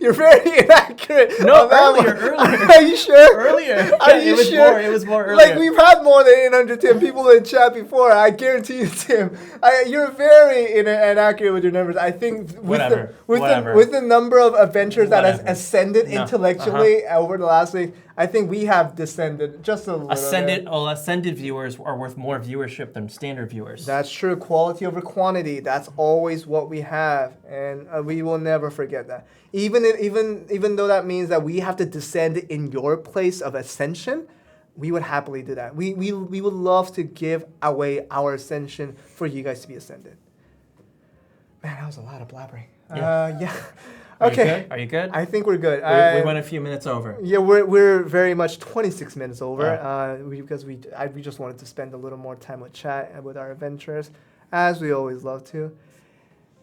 You're very inaccurate. No, earlier. Are you sure? Earlier. Are you sure? It was more earlier. Like we've had more than 810 people in chat before. I guarantee you, Tim. You're very inaccurate with your numbers. I think with the number of adventures that has ascended intellectually over the last week, I think we have descended just a little bit. Ascended viewers are worth more viewership than standard viewers. That's true. Quality over quantity. That's always what we have, and we will never forget that. Even though that means that we have to descend in your place of ascension, we would happily do that. We would love to give away our ascension for you guys to be ascended. Man, that was a lot of blabbering. Yeah. Okay. Are you good? I think we're good. We went a few minutes over. Yeah, we're very much 26 minutes over because we just wanted to spend a little more time with chat and with our adventures, as we always love to.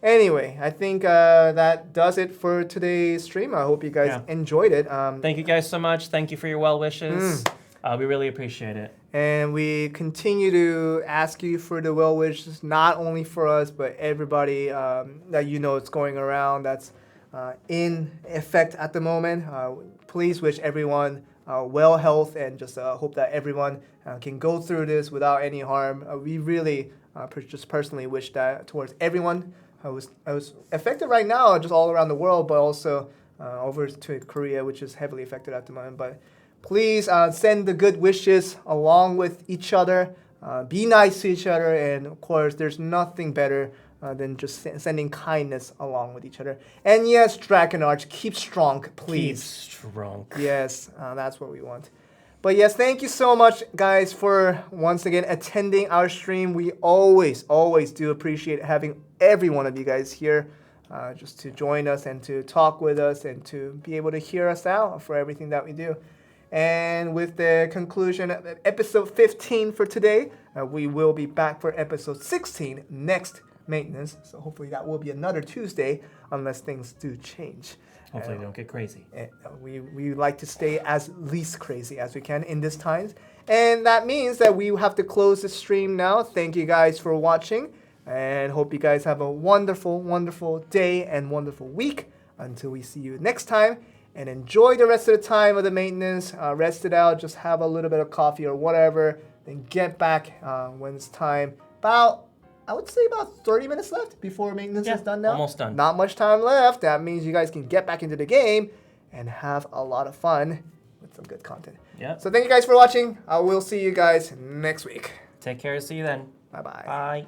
Anyway, I think that does it for today's stream. I hope you guys enjoyed it. Thank you guys so much. Thank you for your well wishes. We really appreciate it. And we continue to ask you for the well wishes, not only for us, but everybody that you know is going around that's in effect at the moment. Please wish everyone well health and just hope that everyone can go through this without any harm. We really just personally wish that towards everyone who's affected right now, just all around the world, but also over to Korea, which is heavily affected at the moment. But please send the good wishes along with each other. Be nice to each other, and of course, there's nothing better than just sending kindness along with each other. And yes, Dragon Arch, keep strong, please. Keep strong. Yes, that's what we want. But yes, thank you so much, guys, for once again attending our stream. We always do appreciate having every one of you guys here just to join us and to talk with us and to be able to hear us out for everything that we do. And with the conclusion of episode 15 for today, we will be back for episode 16 next maintenance. So hopefully that will be another Tuesday unless things do change. Hopefully they don't get crazy. We like to stay as least crazy as we can in these times. And that means that we have to close the stream now. Thank you guys for watching and hope you guys have a wonderful, wonderful day and wonderful week until we see you next time. And enjoy the rest of the time of the maintenance. Rest it out. Just have a little bit of coffee or whatever. Then get back when it's time. I would say about 30 minutes left before maintenance is done now. Almost done. Not much time left. That means you guys can get back into the game and have a lot of fun with some good content. Yeah. So thank you guys for watching. I will see you guys next week. Take care. See you then. Bye-bye. Bye.